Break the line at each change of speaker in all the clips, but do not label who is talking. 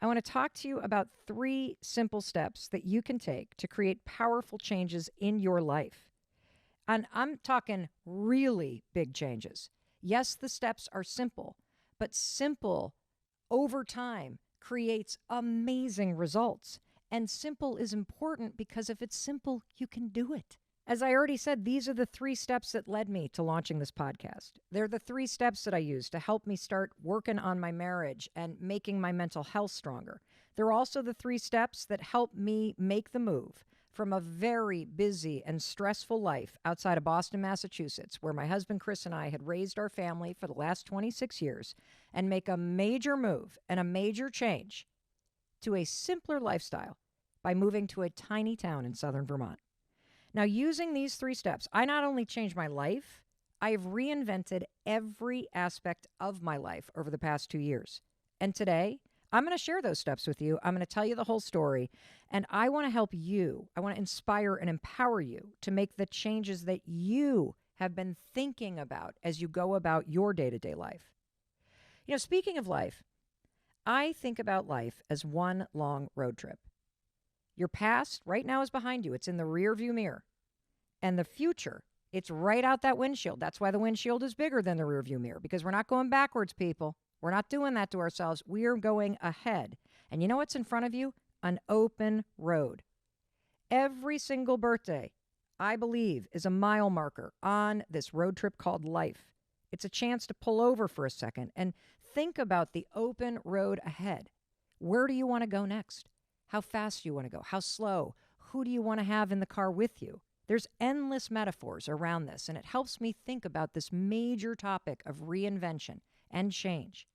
I want to talk to you about 3 simple steps that you can take to create powerful changes in your life. And I'm talking really big changes. Yes, the steps are simple, but simple over time creates amazing results. And simple is important because if it's simple, you can do it. As I already said, these are the 3 steps that led me to launching this podcast. They're the 3 steps that I used to help me start working on my marriage and making my mental health stronger. They're also the 3 steps that helped me make the move from a very busy and stressful life outside of Boston, Massachusetts, where my husband Chris and I had raised our family for the last 26 years, and make a major move and a major change to a simpler lifestyle by moving to a tiny town in southern Vermont. Now, using these 3 steps, I not only changed my life, I've reinvented every aspect of my life over the past 2 years. And today, I'm going to share those steps with you. I'm going to tell you the whole story. And I want to help you. I want to inspire and empower you to make the changes that you have been thinking about as you go about your day-to-day life. Speaking of life, I think about life as one long road trip. Your past right now is behind you. It's in the rear view mirror. And the future, it's right out that windshield. That's why the windshield is bigger than the rear view mirror, because we're not going backwards, people. We're not doing that to ourselves. We are going ahead. And you know what's in front of you? An open road. Every single birthday, I believe, is a mile marker on this road trip called life. It's a chance to pull over for a second and think about the open road ahead. Where do you want to go next? How fast do you want to go? How slow? Who do you want to have in the car with you? There's endless metaphors around this, and it helps me think about this major topic of reinvention and change.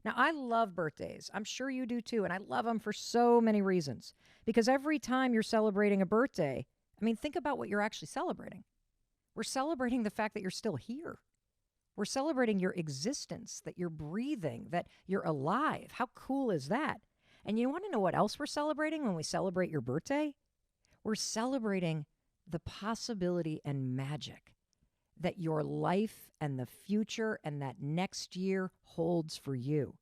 Now, I love birthdays. I'm sure you do too, and I love them for so many reasons. Because every time you're celebrating a birthday, think about what you're actually celebrating. We're celebrating the fact that you're still here. We're celebrating your existence, that you're breathing, that you're alive. How cool is that? And you want to know what else we're celebrating when we celebrate your birthday? We're celebrating the possibility and magic that your life and the future and that next year holds for you.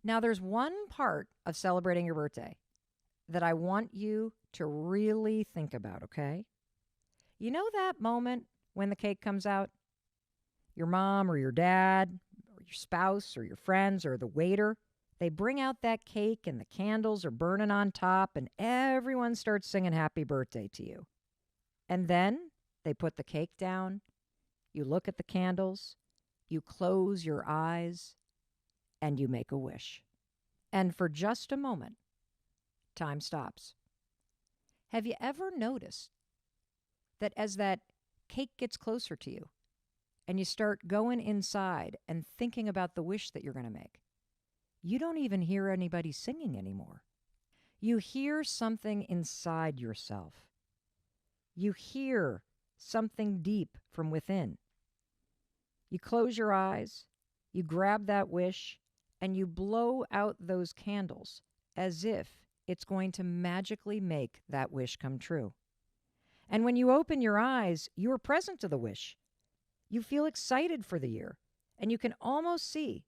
Now, there's one part of celebrating your birthday that I want you to really think about, okay? You know that moment when the cake comes out? Your mom or your dad or your spouse or your friends or the waiter, they bring out that cake and the candles are burning on top and everyone starts singing happy birthday to you. And then they put the cake down, you look at the candles, you close your eyes, and you make a wish. And for just a moment, time stops. Have you ever noticed that as that cake gets closer to you and you start going inside and thinking about the wish that you're going to make, you don't even hear anybody singing anymore. You hear something inside yourself. You hear something deep from within. You close your eyes, you grab that wish, and you blow out those candles as if it's going to magically make that wish come true. And when you open your eyes, you are present to the wish. You feel excited for the year, and you can almost see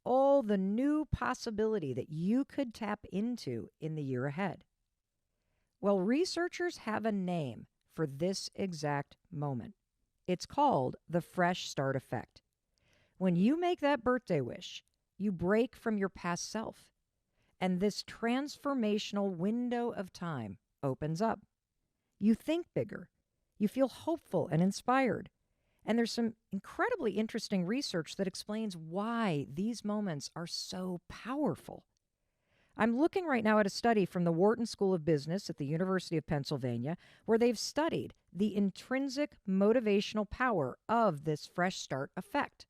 all the new possibility that you could tap into in the year ahead. Well, researchers have a name for this exact moment. It's called the fresh start effect. When you make that birthday wish, you break from your past self, and this transformational window of time opens up. You think bigger. You feel hopeful and inspired. And there's some incredibly interesting research that explains why these moments are so powerful. I'm looking right now at a study from the Wharton School of Business at the University of Pennsylvania, where they've studied the intrinsic motivational power of this fresh start effect.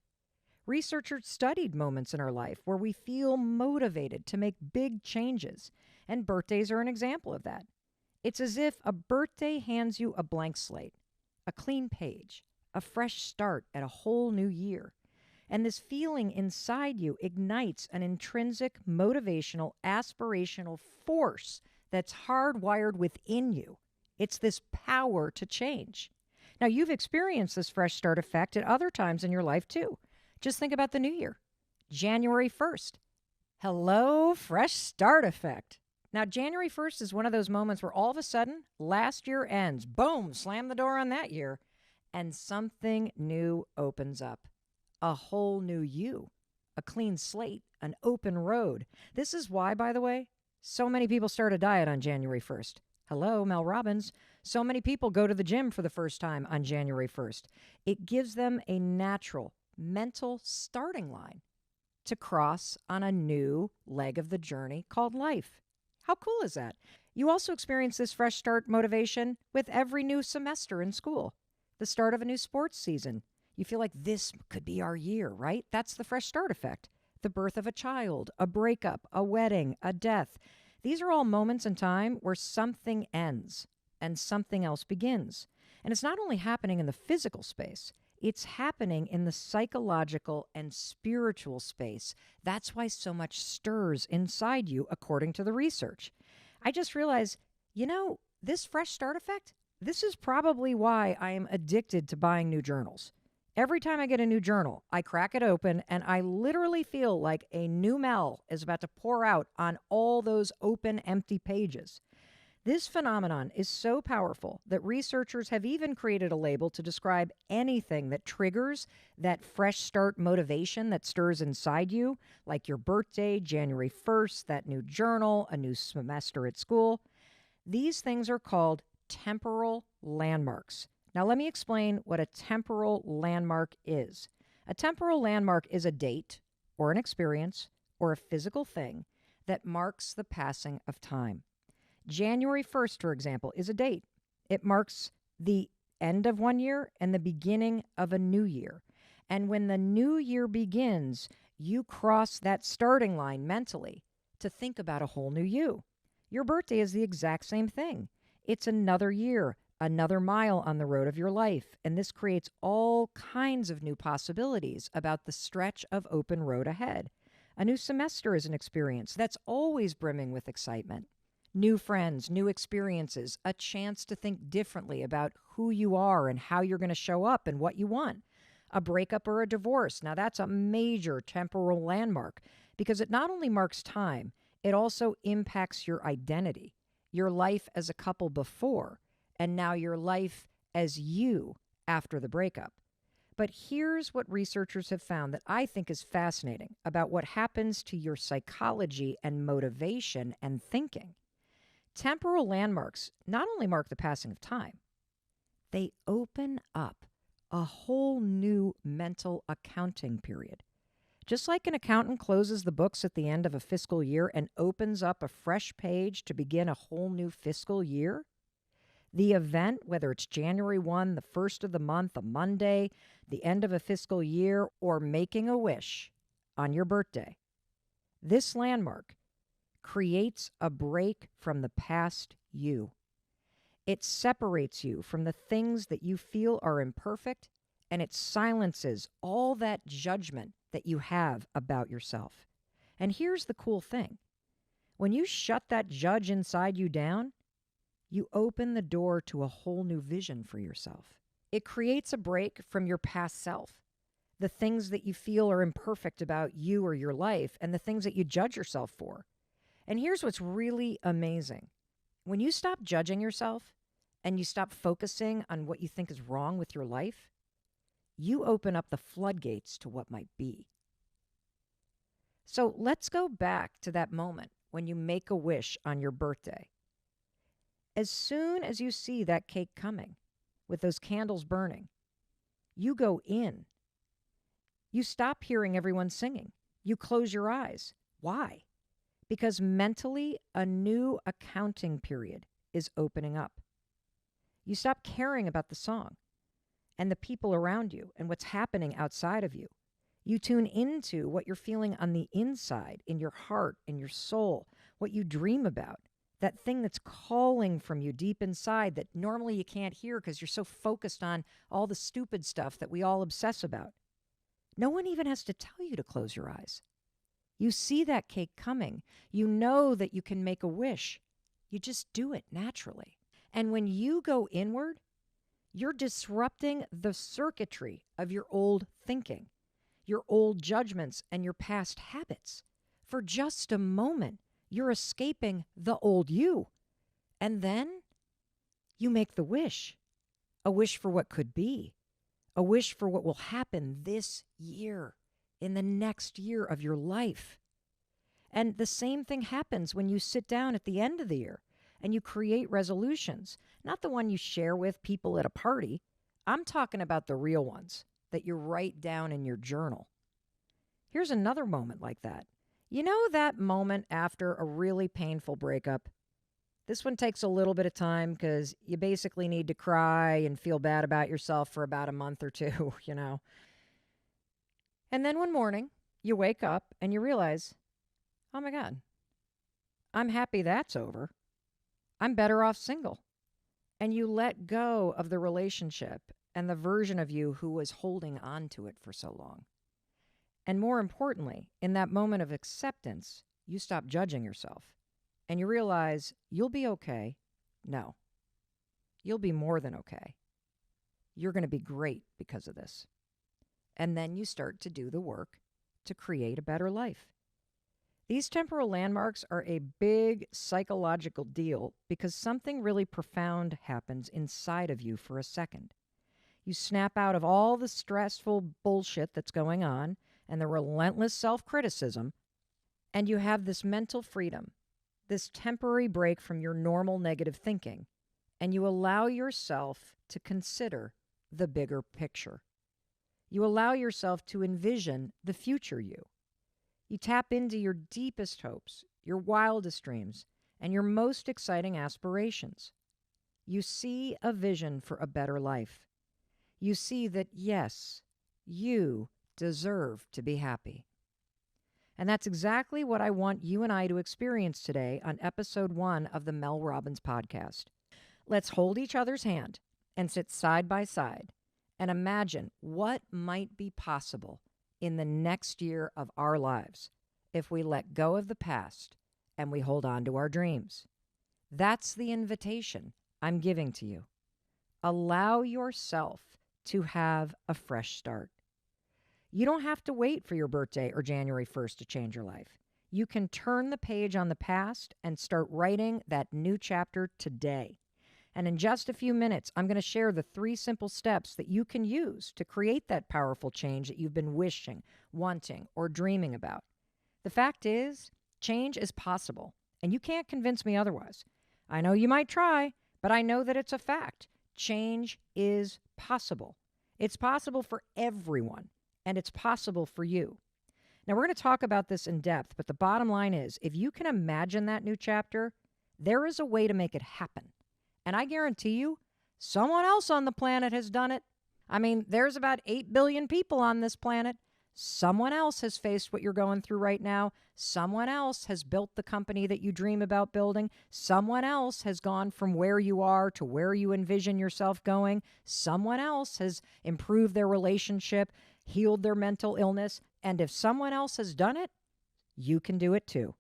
Researchers studied moments in our life where we feel motivated to make big changes, and birthdays are an example of that. It's as if a birthday hands you a blank slate, a clean page, a fresh start at a whole new year. And this feeling inside you ignites an intrinsic, motivational, aspirational force that's hardwired within you. It's this power to change. Now, you've experienced this fresh start effect at other times in your life, too. Just think about the new year, January 1st. Hello, fresh start effect. Now, January 1st is one of those moments where all of a sudden, last year ends. Boom, slam the door on that year, and something new opens up. A whole new you, a clean slate, an open road. This is why, by the way, so many people start a diet on January 1st. Hello, Mel Robbins. So many people go to the gym for the first time on January 1st. It gives them a natural mental starting line to cross on a new leg of the journey called life. How cool is that? You also experience this fresh start motivation with every new semester in school, the start of a new sports season. You feel like this could be our year, right? That's the fresh start effect. The birth of a child, a breakup, a wedding, a death. These are all moments in time where something ends and something else begins. And it's not only happening in the physical space, it's happening in the psychological and spiritual space. That's why so much stirs inside you, according to the research. I just realized, this fresh start effect, this is probably why I am addicted to buying new journals. Every time I get a new journal, I crack it open and I literally feel like a new Mel is about to pour out on all those open, empty pages. This phenomenon is so powerful that researchers have even created a label to describe anything that triggers that fresh start motivation that stirs inside you, like your birthday, January 1st, that new journal, a new semester at school. These things are called temporal landmarks. Now, let me explain what a temporal landmark is. A temporal landmark is a date or an experience or a physical thing that marks the passing of time. January 1st, for example, is a date. It marks the end of one year and the beginning of a new year. And when the new year begins, you cross that starting line mentally to think about a whole new you. Your birthday is the exact same thing. It's another year, another mile on the road of your life. And this creates all kinds of new possibilities about the stretch of open road ahead. A new semester is an experience that's always brimming with excitement. New friends, new experiences, a chance to think differently about who you are and how you're going to show up and what you want. A breakup or a divorce. Now, that's a major temporal landmark because it not only marks time, it also impacts your identity, your life as a couple before, and now your life as you after the breakup. But here's what researchers have found that I think is fascinating about what happens to your psychology and motivation and thinking. Temporal landmarks not only mark the passing of time, they open up a whole new mental accounting period. Just like an accountant closes the books at the end of a fiscal year and opens up a fresh page to begin a whole new fiscal year, the event, whether it's January 1, the first of the month, a Monday, the end of a fiscal year, or making a wish on your birthday, this landmark creates a break from the past you. It separates you from the things that you feel are imperfect, and it silences all that judgment that you have about yourself. And here's the cool thing. When you shut that judge inside you down, you open the door to a whole new vision for yourself. It creates a break from your past self, the things that you feel are imperfect about you or your life, and the things that you judge yourself for. And here's what's really amazing. When you stop judging yourself and you stop focusing on what you think is wrong with your life, you open up the floodgates to what might be. So let's go back to that moment when you make a wish on your birthday. As soon as you see that cake coming with those candles burning, you go in. You stop hearing everyone singing. You close your eyes. Why? Because mentally, a new accounting period is opening up. You stop caring about the song and the people around you and what's happening outside of you. You tune into what you're feeling on the inside, in your heart, in your soul, what you dream about, that thing that's calling from you deep inside that normally you can't hear because you're so focused on all the stupid stuff that we all obsess about. No one even has to tell you to close your eyes. You see that cake coming. You know that you can make a wish. You just do it naturally. And when you go inward, you're disrupting the circuitry of your old thinking, your old judgments, and your past habits. For just a moment, you're escaping the old you. And then you make the wish, a wish for what could be, a wish for what will happen this year, in the next year of your life. And the same thing happens when you sit down at the end of the year and you create resolutions, not the one you share with people at a party. I'm talking about the real ones that you write down in your journal. Here's another moment like that. You know that moment after a really painful breakup? This one takes a little bit of time because you basically need to cry and feel bad about yourself for about a month or two, you know. And then one morning, you wake up and you realize, oh my God, I'm happy that's over. I'm better off single. And you let go of the relationship and the version of you who was holding on to it for so long. And more importantly, in that moment of acceptance, you stop judging yourself and you realize you'll be okay. No, you'll be more than okay. You're going to be great because of this. And then you start to do the work to create a better life. These temporal landmarks are a big psychological deal because something really profound happens inside of you for a second. You snap out of all the stressful bullshit that's going on and the relentless self-criticism, and you have this mental freedom, this temporary break from your normal negative thinking, and you allow yourself to consider the bigger picture. You allow yourself to envision the future you. You tap into your deepest hopes, your wildest dreams, and your most exciting aspirations. You see a vision for a better life. You see that, yes, you deserve to be happy. And that's exactly what I want you and I to experience today on episode 1 of the Mel Robbins podcast. Let's hold each other's hand and sit side by side and imagine what might be possible in the next year of our lives if we let go of the past and we hold on to our dreams. That's the invitation I'm giving to you. Allow yourself to have a fresh start. You don't have to wait for your birthday or January 1st to change your life. You can turn the page on the past and start writing that new chapter today. And in just a few minutes, I'm going to share the 3 simple steps that you can use to create that powerful change that you've been wishing, wanting, or dreaming about. The fact is, change is possible, and you can't convince me otherwise. I know you might try, but I know that it's a fact. Change is possible. It's possible for everyone, and it's possible for you. Now, we're going to talk about this in depth, but the bottom line is, if you can imagine that new chapter, there is a way to make it happen. And I guarantee you, someone else on the planet has done it. I mean, there's about 8 billion people on this planet. Someone else has faced what you're going through right now. Someone else has built the company that you dream about building. Someone else has gone from where you are to where you envision yourself going. Someone else has improved their relationship, healed their mental illness. And if someone else has done it, you can do it too.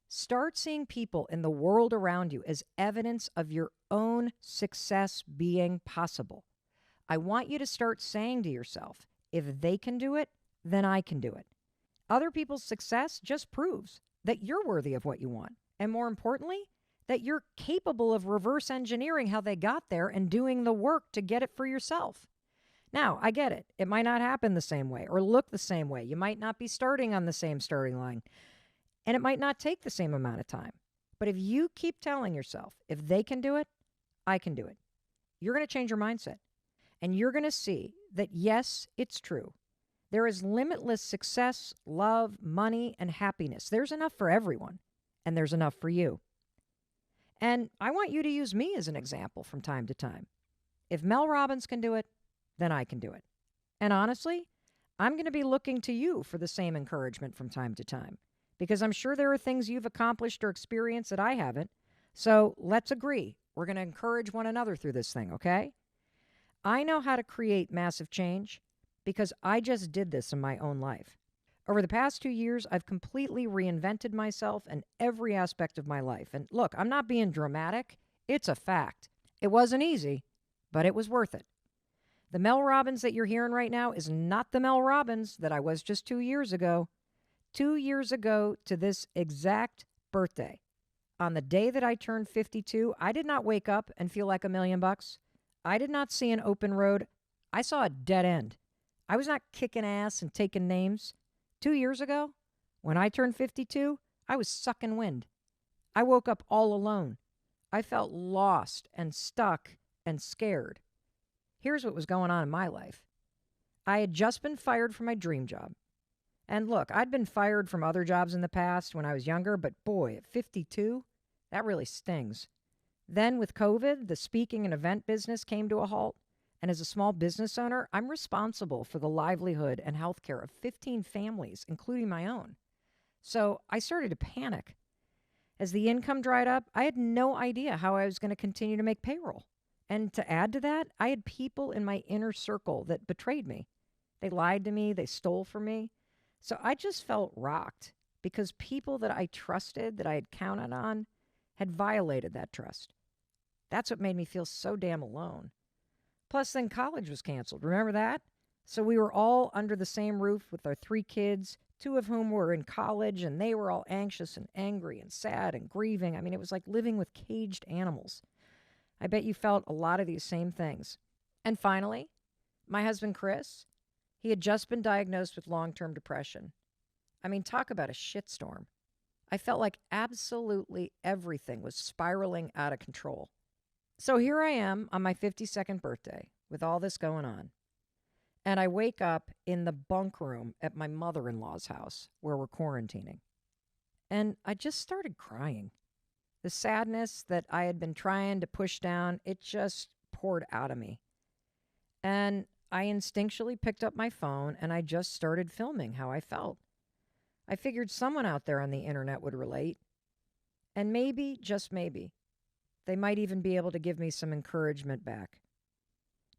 Start seeing people in the world around you as evidence of your own success being possible. I want you to start saying to yourself, if they can do it, then I can do it. Other people's success just proves that you're worthy of what you want. And more importantly, that you're capable of reverse engineering how they got there and doing the work to get it for yourself. Now, I get it. It might not happen the same way or look the same way. You might not be starting on the same starting line. And it might not take the same amount of time. But if you keep telling yourself, if they can do it, I can do it, you're going to change your mindset. And you're going to see that, yes, it's true. There is limitless success, love, money, and happiness. There's enough for everyone, and there's enough for you. And I want you to use me as an example from time to time. If Mel Robbins can do it, then I can do it. And honestly, I'm going to be looking to you for the same encouragement from time to time, because I'm sure there are things you've accomplished or experienced that I haven't. So let's agree. We're going to encourage one another through this thing, okay? I know how to create massive change because I just did this in my own life. Over the past 2 years, I've completely reinvented myself in every aspect of my life. And look, I'm not being dramatic. It's a fact. It wasn't easy, but it was worth it. The Mel Robbins that you're hearing right now is not the Mel Robbins that I was just 2 years ago. 2 years ago to this exact birthday, on the day that I turned 52, I did not wake up and feel like $1,000,000. I did not see an open road. I saw a dead end. I was not kicking ass and taking names. 2 years ago, when I turned 52, I was sucking wind. I woke up all alone. I felt lost and stuck and scared. Here's what was going on in my life. I had just been fired from my dream job. And look, I'd been fired from other jobs in the past when I was younger, but boy, at 52, that really stings. Then with COVID, the speaking and event business came to a halt. And as a small business owner, I'm responsible for the livelihood and health care of 15 families, including my own. So I started to panic. As the income dried up, I had no idea how I was going to continue to make payroll. And to add to that, I had people in my inner circle that betrayed me. They lied to me, they stole from me. So I just felt rocked because people that I trusted, that I had counted on, had violated that trust. That's what made me feel so damn alone. Plus, then college was canceled. Remember that? So we were all under the same roof with our 3 kids, 2 of whom were in college, and they were all anxious and angry and sad and grieving. I mean, it was like living with caged animals. I bet you felt a lot of these same things. And finally, my husband, Chris, he had just been diagnosed with long-term depression. I mean, talk about a shitstorm. I felt like absolutely everything was spiraling out of control. So here I am on my 52nd birthday with all this going on. And I wake up in the bunk room at my mother-in-law's house where we're quarantining. And I just started crying. The sadness that I had been trying to push down, it just poured out of me. And I instinctually picked up my phone and I just started filming how I felt. I figured someone out there on the internet would relate. And maybe, just maybe, they might even be able to give me some encouragement back.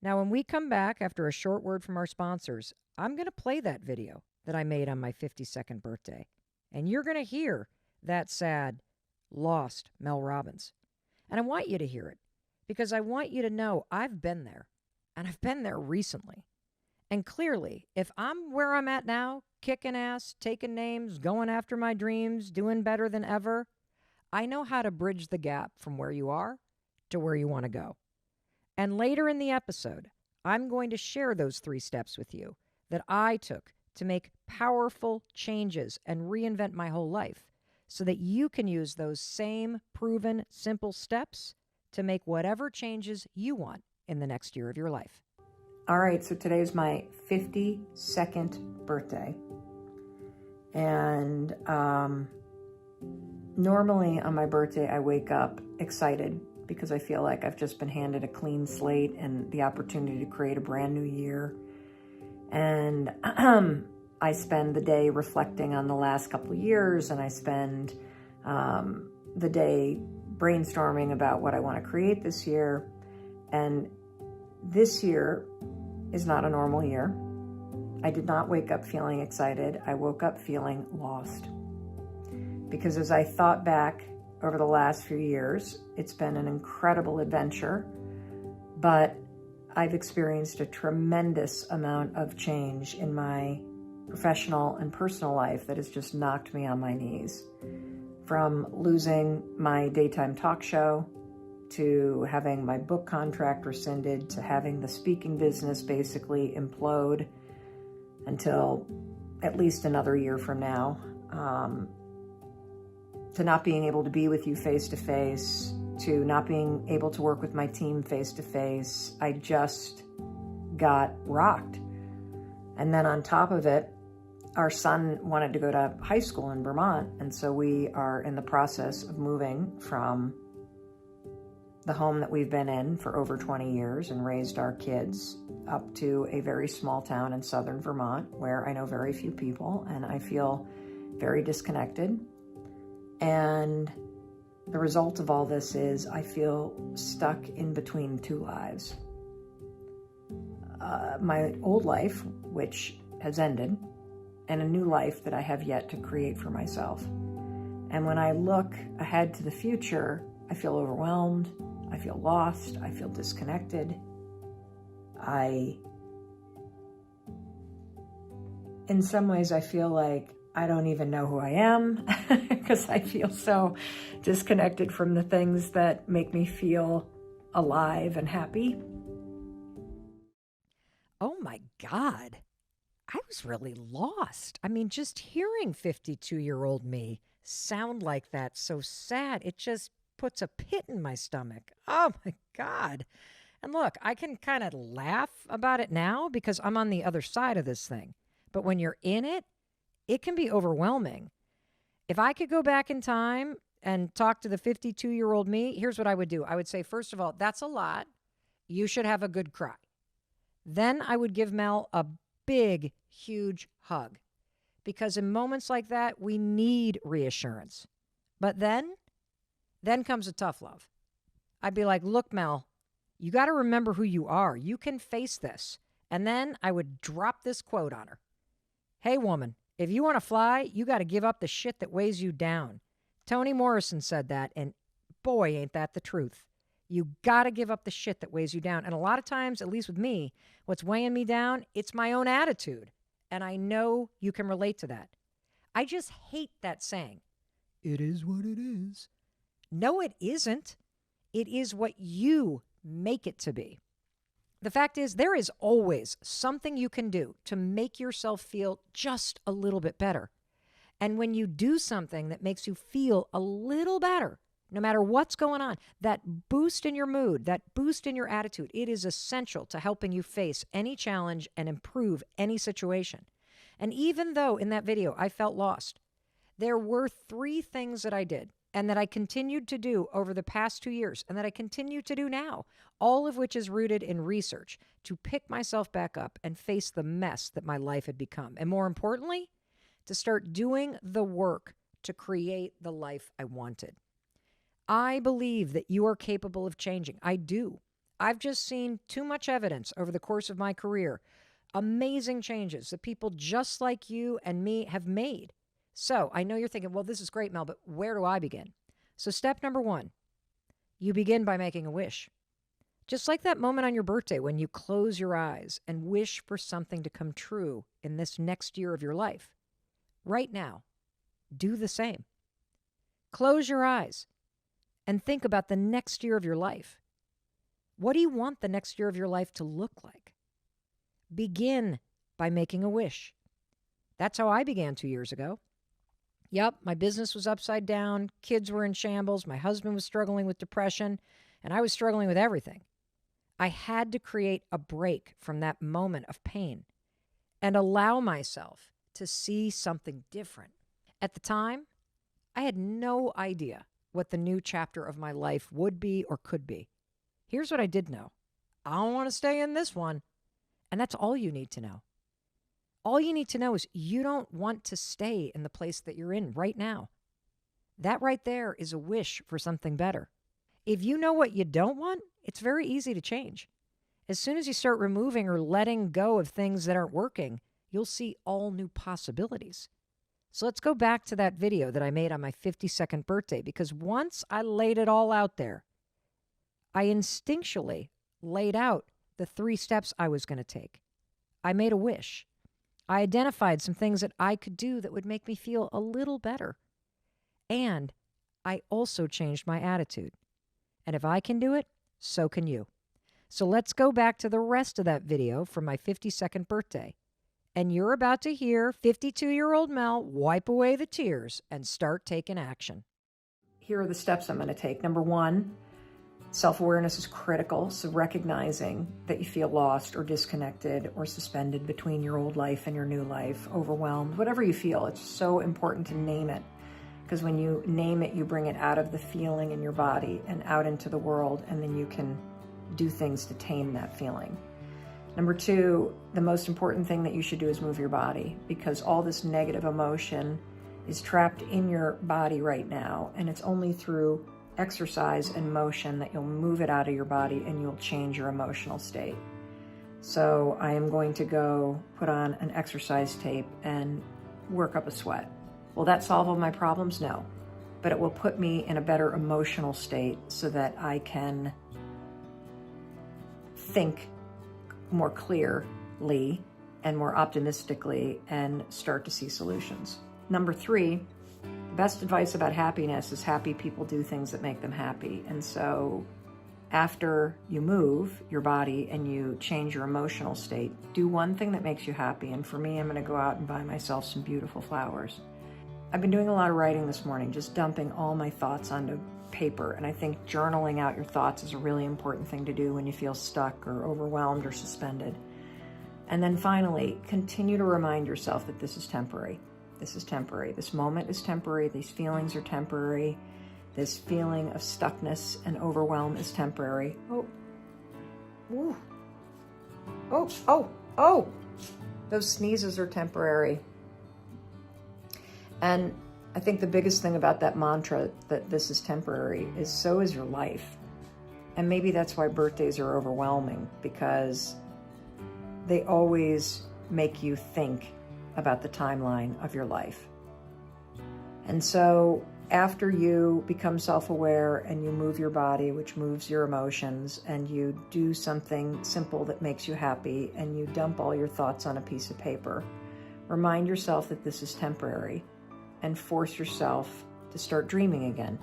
Now, when we come back after a short word from our sponsors, I'm going to play that video that I made on my 52nd birthday. And you're going to hear that sad, lost Mel Robbins. And I want you to hear it because I want you to know I've been there, and I've been there recently. And clearly, if I'm where I'm at now, kicking ass, taking names, going after my dreams, doing better than ever, I know how to bridge the gap from where you are to where you want to go. And later in the episode, I'm going to share those 3 steps with you that I took to make powerful changes and reinvent my whole life so that you can use those same proven, simple steps to make whatever changes you want in the next year of your life. All right, so today is my 52nd birthday. And normally on my birthday, I wake up excited because I feel like I've just been handed a clean slate and the opportunity to create a brand new year. And I spend the day reflecting on the last couple of years, and I spend the day brainstorming about what I want to create this year. And this year is not a normal year. I did not wake up feeling excited. I woke up feeling lost. Because as I thought back over the last few years, it's been an incredible adventure, but I've experienced a tremendous amount of change in my professional and personal life that has just knocked me on my knees. From losing my daytime talk show, to having my book contract rescinded, to having the speaking business basically implode until at least another year from now, to not being able to be with you face-to-face, to not being able to work with my team face-to-face. I just got rocked. And then on top of it, our son wanted to go to high school in Vermont, and so we are in the process of moving from the home that we've been in for over 20 years and raised our kids up to a very small town in southern Vermont where I know very few people, and I feel very disconnected. And the result of all this is I feel stuck in between 2 lives. My old life, which has ended, and a new life that I have yet to create for myself. And when I look ahead to the future, I feel overwhelmed, I feel lost, I feel disconnected. In some ways, I feel like I don't even know who I am because I feel so disconnected from the things that make me feel alive and happy. Oh my God. I was really lost. I mean, just hearing 52-year-old me sound like that, so sad, it just puts a pit in my stomach. Oh my God. And look, I can kind of laugh about it now because I'm on the other side of this thing. But when you're in it, it can be overwhelming. If I could go back in time and talk to the 52-year-old me, here's what I would do. I would say, first of all, that's a lot. You should have a good cry. Then I would give Mel a big, huge hug. Because in moments like that, we need reassurance. But then comes a tough love. I'd be like, look, Mel, you got to remember who you are. You can face this. And then I would drop this quote on her. Hey, woman, if you want to fly, you got to give up the shit that weighs you down. Toni Morrison said that, and boy, ain't that the truth. You got to give up the shit that weighs you down. And a lot of times, at least with me, what's weighing me down, it's my own attitude. And I know you can relate to that. I just hate that saying. It is what it is. No, it isn't. It is what you make it to be. The fact is, there is always something you can do to make yourself feel just a little bit better. And when you do something that makes you feel a little better, no matter what's going on, that boost in your mood, that boost in your attitude, it is essential to helping you face any challenge and improve any situation. And even though in that video I felt lost, there were 3 things that I did and that I continued to do over the past 2 years and that I continue to do now, all of which is rooted in research to pick myself back up and face the mess that my life had become. And more importantly, to start doing the work to create the life I wanted. I believe that you are capable of changing. I do. I've just seen too much evidence over the course of my career. Amazing changes that people just like you and me have made. So I know you're thinking, well, this is great, Mel, but where do I begin? So step number 1, you begin by making a wish. Just like that moment on your birthday when you close your eyes and wish for something to come true in this next year of your life. Right now, do the same. Close your eyes and think about the next year of your life. What do you want the next year of your life to look like? Begin by making a wish. That's how I began 2 years ago. Yep, my business was upside down, kids were in shambles, my husband was struggling with depression, and I was struggling with everything. I had to create a break from that moment of pain and allow myself to see something different. At the time, I had no idea what the new chapter of my life would be or could be. Here's what I did know. I don't want to stay in this one. And that's all you need to know. All you need to know is you don't want to stay in the place that you're in right now. That right there is a wish for something better. If you know what you don't want, it's very easy to change. As soon as you start removing or letting go of things that aren't working, you'll see all new possibilities. So let's go back to that video that I made on my 52nd birthday, because once I laid it all out there, I instinctually laid out the 3 steps I was going to take. I made a wish. I identified some things that I could do that would make me feel a little better. And I also changed my attitude. And if I can do it, so can you. So let's go back to the rest of that video from my 52nd birthday. And you're about to hear 52-year-old Mel wipe away the tears and start taking action. Here are the steps I'm going to take. Number 1, self-awareness is critical. So recognizing that you feel lost or disconnected or suspended between your old life and your new life, overwhelmed, whatever you feel, it's so important to name it. Because when you name it, you bring it out of the feeling in your body and out into the world, and then you can do things to tame that feeling. Number 2, the most important thing that you should do is move your body, because all this negative emotion is trapped in your body right now, and it's only through exercise and motion that you'll move it out of your body and you'll change your emotional state. So I am going to go put on an exercise tape and work up a sweat. Will that solve all my problems? No, but it will put me in a better emotional state so that I can think more clearly and more optimistically and start to see solutions. Number 3, the best advice about happiness is happy people do things that make them happy. And so after you move your body and you change your emotional state, do one thing that makes you happy. And for me, I'm going to go out and buy myself some beautiful flowers. I've been doing a lot of writing this morning, just dumping all my thoughts onto paper. And I think journaling out your thoughts is a really important thing to do when you feel stuck or overwhelmed or suspended. And then finally, continue to remind yourself that this is temporary. This is temporary. This moment is temporary. These feelings are temporary. This feeling of stuckness and overwhelm is temporary. Oh. Those sneezes are temporary. And I think the biggest thing about that mantra, that this is temporary, is so is your life. And maybe that's why birthdays are overwhelming, because they always make you think about the timeline of your life. And so after you become self-aware and you move your body, which moves your emotions, and you do something simple that makes you happy, and you dump all your thoughts on a piece of paper, remind yourself that this is temporary and force yourself to start dreaming again.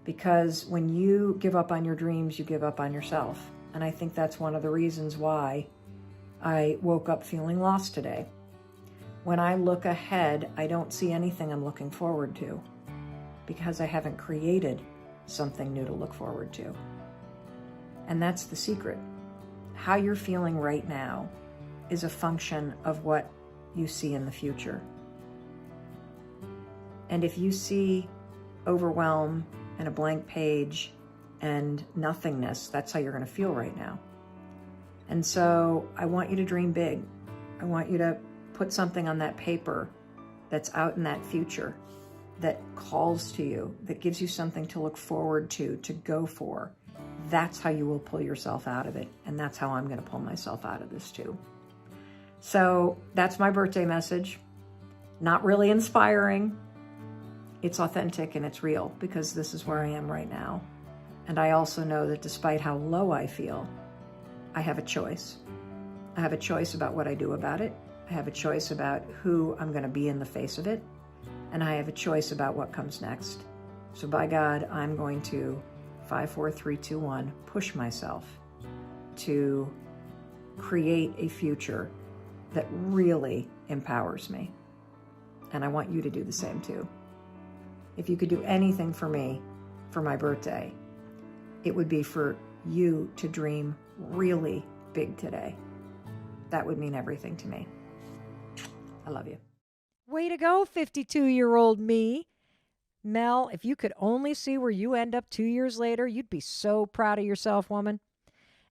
Because when you give up on your dreams, you give up on yourself. And I think that's one of the reasons why I woke up feeling lost today. When I look ahead, I don't see anything I'm looking forward to, because I haven't created something new to look forward to. And that's the secret. How you're feeling right now is a function of what you see in the future. And if you see overwhelm and a blank page and nothingness, that's how you're going to feel right now. And so I want you to dream big. I want you to put something on that paper that's out in that future, that calls to you, that gives you something to look forward to go for. That's how you will pull yourself out of it. And that's how I'm going to pull myself out of this too. So that's my birthday message. Not really inspiring. It's authentic and it's real, because this is where I am right now. And I also know that despite how low I feel, I have a choice. I have a choice about what I do about it. I have a choice about who I'm going to be in the face of it. And I have a choice about what comes next. So by God, I'm going to 5, 4, 3, 2, 1, push myself to create a future that really empowers me. And I want you to do the same too. If you could do anything for me for my birthday, it would be for you to dream really big today. That would mean everything to me. I love you.
Way to go, 52-year-old me. Mel, if you could only see where you end up 2 years later, you'd be so proud of yourself, woman.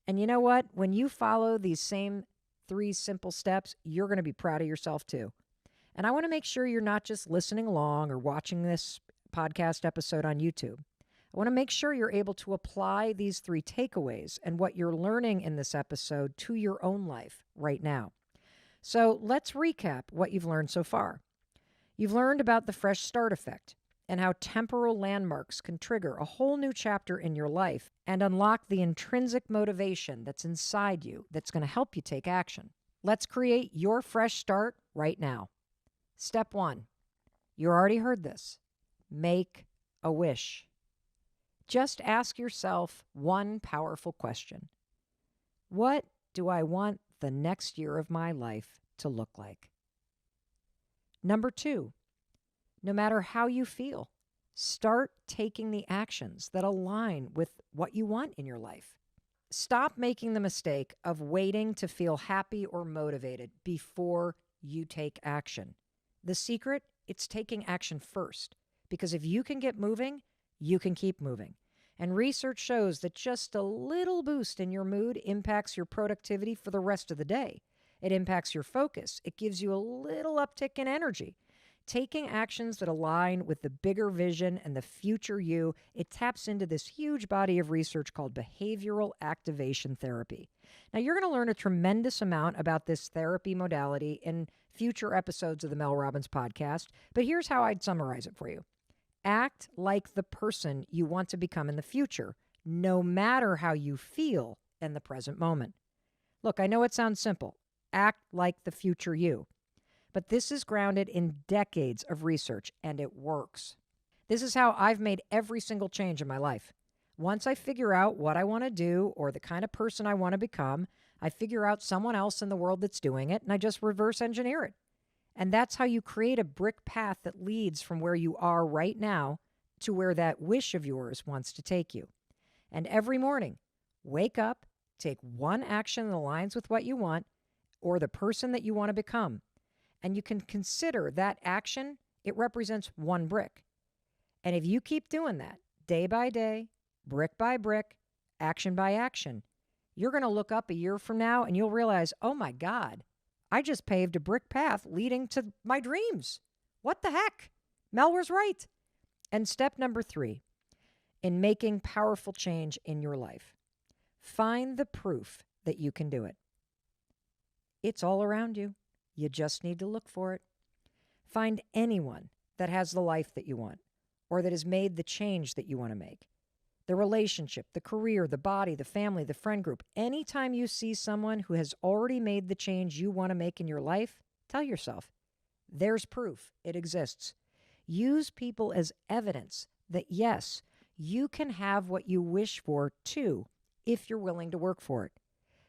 And you know what? When you follow these same 3 simple steps, you're going to be proud of yourself too. And I want to make sure you're not just listening along or watching this podcast episode on YouTube. I want to make sure you're able to apply these 3 takeaways and what you're learning in this episode to your own life right now. So let's recap what you've learned so far. You've learned about the fresh start effect and how temporal landmarks can trigger a whole new chapter in your life and unlock the intrinsic motivation that's inside you that's going to help you take action. Let's create your fresh start right now. Step 1. You already heard this. Make a wish. Just ask yourself one powerful question. What do I want the next year of my life to look like? Number 2, no matter how you feel, start taking the actions that align with what you want in your life. Stop making the mistake of waiting to feel happy or motivated before you take action. The secret, it's taking action first, because if you can get moving, you can keep moving. And research shows that just a little boost in your mood impacts your productivity for the rest of the day. It impacts your focus. It gives you a little uptick in energy. Taking actions that align with the bigger vision and the future you, it taps into this huge body of research called behavioral activation therapy. Now, you're going to learn a tremendous amount about this therapy modality in future episodes of the Mel Robbins podcast, but here's how I'd summarize it for you. Act like the person you want to become in the future, no matter how you feel in the present moment. Look, I know it sounds simple. Act like the future you. But this is grounded in decades of research, and it works. This is how I've made every single change in my life. Once I figure out what I want to do or the kind of person I want to become, I figure out someone else in the world that's doing it, and I just reverse engineer it. And that's how you create a brick path that leads from where you are right now to where that wish of yours wants to take you. And every morning, wake up, take one action that aligns with what you want or the person that you want to become. And you can consider that action, it represents one brick. And if you keep doing that day by day, brick by brick, action by action, you're going to look up a year from now and you'll realize, oh my God, I just paved a brick path leading to my dreams. What the heck? Mel was right. And step number 3 in making powerful change in your life, find the proof that you can do it. It's all around you. You just need to look for it. Find anyone that has the life that you want or that has made the change that you want to make. The relationship, the career, the body, the family, the friend group. Anytime you see someone who has already made the change you want to make in your life, tell yourself, there's proof. It exists. Use people as evidence that, yes, you can have what you wish for too, if you're willing to work for it.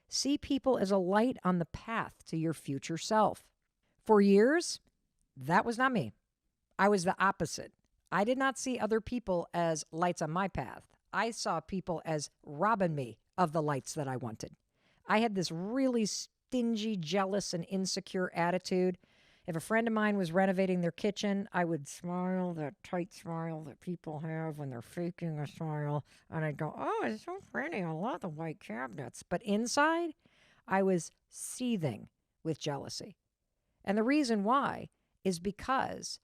See people as a light on the path to your future self. For years, that was not me. I was the opposite. I did not see other people as lights on my path. I saw people as robbing me of the lights that I wanted. I had this really stingy, jealous, and insecure attitude. If a friend of mine was renovating their kitchen, I would smile, that tight smile that people have when they're faking a smile. And I'd go, oh, it's so pretty. I love the white cabinets. But inside, I was seething with jealousy. And the reason why is because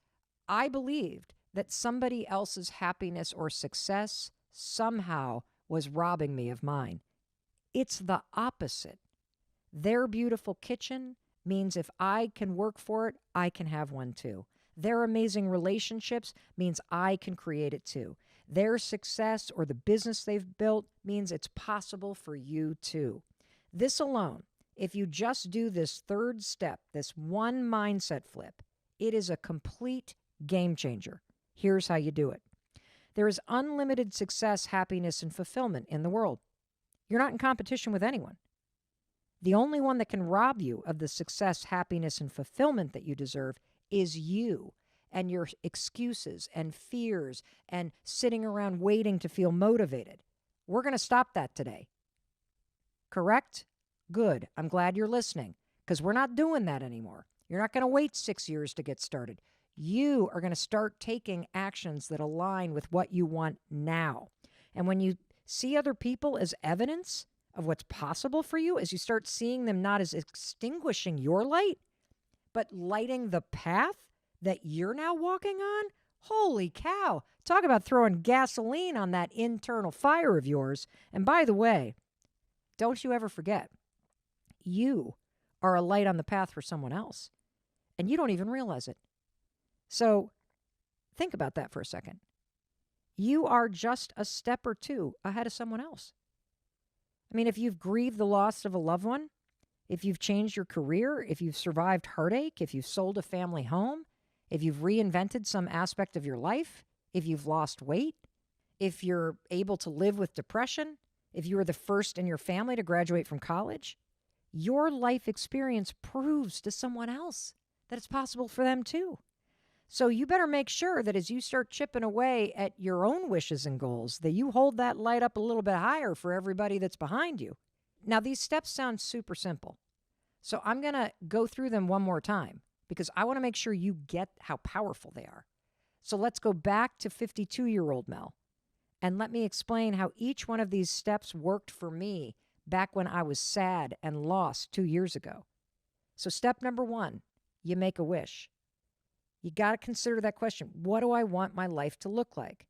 I believed that somebody else's happiness or success somehow was robbing me of mine. It's the opposite. Their beautiful kitchen means if I can work for it, I can have one too. Their amazing relationships means I can create it too. Their success or the business they've built means it's possible for you too. This alone, if you just do this third step, this one mindset flip, it is a complete game changer. Here's how you do it. There is unlimited success, happiness, and fulfillment in the world. You're not in competition with anyone. The only one that can rob you of the success, happiness, and fulfillment that you deserve is you and your excuses and fears and sitting around waiting to feel motivated. We're going to stop that today. Correct? Good. I'm glad you're listening because we're not doing that anymore. You're not going to wait 6 years to get started. You are going to start taking actions that align with what you want now. And when you see other people as evidence of what's possible for you, as you start seeing them not as extinguishing your light, but lighting the path that you're now walking on, holy cow, talk about throwing gasoline on that internal fire of yours. And by the way, don't you ever forget, you are a light on the path for someone else, and you don't even realize it. So think about that for a second. You are just a step or two ahead of someone else. I mean, if you've grieved the loss of a loved one, if you've changed your career, if you've survived heartache, if you've sold a family home, if you've reinvented some aspect of your life, if you've lost weight, if you're able to live with depression, if you were the first in your family to graduate from college, your life experience proves to someone else that it's possible for them too. So you better make sure that as you start chipping away at your own wishes and goals, that you hold that light up a little bit higher for everybody that's behind you. Now, these steps sound super simple. So I'm going to go through them one more time because I want to make sure you get how powerful they are. So let's go back to 52-year-old Mel and let me explain how each one of these steps worked for me back when I was sad and lost 2 years ago. So step number 1, you make a wish. You got to consider that question. What do I want my life to look like?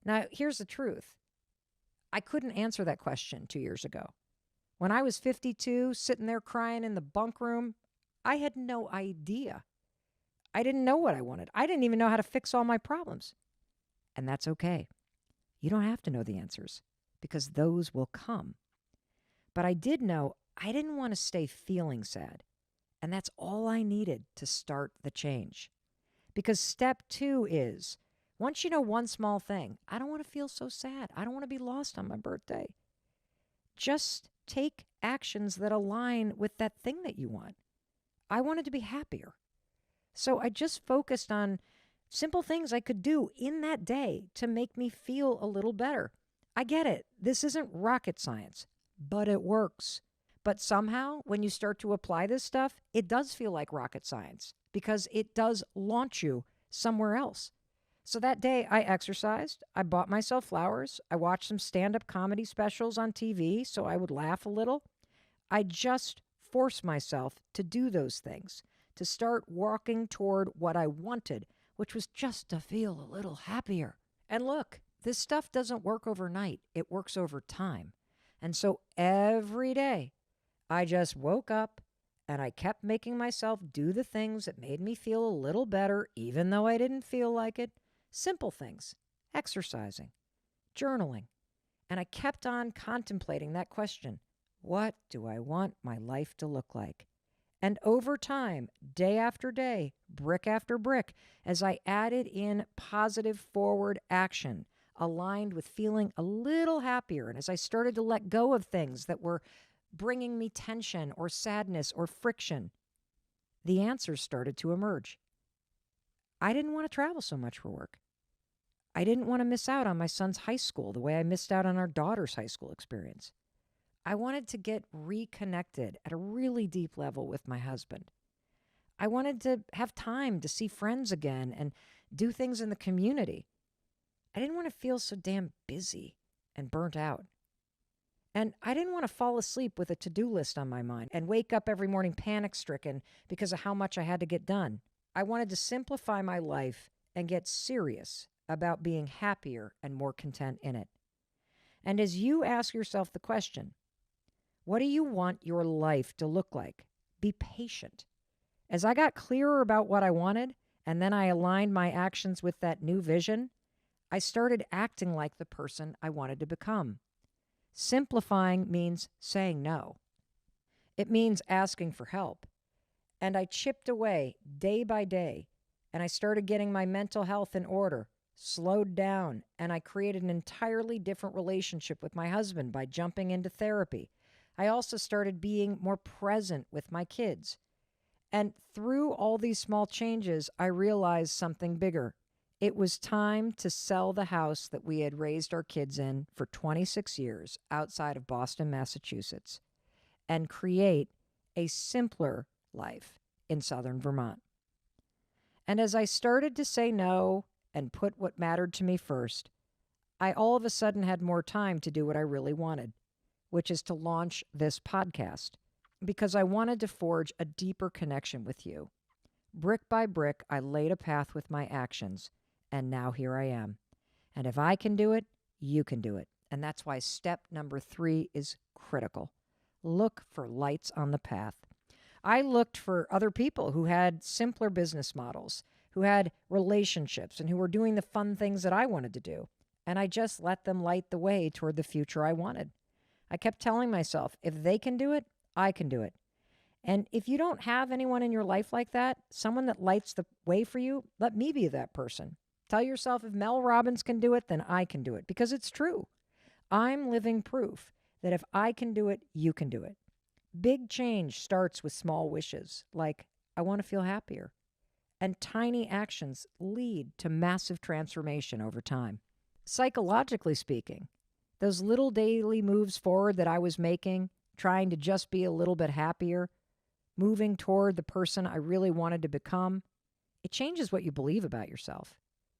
Now, here's the truth. I couldn't answer that question 2 years ago. When I was 52, sitting there crying in the bunk room, I had no idea. I didn't know what I wanted. I didn't even know how to fix all my problems. And that's okay. You don't have to know the answers because those will come. But I did know I didn't want to stay feeling sad. And that's all I needed to start the change. Because step 2 is, once you know one small thing, I don't want to feel so sad. I don't want to be lost on my birthday. Just take actions that align with that thing that you want. I wanted to be happier. So I just focused on simple things I could do in that day to make me feel a little better. I get it. This isn't rocket science, but it works. But somehow, when you start to apply this stuff, it does feel like rocket science because it does launch you somewhere else. So that day, I exercised. I bought myself flowers. I watched some stand up comedy specials on TV so I would laugh a little. I just forced myself to do those things, to start walking toward what I wanted, which was just to feel a little happier. And look, this stuff doesn't work overnight, it works over time. And so every day, I just woke up and I kept making myself do the things that made me feel a little better, even though I didn't feel like it. Simple things, exercising, journaling. And I kept on contemplating that question, what do I want my life to look like? And over time, day after day, brick after brick, as I added in positive forward action, aligned with feeling a little happier, and as I started to let go of things that were bringing me tension or sadness or friction, the answers started to emerge. I didn't want to travel so much for work. I didn't want to miss out on my son's high school the way I missed out on our daughter's high school experience. I wanted to get reconnected at a really deep level with my husband. I wanted to have time to see friends again and do things in the community. I didn't want to feel so damn busy and burnt out. And I didn't want to fall asleep with a to-do list on my mind and wake up every morning panic-stricken because of how much I had to get done. I wanted to simplify my life and get serious about being happier and more content in it. And as you ask yourself the question, what do you want your life to look like? Be patient. As I got clearer about what I wanted, and then I aligned my actions with that new vision, I started acting like the person I wanted to become. Simplifying means saying no. It means asking for help. And I chipped away day by day, and I started getting my mental health in order, slowed down, and I created an entirely different relationship with my husband by jumping into therapy. I also started being more present with my kids. And through all these small changes, I realized something bigger. It was time to sell the house that we had raised our kids in for 26 years outside of Boston, Massachusetts, and create a simpler life in southern Vermont. And as I started to say no and put what mattered to me first, I all of a sudden had more time to do what I really wanted, which is to launch this podcast, because I wanted to forge a deeper connection with you. Brick by brick, I laid a path with my actions, and now here I am. And if I can do it, you can do it. And that's why step number 3 is critical. Look for lights on the path. I looked for other people who had simpler business models, who had relationships, and who were doing the fun things that I wanted to do. And I just let them light the way toward the future I wanted. I kept telling myself, if they can do it, I can do it. And if you don't have anyone in your life like that, someone that lights the way for you, let me be that person. Tell yourself, if Mel Robbins can do it, then I can do it, because it's true. I'm living proof that if I can do it, you can do it. Big change starts with small wishes, like, I want to feel happier. And tiny actions lead to massive transformation over time. Psychologically speaking, those little daily moves forward that I was making, trying to just be a little bit happier, moving toward the person I really wanted to become, it changes what you believe about yourself.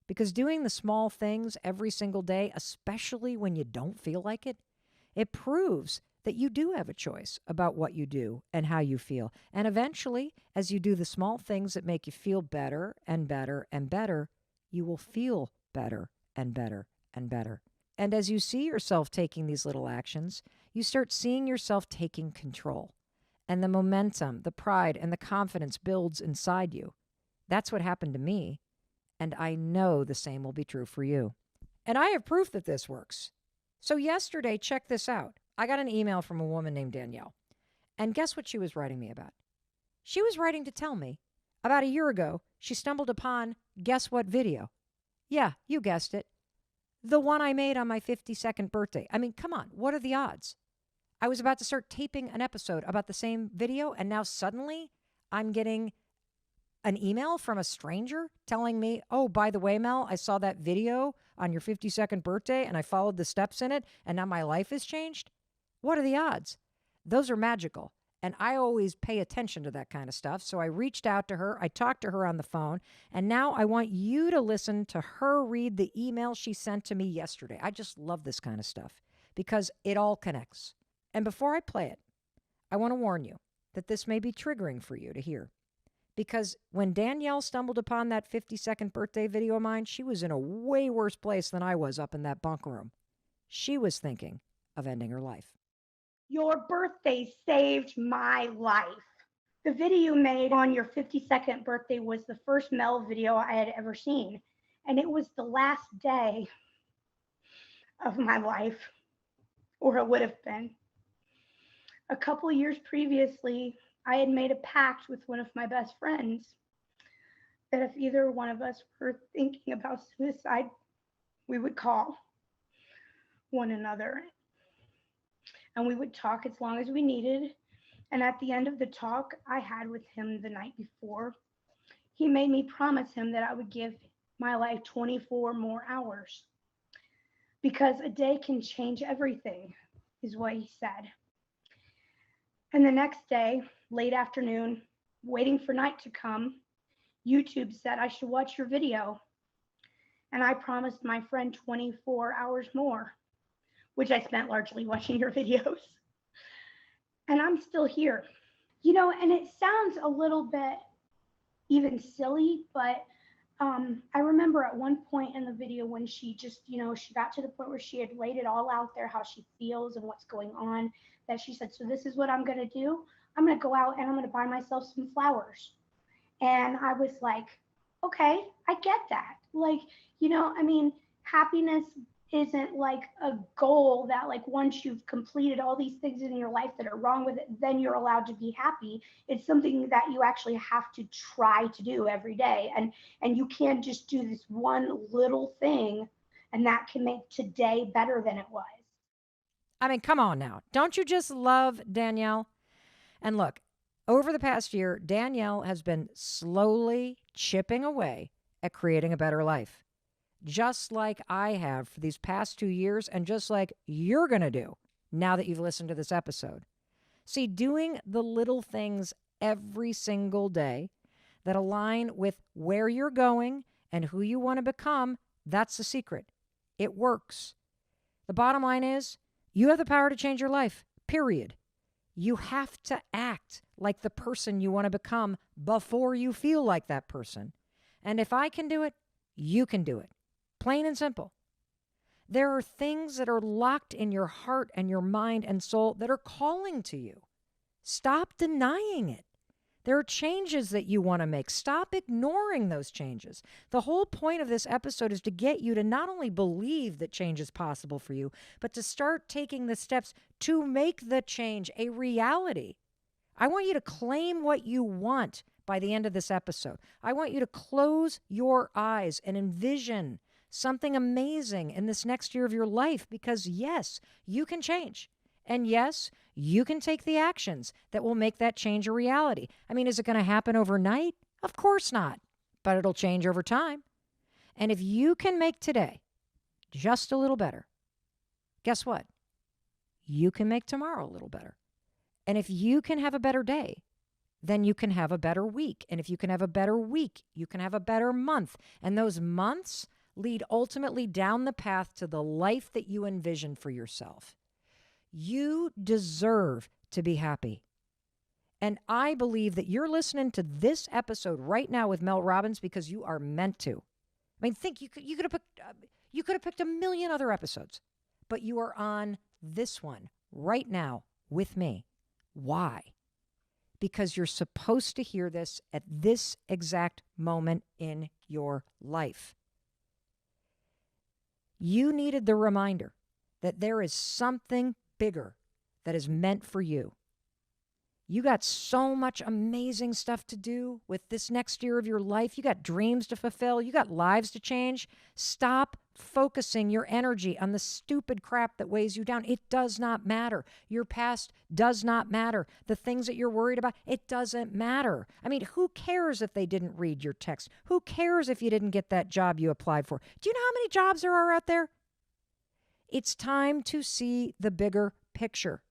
Because doing the small things every single day, especially when you don't feel like it, it proves that you do have a choice about what you do and how you feel. And eventually, as you do the small things that make you feel better and better and better, you will feel better and better and better. And as you see yourself taking these little actions, you start seeing yourself taking control. And the momentum, the pride, and the confidence builds inside you. That's what happened to me. And I know the same will be true for you. And I have proof that this works. So yesterday, check this out. I got an email from a woman named Danielle. And guess what she was writing me about? She was writing to tell me about a year ago she stumbled upon, guess what video? Yeah, you guessed it. The one I made on my 52nd birthday. I mean, come on, what are the odds? I was about to start taping an episode about the same video, and now suddenly I'm getting an email from a stranger telling me, oh, by the way, Mel, I saw that video on your 52nd birthday and I followed the steps in it, and now my life has changed. What are the odds? Those are magical. And I always pay attention to that kind of stuff. So I reached out to her. I talked to her on the phone. And now I want you to listen to her read the email she sent to me yesterday. I just love this kind of stuff because it all connects. And before I play it, I want to warn you that this may be triggering for you to hear. Because when Danielle stumbled upon that 52nd birthday video of mine, she was in a way worse place than I was up in that bunk room. She was thinking of ending her life.
Your birthday saved my life. The video you made on your 52nd birthday was the first Mel video I had ever seen. And it was the last day of my life, or it would have been. A couple of years previously, I had made a pact with one of my best friends that if either one of us were thinking about suicide, we would call one another and we would talk as long as we needed. And at the end of the talk I had with him the night before, he made me promise him that I would give my life 24 more hours because a day can change everything, is what he said. And the next day, late afternoon, waiting for night to come, YouTube said I should watch your video. And I promised my friend 24 hours more, which I spent largely watching your videos. And I'm still here. And it sounds a little bit even silly, but I remember at one point in the video when she just, she got to the point where she had laid it all out there, how she feels and what's going on, that she said, so this is what I'm going to do. I'm going to go out and I'm going to buy myself some flowers. And I was like, okay, I get that. Happiness isn't like a goal that like once you've completed all these things in your life that are wrong with it, then you're allowed to be happy. It's something that you actually have to try to do every day. And you can't just do this one little thing and that can make today better than it was.
I mean, come on now. Don't you just love Danielle? And look, over the past year, Danielle has been slowly chipping away at creating a better life. Just like I have for these past 2 years, and just like you're going to do now that you've listened to this episode. See, doing the little things every single day that align with where you're going and who you want to become, that's the secret. It works. The bottom line is, you have the power to change your life, period. You have to act like the person you want to become before you feel like that person. And if I can do it, you can do it. Plain and simple. There are things that are locked in your heart and your mind and soul that are calling to you. Stop denying it. There are changes that you want to make. Stop ignoring those changes. The whole point of this episode is to get you to not only believe that change is possible for you, but to start taking the steps to make the change a reality. I want you to claim what you want by the end of this episode. I want you to close your eyes and envision something amazing in this next year of your life because, yes, you can change. And yes, you can take the actions that will make that change a reality. I mean, is it going to happen overnight? Of course not, but it'll change over time. And if you can make today just a little better, guess what? You can make tomorrow a little better. And if you can have a better day, then you can have a better week. And if you can have a better week, you can have a better month. And those months lead ultimately down the path to the life that you envision for yourself. You deserve to be happy. And I believe that you're listening to this episode right now with Mel Robbins because you are meant to. I mean, think you could have picked a million other episodes, but you are on this one right now with me. Why? Because you're supposed to hear this at this exact moment in your life. You needed the reminder that there is something bigger that is meant for you.
You got so much amazing stuff to do with this next year of your life. You got dreams to fulfill. You got lives to change. Stop focusing your energy on the stupid crap that weighs you down. It does not matter. Your past does not matter. The things that you're worried about, it doesn't matter. I mean, who cares if they didn't read your text? Who cares if you didn't get that job you applied for? Do you know how many jobs there are out there? It's time to see the bigger picture.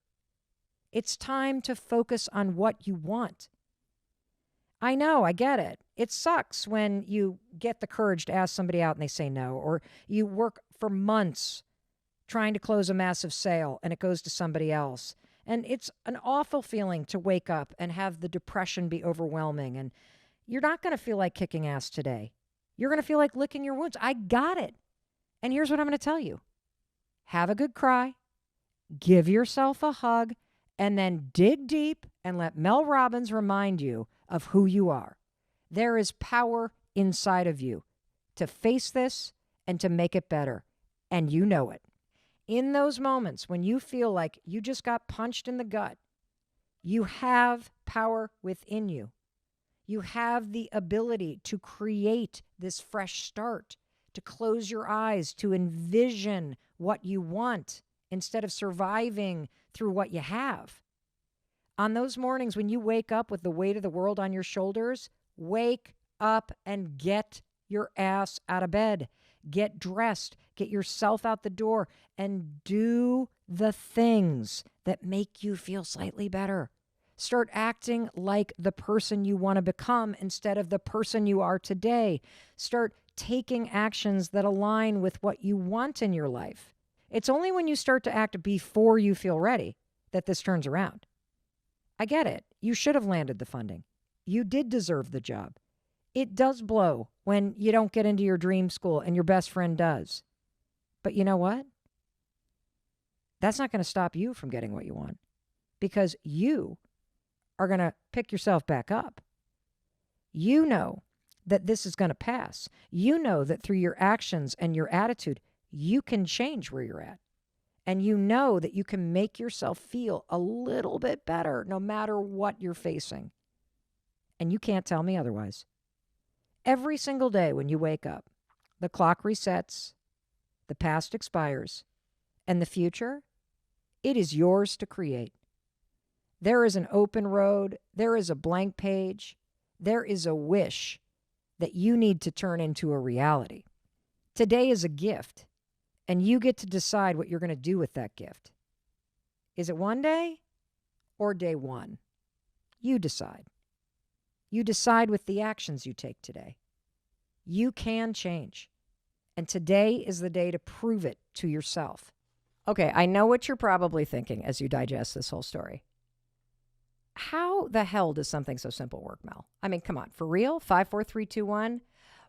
It's time to focus on what you want. I know, I get it. It sucks when you get the courage to ask somebody out and they say no, or you work for months trying to close a massive sale and it goes to somebody else. And it's an awful feeling to wake up and have the depression be overwhelming. And you're not going to feel like kicking ass today. You're going to feel like licking your wounds. I got it. And here's what I'm going to tell you. Have a good cry. Give yourself a hug. And then dig deep and let Mel Robbins remind you of who you are. There is power inside of you to face this and to make it better. And you know it. In those moments when you feel like you just got punched in the gut, you have power within you. You have the ability to create this fresh start, to close your eyes, to envision what you want instead of surviving through what you have. On those mornings when you wake up with the weight of the world on your shoulders, wake up and get your ass out of bed. Get dressed, get yourself out the door, and do the things that make you feel slightly better. Start acting like the person you want to become instead of the person you are today. Start taking actions that align with what you want in your life. It's only when you start to act before you feel ready that this turns around. I get it. You should have landed the funding. You did deserve the job. It does blow when you don't get into your dream school and your best friend does. But you know what? That's not going to stop you from getting what you want, because you are going to pick yourself back up. You know that this is going to pass. You know that through your actions and your attitude, you can change where you're at. And you know that you can make yourself feel a little bit better no matter what you're facing. And you can't tell me otherwise. Every single day when you wake up, the clock resets, the past expires, and the future, it is yours to create. There is an open road. There is a blank page. There is a wish that you need to turn into a reality. Today is a gift. And you get to decide what you're going to do with that gift. Is it one day or day one? You decide. You decide with the actions you take today. You can change. And today is the day to prove it to yourself. Okay, I know what you're probably thinking as you digest this whole story. How the hell does something so simple work, Mel? I mean, come on, for real? 5, 4, 3, 2, 1?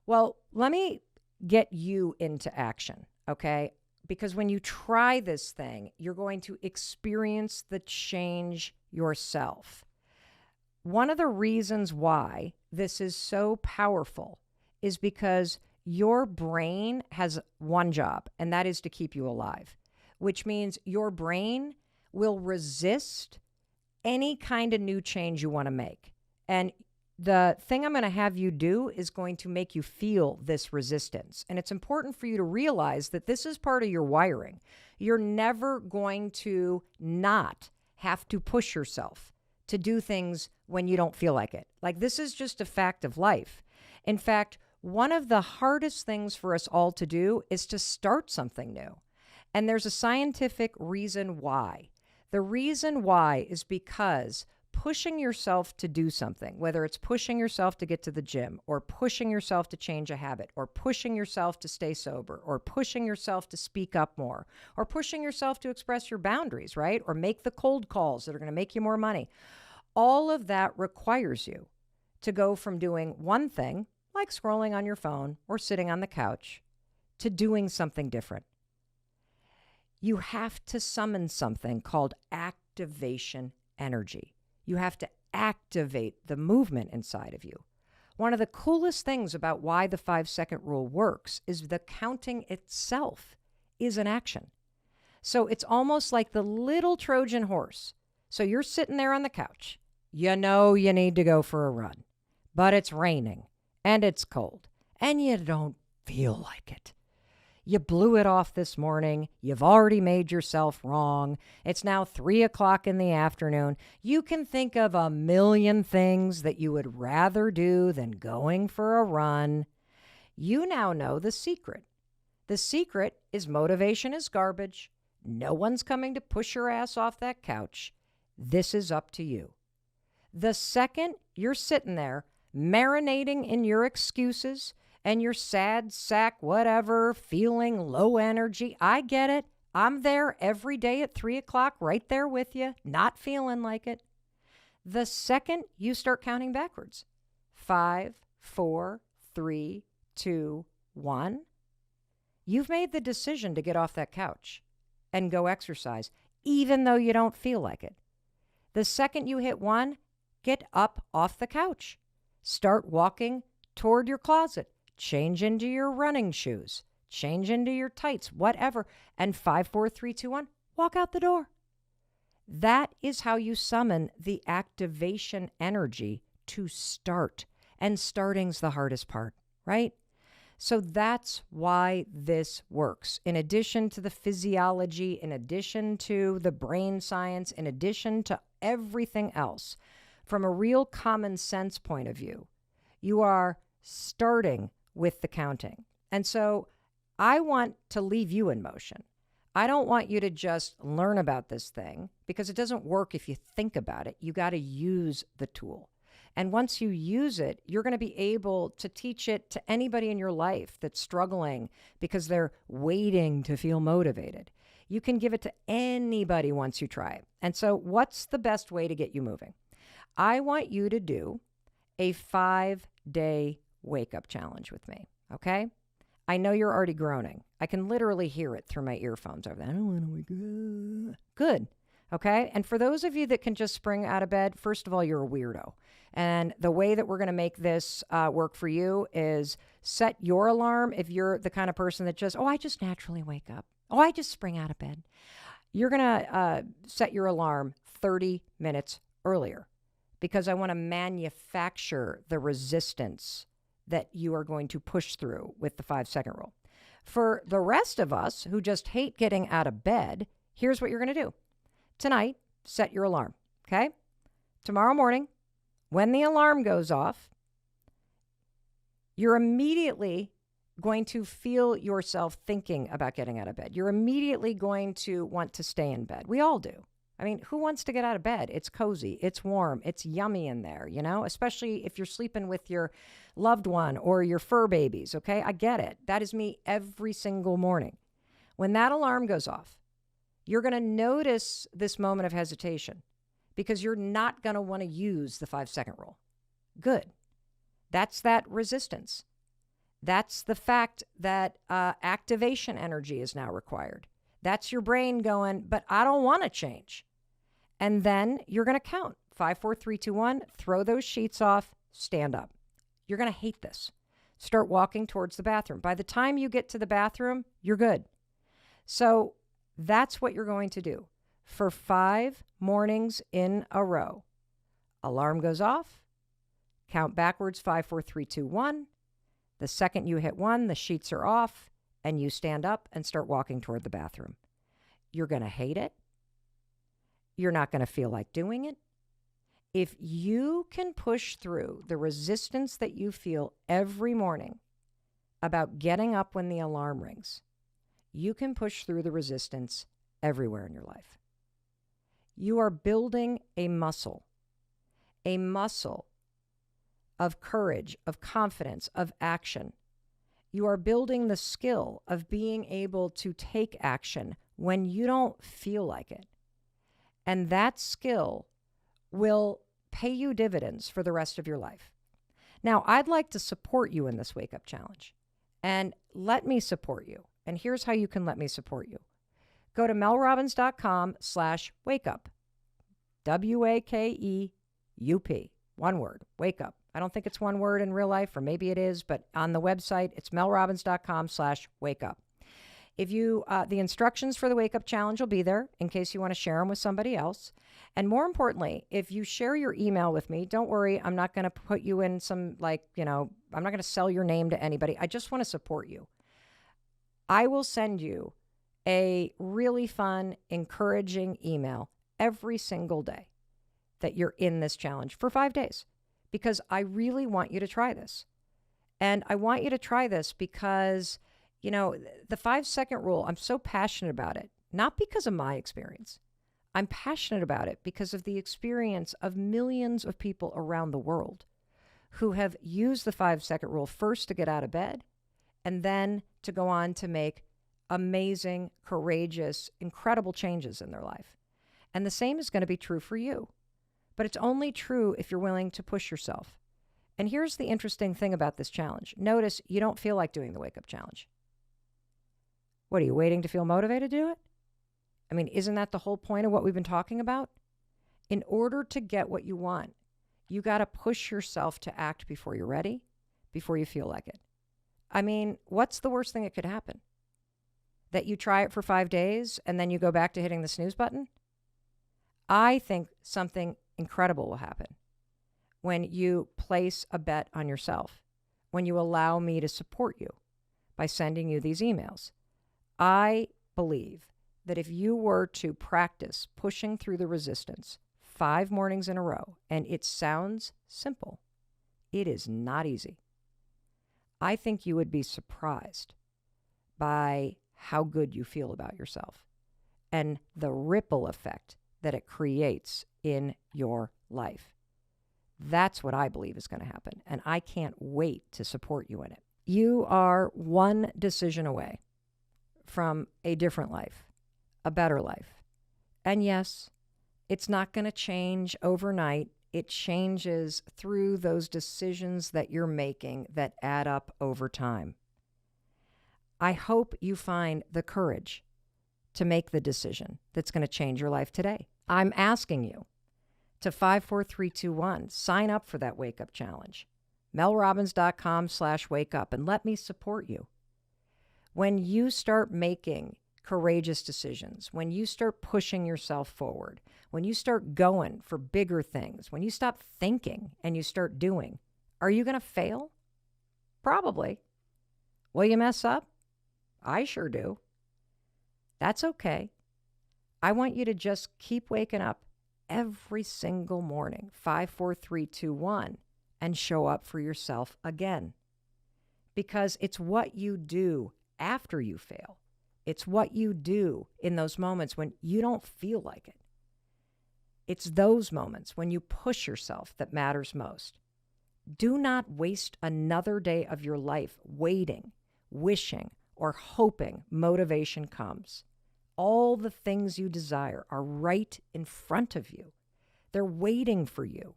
Well, let me get you into action. Okay? Because when you try this thing, you're going to experience the change yourself. One of the reasons why this is so powerful is because your brain has one job, and that is to keep you alive, which means your brain will resist any kind of new change you want to make. And the thing I'm going to have you do is going to make you feel this resistance. And it's important for you to realize that this is part of your wiring. You're never going to not have to push yourself to do things when you don't feel like it. Like, this is just a fact of life. In fact, one of the hardest things for us all to do is to start something new. And there's a scientific reason why. The reason why is because pushing yourself to do something, whether it's pushing yourself to get to the gym, or pushing yourself to change a habit, or pushing yourself to stay sober, or pushing yourself to speak up more, or pushing yourself to express your boundaries, right? Or make the cold calls that are going to make you more money. All of that requires you to go from doing one thing, like scrolling on your phone or sitting on the couch, to doing something different. You have to summon something called activation energy. You have to activate the movement inside of you. One of the coolest things about why the 5-second rule works is the counting itself is an action. So it's almost like the little Trojan horse. So you're sitting there on the couch
You know you need to go for a run, but it's raining and it's cold and you don't feel like it. You blew it off this morning. You've already made yourself wrong. It's now 3 o'clock in the afternoon. You can think of a million things that you would rather do than going for a run. You now know the secret. The secret is motivation is garbage. No one's coming to push your ass off that couch. This is up to you. The second you're sitting there marinating in your excuses and your sad sack, whatever, feeling low energy, I get it. I'm there every day at 3 o'clock, right there with you, not feeling like it. The second you start counting backwards, 5, 4, 3, 2, 1, you've made the decision to get off that couch and go exercise, even though you don't feel like it. The second you hit 1, get up off the couch. Start walking toward your closet. Change into your running shoes. Change into your tights, whatever. And 5, 4, 3, 2, 1, walk out the door. That is how you summon the activation energy to start. And starting's the hardest part, right? So that's why this works. In addition to the physiology, in addition to the brain science, in addition to everything else, from a real common sense point of view, you are starting with the counting. And so I want to leave you in motion. I don't want you to just learn about this thing because it doesn't work if you think about it. You got to use the tool. And once you use it, you're going to be able to teach it to anybody in your life that's struggling because they're waiting to feel motivated. You can give it to anybody once you try it. And so what's the best way to get you moving? I want you to do a 5-day wake-up challenge with me, okay? I know you're already groaning. I can literally hear it through my earphones over there. I don't want to wake up. Good, okay? And for those of you that can just spring out of bed, first of all, you're a weirdo. And the way that we're going to make this work for you is set your alarm if you're the kind of person that just, I just naturally wake up. I just spring out of bed. You're going to set your alarm 30 minutes earlier because I want to manufacture the resistance that you are going to push through with the 5-second rule. For the rest of us who just hate getting out of bed, here's what you're going to do. Tonight, set your alarm, okay? Tomorrow morning, when the alarm goes off, you're immediately going to feel yourself thinking about getting out of bed. You're immediately going to want to stay in bed. We all do. I mean, who wants to get out of bed? It's cozy, it's warm, it's yummy in there, you know, especially if you're sleeping with your loved one or your fur babies, okay? I get it. That is me every single morning. When that alarm goes off, you're going to notice this moment of hesitation because you're not going to want to use the 5-second rule. Good. That's that resistance. That's the fact that activation energy is now required. That's your brain going, but I don't want to change. And then you're going to count 5, 4, 3, 2, 1, throw those sheets off, stand up. You're going to hate this. Start walking towards the bathroom. By the time you get to the bathroom, you're good. So that's what you're going to do for 5 mornings in a row. Alarm goes off, count backwards 5, 4, 3, 2, 1. The second you hit 1, the sheets are off, and you stand up and start walking toward the bathroom. You're going to hate it. You're not going to feel like doing it. If you can push through the resistance that you feel every morning about getting up when the alarm rings, you can push through the resistance everywhere in your life. You are building a muscle of courage, of confidence, of action. You are building the skill of being able to take action when you don't feel like it. And that skill will pay you dividends for the rest of your life. Now, I'd like to support you in this Wake Up Challenge. And let me support you. And here's how you can let me support you. Go to melrobbins.com/wakeup. WAKEUP. One word. Wake up. I don't think it's one word in real life, or maybe it is, but on the website, it's melrobbins.com/wakeup.
If you, the instructions for the Wake Up Challenge will be there in case you want to share them with somebody else. And more importantly, if you share your email with me, don't worry, I'm not going to put you in some, I'm not going to sell your name to anybody. I just want to support you. I will send you a really fun, encouraging email every single day that you're in this challenge for 5 days, because I really want you to try this. And I want you to try this because, the 5-second rule, I'm so passionate about it, not because of my experience. I'm passionate about it because of the experience of millions of people around the world who have used the 5-second rule first to get out of bed and then to go on to make amazing, courageous, incredible changes in their life. And the same is going to be true for you. But it's only true if you're willing to push yourself. And here's the interesting thing about this challenge. Notice you don't feel like doing the Wake Up Challenge. What, are you waiting to feel motivated to do it? I mean, isn't that the whole point of what we've been talking about? In order to get what you want, you got to push yourself to act before you're ready, before you feel like it. I mean, what's the worst thing that could happen? That you try it for 5 days and then you go back to hitting the snooze button? I think something incredible will happen when you place a bet on yourself, when you allow me to support you by sending you these emails. I believe that if you were to practice pushing through the resistance 5 mornings in a row, and it sounds simple, it is not easy. I think you would be surprised by how good you feel about yourself and the ripple effect that it creates in your life. That's what I believe is going to happen, and I can't wait to support you in it. You are one decision away from a different life, a better life. And yes, it's not going to change overnight. It changes through those decisions that you're making that add up over time. I hope you find the courage to make the decision that's going to change your life today. I'm asking you to 54321, sign up for that Wake Up Challenge. melrobbins.com/wake up, and let me support you. When you start making courageous decisions, when you start pushing yourself forward, when you start going for bigger things, when you stop thinking and you start doing, are you going to fail? Probably. Will you mess up? I sure do. That's okay. I want you to just keep waking up every single morning, 54321, and show up for yourself again. Because it's what you do after you fail. It's what you do in those moments when you don't feel like it. It's those moments when you push yourself that matters most. Do not waste another day of your life waiting, wishing, or hoping motivation comes. All the things you desire are right in front of you. They're waiting for you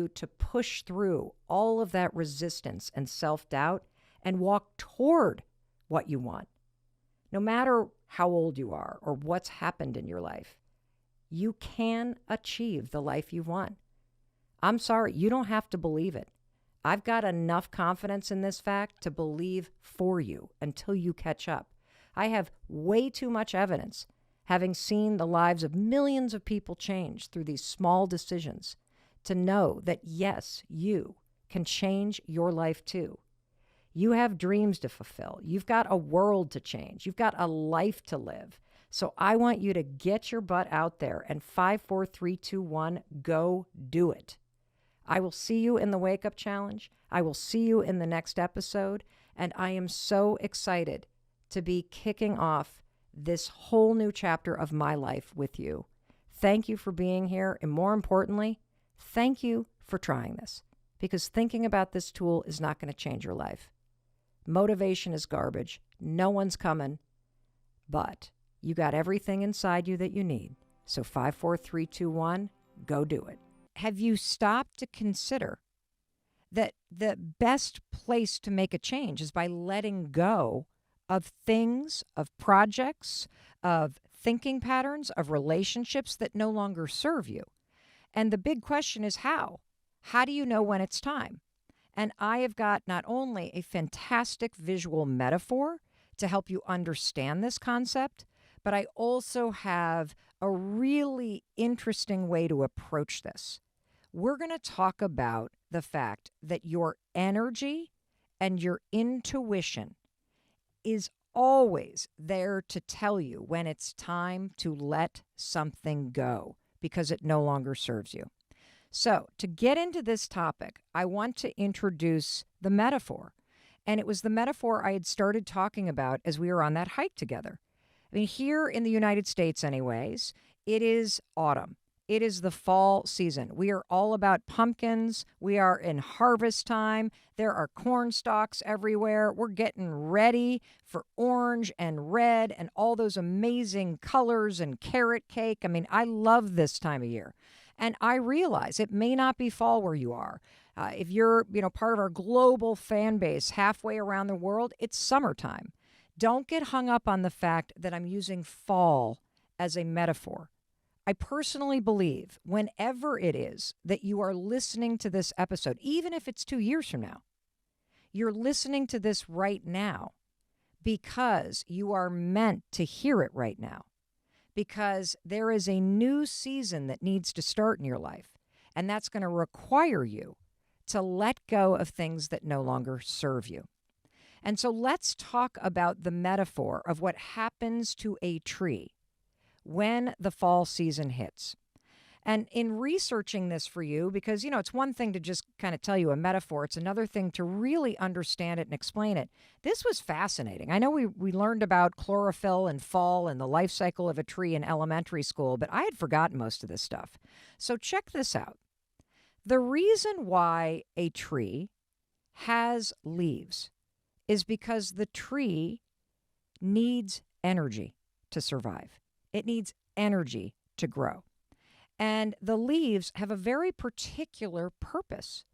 to push through all of that resistance and self-doubt and walk toward what you want. No matter how old you are or what's happened in your life, you can achieve the life you want. I'm sorry, you don't have to believe it. I've got enough confidence in this fact to believe for you until you catch up. I have way too much evidence, having seen the lives of millions of people change through these small decisions, to know that yes, you can change your life too. You have dreams to fulfill. You've got a world to change. You've got a life to live. So I want you to get your butt out there and 54321, go do it. I will see you in the Wake Up Challenge. I will see you in the next episode. And I am so excited to be kicking off this whole new chapter of my life with you. Thank you for being here. And more importantly, thank you for trying this, because thinking about this tool is not going to change your life. Motivation is garbage. No one's coming, but you got everything inside you that you need. So 54321, go do it. Have you stopped to consider that the best place to make a change is by letting go of things, of projects, of thinking patterns, of relationships that no longer serve you? And the big question is how? How do you know when it's time? And I have got not only a fantastic visual metaphor to help you understand this concept, but I also have a really interesting way to approach this. We're going to talk about the fact that your energy and your intuition is always there to tell you when it's time to let something go because it no longer serves you. So, to get into this topic, I want to introduce the metaphor. And it was the metaphor I had started talking about as we were on that hike together. I mean, here in the United States, anyways, it is autumn. It is the fall season. We are all about pumpkins. We are in harvest time. There are corn stalks everywhere. We're getting ready for orange and red and all those amazing colors and carrot cake. I mean, I love this time of year. And I realize it may not be fall where you are. If you're, part of our global fan base halfway around the world, it's summertime. Don't get hung up on the fact that I'm using fall as a metaphor. I personally believe whenever it is that you are listening to this episode, even if it's 2 years from now, you're listening to this right now because you are meant to hear it right now, because there is a new season that needs to start in your life, and that's going to require you to let go of things that no longer serve you. And so let's talk about the metaphor of what happens to a tree when the fall season hits. And in researching this for you, because, it's one thing to just kind of tell you a metaphor. It's another thing to really understand it and explain it. This was fascinating. I know we learned about chlorophyll and fall and the life cycle of a tree in elementary school, but I had forgotten most of this stuff. So check this out. The reason why a tree has leaves is because the tree needs energy to survive. It needs energy to grow. And the leaves have a very particular purpose.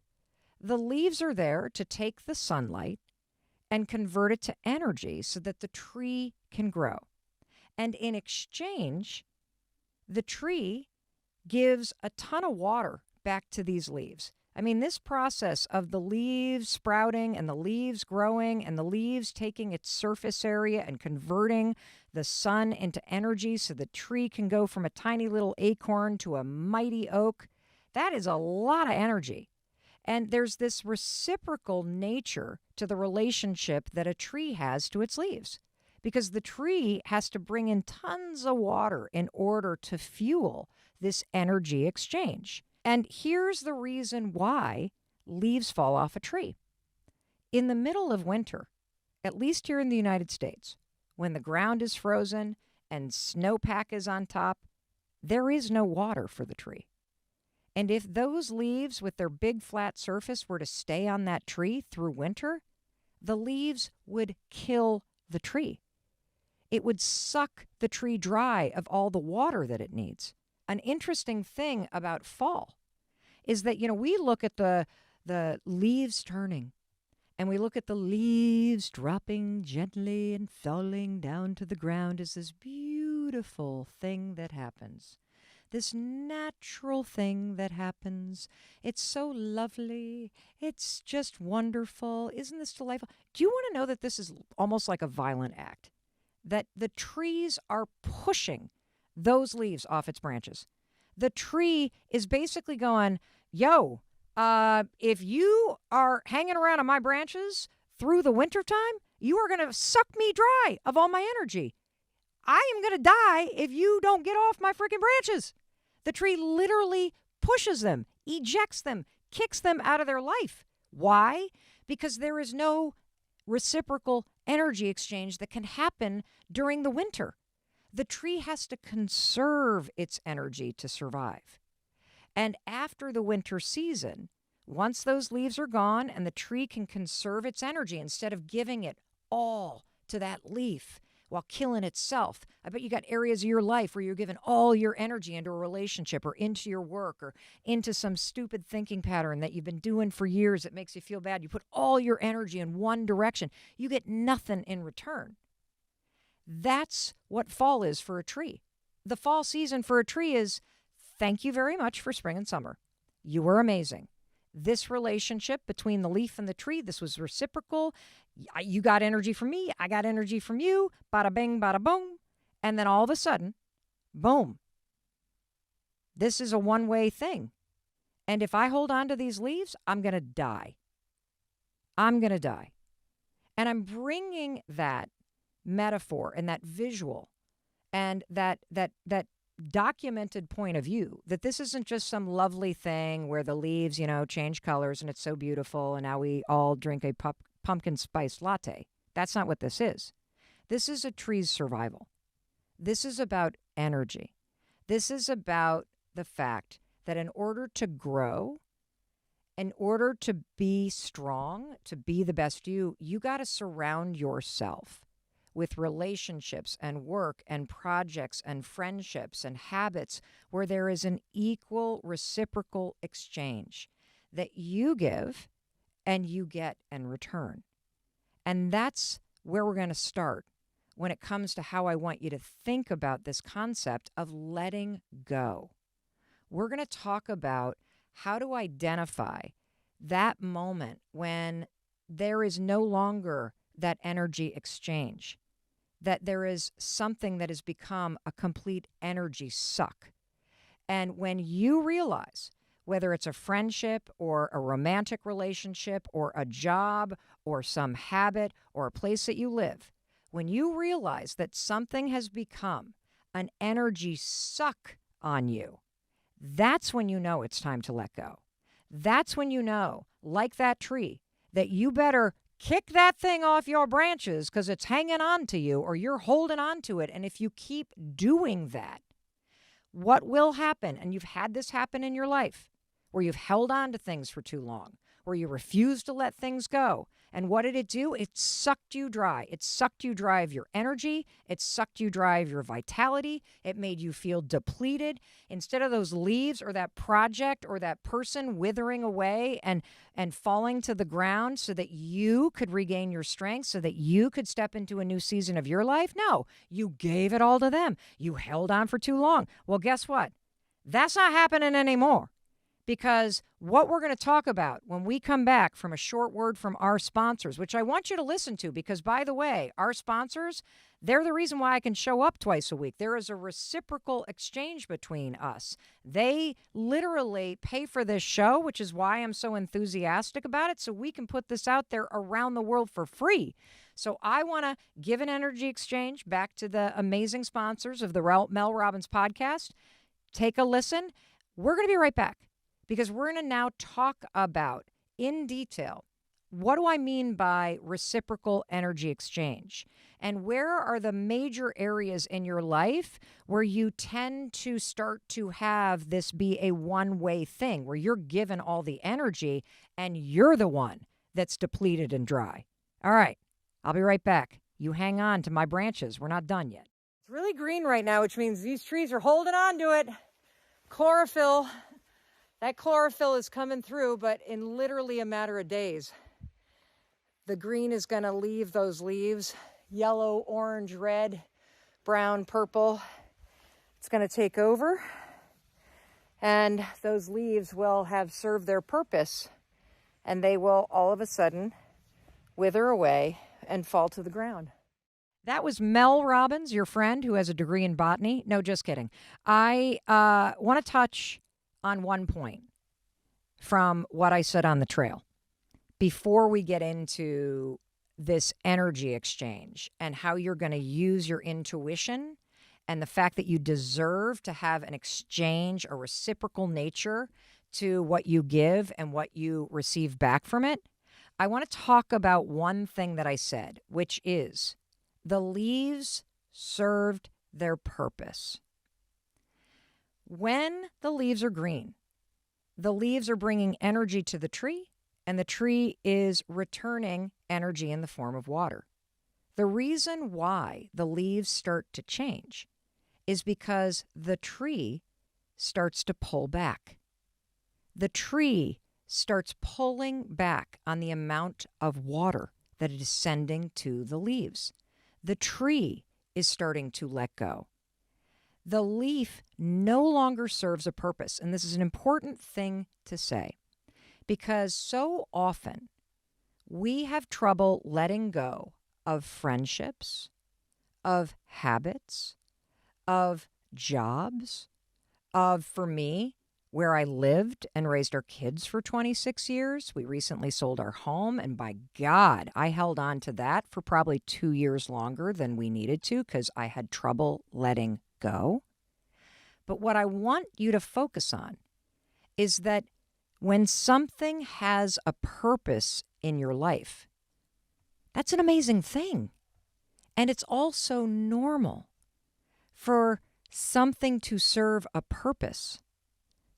The leaves are there to take the sunlight and convert it to energy so that the tree can grow. And in exchange, the tree gives a ton of water back to these leaves. I mean, this process of the leaves sprouting and the leaves growing and the leaves taking its surface area and converting the sun into energy so the tree can go from a tiny little acorn to a mighty oak, that is a lot of energy. And there's this reciprocal nature to the relationship that a tree has to its leaves, because the tree has to bring in tons of water in order to fuel this energy exchange. And here's the reason why leaves fall off a tree. In the middle of winter, at least here in the United States, when the ground is frozen and snowpack is on top, there is no water for the tree. And if those leaves with their big flat surface were to stay on that tree through winter, the leaves would kill the tree. It would suck the tree dry of all the water that it needs. An interesting thing about fall is that, we look at the leaves turning, and we look at the leaves dropping gently and falling down to the ground as this beautiful thing that happens. This natural thing that happens. It's so lovely. It's just wonderful. Isn't this delightful? Do you want to know that this is almost like a violent act? That the trees are pushing those leaves off its branches. The tree is basically going, yo, if you are hanging around on my branches through the wintertime, you are going to suck me dry of all my energy. I am going to die if you don't get off my freaking branches. The tree literally pushes them, ejects them, kicks them out of their life. Why? Because there is no reciprocal energy exchange that can happen during the winter. The tree has to conserve its energy to survive. And after the winter season, once those leaves are gone and the tree can conserve its energy instead of giving it all to that leaf while killing itself. I bet you got areas of your life where you're giving all your energy into a relationship or into your work or into some stupid thinking pattern that you've been doing for years that makes you feel bad. You put all your energy in one direction. You get nothing in return. That's what fall is for a tree. The fall season for a tree is, thank you very much for spring and summer. You were amazing. This relationship between the leaf and the tree, this was reciprocal. You got energy from me. I got energy from you. Bada bing, bada boom. And then all of a sudden, boom. This is a one-way thing. And if I hold on to these leaves, I'm going to die. I'm going to die. And I'm bringing that metaphor and that visual and that documented point of view that this isn't just some lovely thing where the leaves, change colors and it's so beautiful and now we all drink a pumpkin spice latte. That's not what this is. This is a tree's survival. This is about energy. This is about the fact that in order to grow, in order to be strong, to be the best you got to surround yourself with relationships and work and projects and friendships and habits where there is an equal reciprocal exchange that you give and you get in return. And that's where we're going to start when it comes to how I want you to think about this concept of letting go. We're going to talk about how to identify that moment when there is no longer that energy exchange, that there is something that has become a complete energy suck. And when you realize, whether it's a friendship or a romantic relationship or a job or some habit or a place that you live, when you realize that something has become an energy suck on you, that's when you know it's time to let go. That's when you know, like that tree, that you better kick that thing off your branches because it's hanging on to you or you're holding on to it. And if you keep doing that, what will happen? And you've had this happen in your life where you've held on to things for too long, where you refuse to let things go. And what did it do? It sucked you dry. It sucked you dry of your energy. It sucked you dry of your vitality. It made you feel depleted. Instead of those leaves or that project or that person withering away and falling to the ground so that you could regain your strength, so that you could step into a new season of your life, no, you gave it all to them. You held on for too long. Well, guess what? That's not happening anymore. Because what we're going to talk about when we come back from a short word from our sponsors, which I want you to listen to, because, by the way, our sponsors, they're the reason why I can show up twice a week. There is a reciprocal exchange between us. They literally pay for this show, which is why I'm so enthusiastic about it, so we can put this out there around the world for free. So I want to give an energy exchange back to the amazing sponsors of the Mel Robbins podcast. Take a listen. We're going to be right back. Because we're going to now talk about, in detail, what do I mean by reciprocal energy exchange? And where are the major areas in your life where you tend to start to have this be a one-way thing, where you're given all the energy and you're the one that's depleted and dry? All right, I'll be right back. You hang on to my branches. We're not done yet. It's really green right now, which means these trees are holding on to it. Chlorophyll. That chlorophyll is coming through, but in literally a matter of days, the green is going to leave those leaves, yellow, orange, red, brown, purple. It's going to take over, and those leaves will have served their purpose, and they will all of a sudden wither away and fall to the ground. That was Mel Robbins, your friend who has a degree in botany. No, just kidding. I want to touch on one point from what I said on the trail before we get into this energy exchange and how you're going to use your intuition and the fact that you deserve to have an exchange, a reciprocal nature to what you give and what you receive back from it. I want to talk about one thing that I said, which is the leaves served their purpose. When the leaves are green, the leaves are bringing energy to the tree, and the tree is returning energy in the form of water. The reason why the leaves start to change is because the tree starts to pull back. The tree starts pulling back on the amount of water that it is sending to the leaves. The tree is starting to let go. The leaf no longer serves a purpose. And this is an important thing to say, because so often we have trouble letting go of friendships, of habits, of jobs, of, for me, where I lived and raised our kids for 26 years. We recently sold our home, and by God, I held on to that for probably 2 years longer than we needed to because I had trouble letting go. But what I want you to focus on is that when something has a purpose in your life, that's an amazing thing. And it's also normal for something to serve a purpose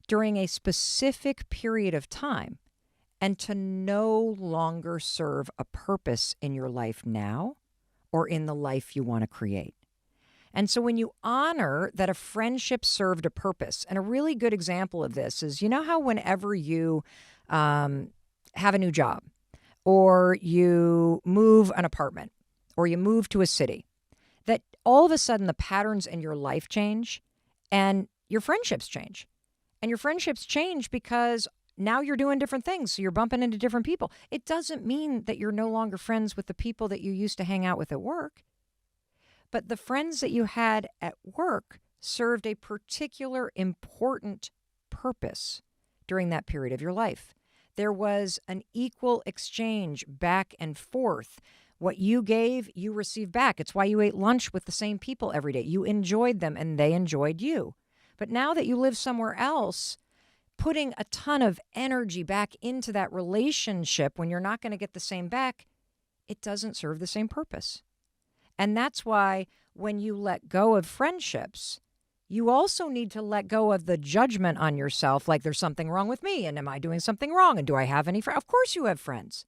during a specific period of time and to no longer serve a purpose in your life now or in the life you want to create. And so when you honor that a friendship served a purpose, and a really good example of this is, you know how whenever you have a new job or you move an apartment or you move to a city, that all of a sudden the patterns in your life change and your friendships change. And your friendships change because now you're doing different things. So you're bumping into different people. It doesn't mean that you're no longer friends with the people that you used to hang out with at work. But the friends that you had at work served a particular important purpose during that period of your life. There was an equal exchange back and forth. What you gave, you received back. It's why you ate lunch with the same people every day. You enjoyed them and they enjoyed you. But now that you live somewhere else, putting a ton of energy back into that relationship when you're not going to get the same back, it doesn't serve the same purpose. And that's why when you let go of friendships, you also need to let go of the judgment on yourself, like there's something wrong with me, and am I doing something wrong, and do I have any friends? Of course you have friends.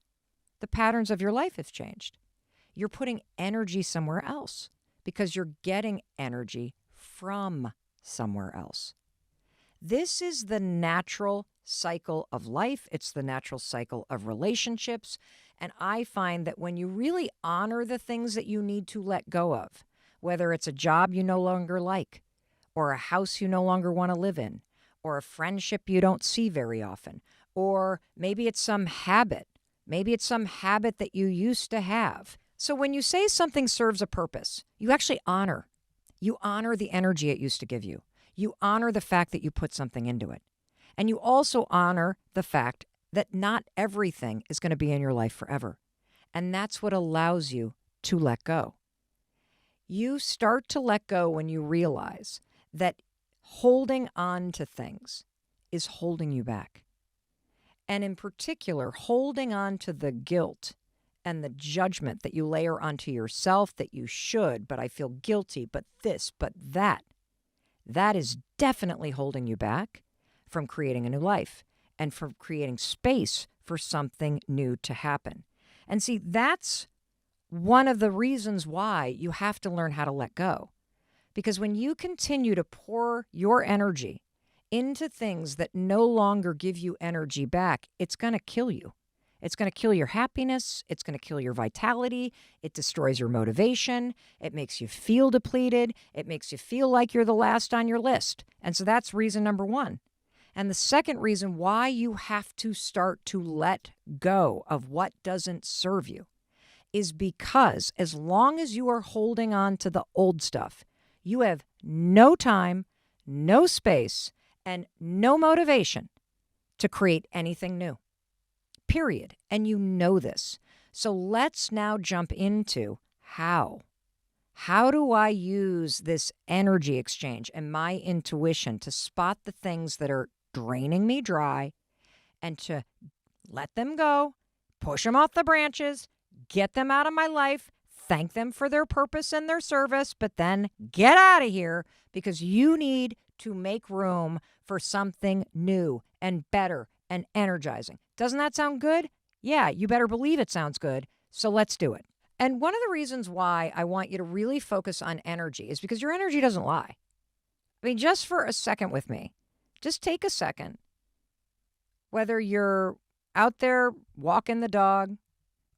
The patterns of your life have changed. You're putting energy somewhere else because you're getting energy from somewhere else. This is the natural cycle of life. It's the natural cycle of relationships. And I find that when you really honor the things that you need to let go of, whether it's a job you no longer like, or a house you no longer want to live in, or a friendship you don't see very often, or maybe it's some habit. Maybe it's some habit that you used to have. So when you say something serves a purpose, you actually honor. You honor the energy it used to give you. You honor the fact that you put something into it. And you also honor the fact that not everything is going to be in your life forever. And that's what allows you to let go. You start to let go when you realize that holding on to things is holding you back. And in particular, holding on to the guilt and the judgment that you layer onto yourself that you should, but I feel guilty, but this, but that is definitely holding you back from creating a new life and from creating space for something new to happen. And see, that's one of the reasons why you have to learn how to let go. Because when you continue to pour your energy into things that no longer give you energy back, it's going to kill you. It's going to kill your happiness. It's going to kill your vitality. It destroys your motivation. It makes you feel depleted. It makes you feel like you're the last on your list. And so that's reason number one. And the second reason why you have to start to let go of what doesn't serve you is because as long as you are holding on to the old stuff, you have no time, no space, and no motivation to create anything new. Period. And you know this. So let's now jump into how. How do I use this energy exchange and my intuition to spot the things that are draining me dry and to let them go, push them off the branches, get them out of my life, thank them for their purpose and their service, but then get out of here because you need to make room for something new and better and energizing. Doesn't that sound good? Yeah, you better believe it sounds good. So let's do it. And one of the reasons why I want you to really focus on energy is because your energy doesn't lie. I mean, just for a second with me, just take a second. Whether you're out there walking the dog,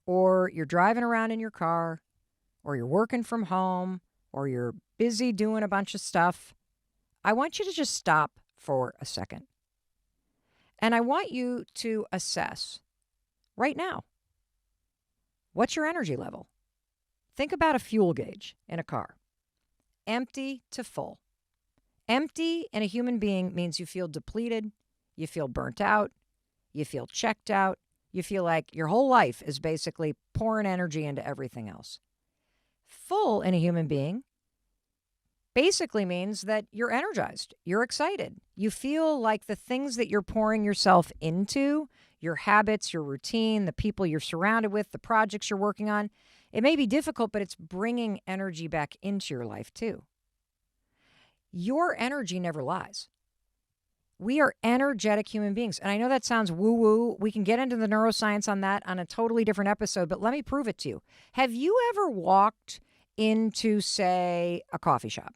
or you're driving around in your car, or you're working from home, or you're busy doing a bunch of stuff, I want you to just stop for a second. And I want you to assess right now, What's your energy level? Think about a fuel gauge in a car. Empty to full. Empty in a human being means you feel depleted, you feel burnt out, you feel checked out, you feel like your whole life is basically pouring energy into everything else. Full in a human being basically means that you're energized, you're excited. You feel like the things that you're pouring yourself into, your habits, your routine, the people you're surrounded with, the projects you're working on, it may be difficult, but it's bringing energy back into your life too. Your energy never lies. We are energetic human beings. And I know that sounds woo-woo. We can get into the neuroscience on that on a totally different episode, but let me prove it to you. Have you ever walked into, say, a coffee shop,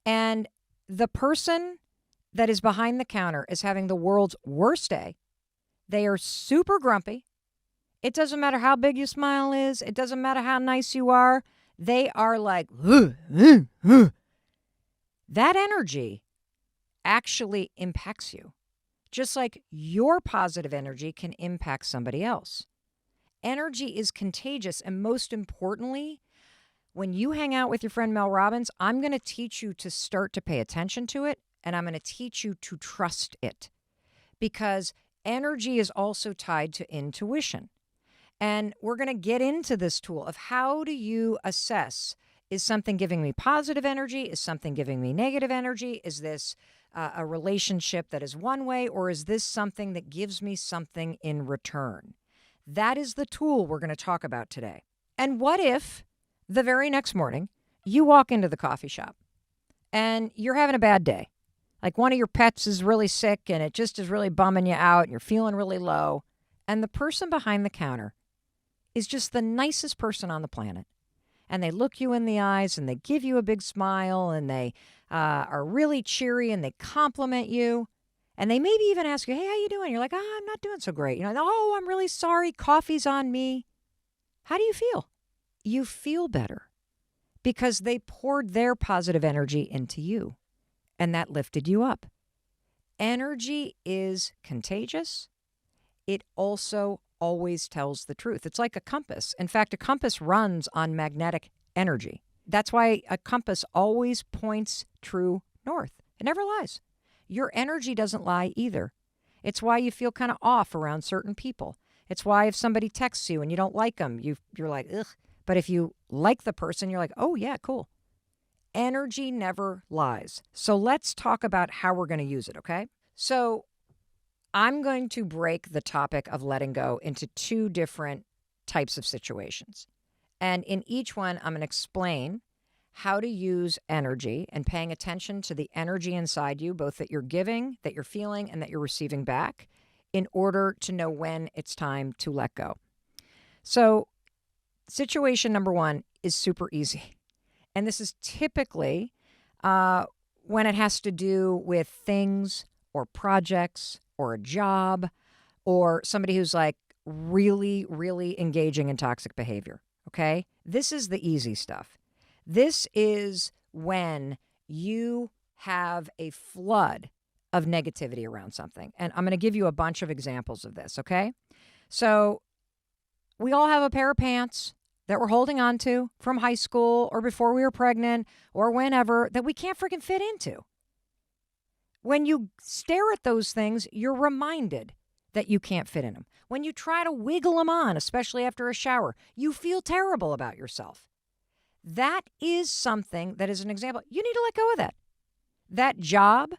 and the person that is behind the counter is having the world's worst day? They are super grumpy. It doesn't matter how big your smile is. It doesn't matter how nice you are. They are like, that energy actually impacts you, just like your positive energy can impact somebody else. Energy is contagious, and most importantly, when you hang out with your friend Mel Robbins, I'm going to teach you to start to pay attention to it, and I'm going to teach you to trust it, because energy is also tied to intuition. And we're going to get into this tool of how do you assess, is something giving me positive energy? Is something giving me negative energy? Is this a relationship that is one way, or is this something that gives me something in return? That is the tool we're going to talk about today. And what if the very next morning you walk into the coffee shop and you're having a bad day? Like one of your pets is really sick and it just is really bumming you out and you're feeling really low. And the person behind the counter is just the nicest person on the planet. And they look you in the eyes and they give you a big smile and they are really cheery and they compliment you. And they maybe even ask you, hey, how you doing? You're like, I'm not doing so great. Oh, I'm really sorry. Coffee's on me. How do you feel? You feel better because they poured their positive energy into you and that lifted you up. Energy is contagious. It also always tells the truth. It's like a compass. In fact, a compass runs on magnetic energy. That's why a compass always points true north. It never lies. Your energy doesn't lie either. It's why you feel kind of off around certain people. It's why if somebody texts you and you don't like them, you're like, ugh. But if you like the person, you're like, oh, yeah, cool. Energy never lies. So let's talk about how we're going to use it, okay? So I'm going to break the topic of letting go into two different types of situations. And in each one, I'm going to explain how to use energy and paying attention to the energy inside you, both that you're giving, that you're feeling, and that you're receiving back, in order to know when it's time to let go. So situation number one is super easy. And this is typically when it has to do with things or projects or a job or somebody who's like really, really engaging in toxic behavior. Okay? This is the easy stuff. This is when you have a flood of negativity around something. And I'm going to give you a bunch of examples of this, okay? So we all have a pair of pants that we're holding on to from high school or before we were pregnant or whenever that we can't freaking fit into. When you stare at those things, you're reminded that you can't fit in them. When you try to wiggle them on, especially after a shower, you feel terrible about yourself. That is something that is an example. You need to let go of that. That job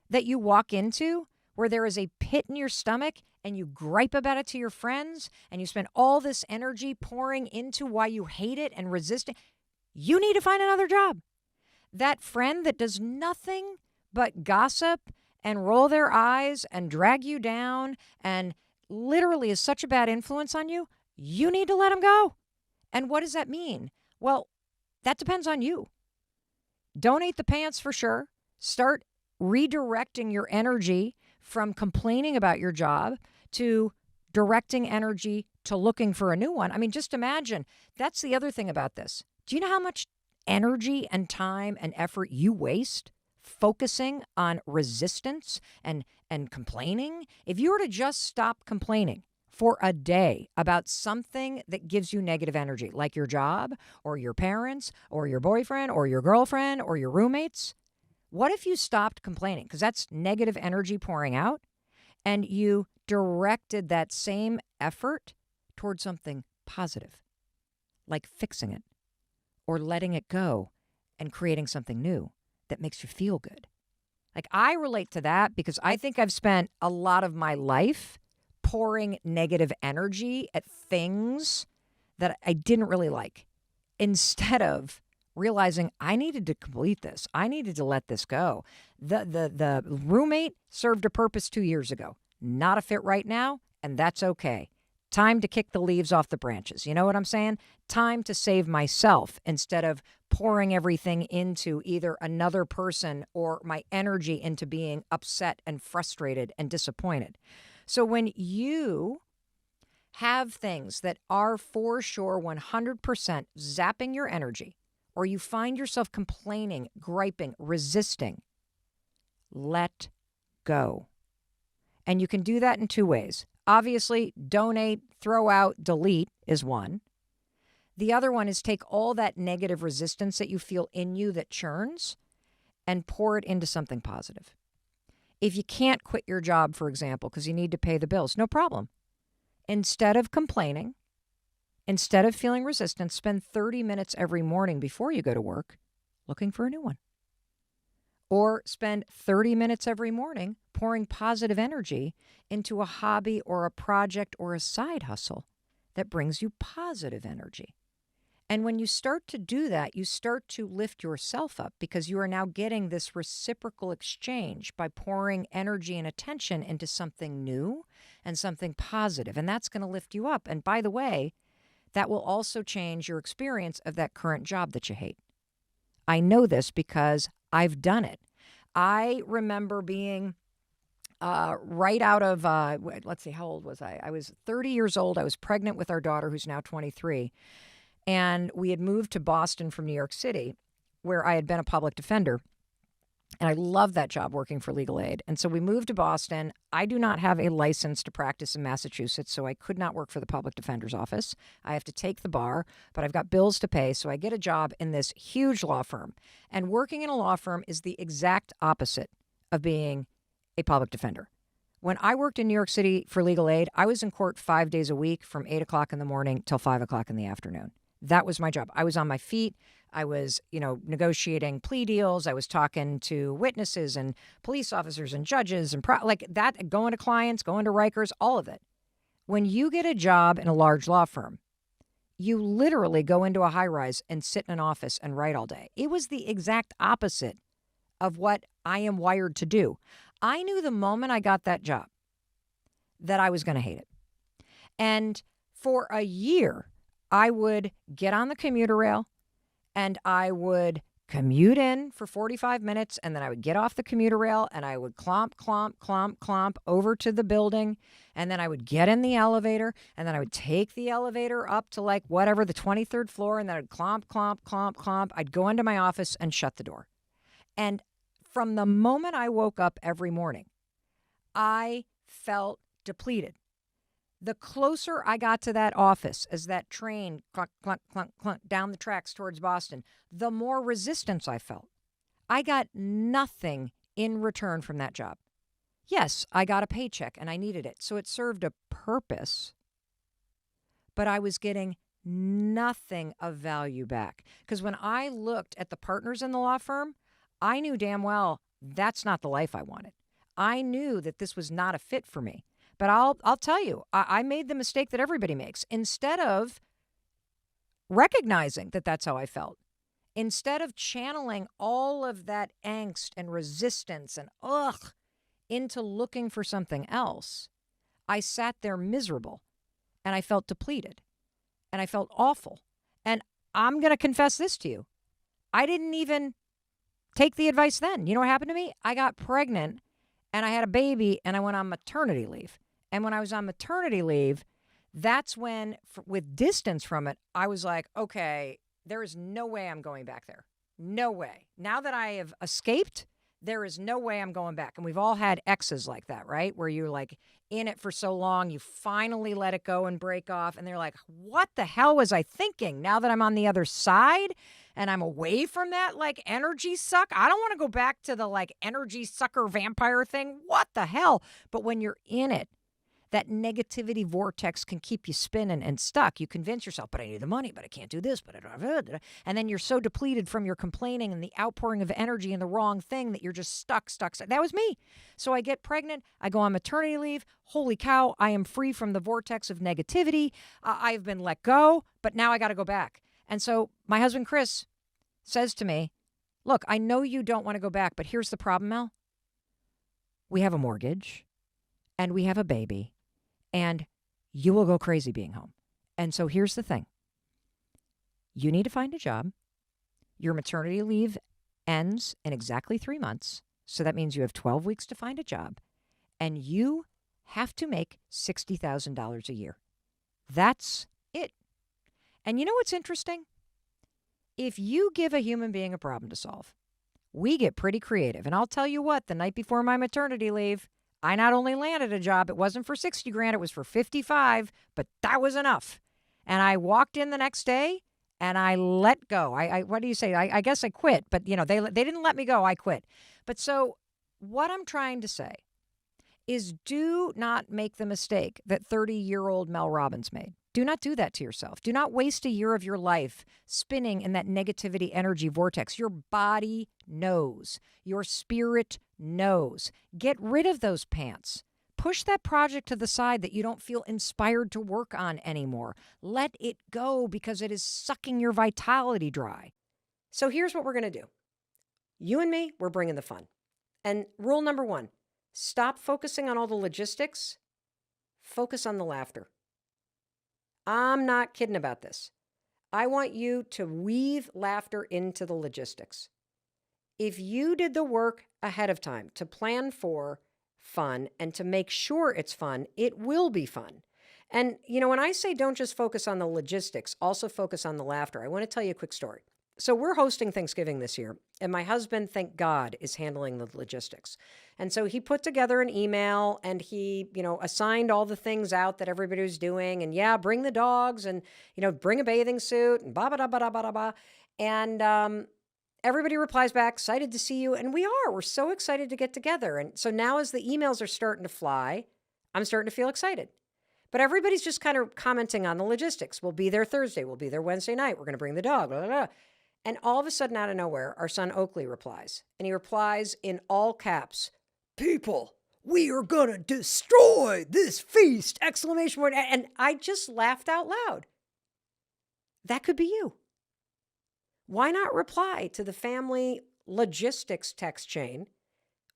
that you walk into where there is a pit in your stomach and you gripe about it to your friends and you spend all this energy pouring into why you hate it and resist it, you need to find another job. That friend that does nothing but gossip and roll their eyes and drag you down and literally is such a bad influence on you, you need to let them go. And what does that mean? Well, that depends on you. Donate the pants for sure. Start redirecting your energy from complaining about your job to directing energy to looking for a new one. I mean, just imagine. That's the other thing about this. Do you know how much energy and time and effort you waste focusing on resistance and complaining? If you were to just stop complaining for a day about something that gives you negative energy, like your job or your parents or your boyfriend or your girlfriend or your roommates? What if you stopped complaining? Because that's negative energy pouring out, and you directed that same effort towards something positive, like fixing it or letting it go and creating something new that makes you feel good. Like, I relate to that because I think I've spent a lot of my life pouring negative energy at things that I didn't really like, instead of realizing I needed to complete this. I needed to let this go. The roommate served a purpose 2 years ago. Not a fit right now, and that's okay. Time to kick the leaves off the branches. You know what I'm saying? Time to save myself instead of pouring everything into either another person or my energy into being upset and frustrated and disappointed. So when you have things that are for sure 100% zapping your energy, or you find yourself complaining, griping, resisting, let go. And you can do that in two ways. Obviously, donate, throw out, delete is one. The other one is take all that negative resistance that you feel in you that churns and pour it into something positive. If you can't quit your job, for example, because you need to pay the bills, no problem. Instead of complaining, instead of feeling resistance, spend 30 minutes every morning before you go to work looking for a new one. Or spend 30 minutes every morning pouring positive energy into a hobby or a project or a side hustle that brings you positive energy. And when you start to do that, you start to lift yourself up because you are now getting this reciprocal exchange by pouring energy and attention into something new and something positive. And that's going to lift you up. And by the way, that will also change your experience of that current job that you hate. I know this because I've done it. I remember being right out of, let's see, how old was I? I was 30 years old. I was pregnant with our daughter, who's now 23. And we had moved to Boston from New York City, where I had been a public defender. And I loved that job working for legal aid. And so we moved to Boston. I do not have a license to practice in Massachusetts, so I could not work for the public defender's office. I have to take the bar, but I've got bills to pay. So I get a job in this huge law firm. And working in a law firm is the exact opposite of being a public defender. When I worked in New York City for legal aid, I was in court 5 days a week from 8 o'clock in the morning till 5 o'clock in the afternoon. That was my job. I was on my feet. I was, negotiating plea deals. I was talking to witnesses and police officers and judges and like that, going to clients, going to Rikers, all of it. When you get a job in a large law firm, you literally go into a high rise and sit in an office and write all day. It was the exact opposite of what I am wired to do. I knew the moment I got that job that I was going to hate it. And for a year, I would get on the commuter rail and I would commute in for 45 minutes, and then I would get off the commuter rail and I would clomp over to the building, and then I would get in the elevator, and then I would take the elevator up to like whatever, the 23rd floor, and then I'd clomp. I'd go into my office and shut the door. And from the moment I woke up every morning, I felt depleted. The closer I got to that office as that train clunk, clunk, clunk, clunk down the tracks towards Boston, the more resistance I felt. I got nothing in return from that job. Yes, I got a paycheck and I needed it, so it served a purpose, but I was getting nothing of value back. Because when I looked at the partners in the law firm, I knew damn well that's not the life I wanted. I knew that this was not a fit for me. But I'll tell you, I made the mistake that everybody makes. Instead of recognizing that that's how I felt, instead of channeling all of that angst and resistance and into looking for something else, I sat there miserable and I felt depleted and I felt awful. And I'm going to confess this to you. I didn't even take the advice then. You know what happened to me? I got pregnant and I had a baby and I went on maternity leave. And when I was on maternity leave, that's when, with distance from it, I was like, okay, there is no way I'm going back there. No way. Now that I have escaped, there is no way I'm going back. And we've all had exes like that, right? Where you're like in it for so long, you finally let it go and break off. And they're like, what the hell was I thinking now that I'm on the other side and I'm away from that like energy suck? I don't want to go back to the like energy sucker vampire thing. What the hell? But when you're in it, that negativity vortex can keep you spinning and stuck. You convince yourself, but I need the money, but I can't do this, but I don't have it. And then you're so depleted from your complaining and the outpouring of energy and the wrong thing that you're just stuck. That was me. So I get pregnant. I go on maternity leave. Holy cow, I am free from the vortex of negativity. I've been let go, but now I got to go back. And so my husband, Chris, says to me, look, I know you don't want to go back, but here's the problem, Mel. We have a mortgage and we have a baby. And you will go crazy being home. And so here's the thing. You need to find a job. Your maternity leave ends in exactly 3 months. So that means you have 12 weeks to find a job. And you have to make $60,000 a year. That's it. And you know what's interesting? If you give a human being a problem to solve, we get pretty creative. And I'll tell you what, the night before my maternity leave, I not only landed a job, it wasn't for 60 grand, it was for 55, but that was enough. And I walked in the next day and I let go. I what do you say? I guess I quit, but you know, they didn't let me go. I quit. But so what I'm trying to say is do not make the mistake that 30-year-old Mel Robbins made. Do not do that to yourself. Do not waste a year of your life spinning in that negativity energy vortex. Your body knows. Your spirit knows. Get rid of those pants. Push that project to the side that you don't feel inspired to work on anymore. Let it go because it is sucking your vitality dry. So here's what we're going to do. You and me, we're bringing the fun. And rule number 1, stop focusing on all the logistics. Focus on the laughter. I'm not kidding about this. I want you to weave laughter into the logistics. If you did the work ahead of time to plan for fun and to make sure it's fun, it will be fun. And, you know, when I say don't just focus on the logistics, also focus on the laughter, I want to tell you a quick story. So we're hosting Thanksgiving this year, and my husband, thank God, is handling the logistics. And so he put together an email and he, you know, assigned all the things out that everybody was doing. And yeah, bring the dogs and, you know, bring a bathing suit and blah, blah, blah, blah, blah, blah. And everybody replies back, excited to see you. And we're so excited to get together. And so now as the emails are starting to fly, I'm starting to feel excited. But everybody's just kind of commenting on the logistics. We'll be there Thursday. We'll be there Wednesday night. We're going to bring the dog. Blah, blah, blah. And all of a sudden, out of nowhere, our son Oakley replies. And he replies in all caps, "People, we are going to destroy this feast!" Exclamation point. And I just laughed out loud. That could be you. Why not reply to the family logistics text chain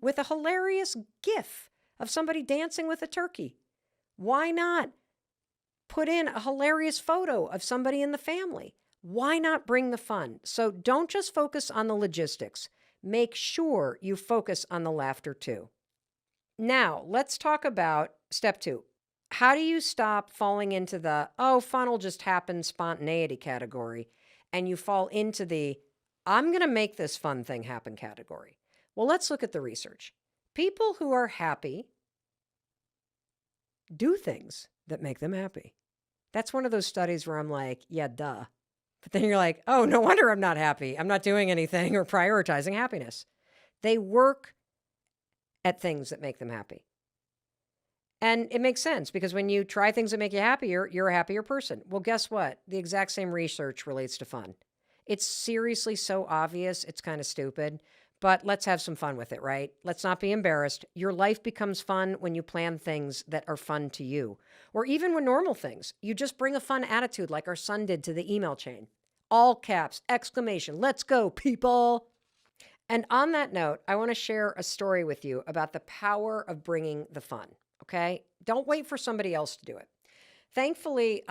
with a hilarious GIF of somebody dancing with a turkey? Why not put in a hilarious photo of somebody in the family? Why not bring the fun? So don't just focus on the logistics. Make sure you focus on the laughter too. Now, let's talk about step 2. How do you stop falling into the, fun will just happen spontaneity category, and you fall into the, I'm going to make this fun thing happen category? Well, let's look at the research. People who are happy do things that make them happy. That's one of those studies where I'm like, yeah, duh. But then you're like, oh, no wonder I'm not happy. I'm not doing anything or prioritizing happiness. They work at things that make them happy. And it makes sense because when you try things that make you happier, you're a happier person. Well, guess what? The exact same research relates to fun. It's seriously so obvious, it's kind of stupid. But let's have some fun with it, right? Let's not be embarrassed. Your life becomes fun when you plan things that are fun to you. Or even when normal things. You just bring a fun attitude like our son did to the email chain. All caps, exclamation, let's go, people. And on that note, I want to share a story with you about the power of bringing the fun, okay? Don't wait for somebody else to do it. Thankfully,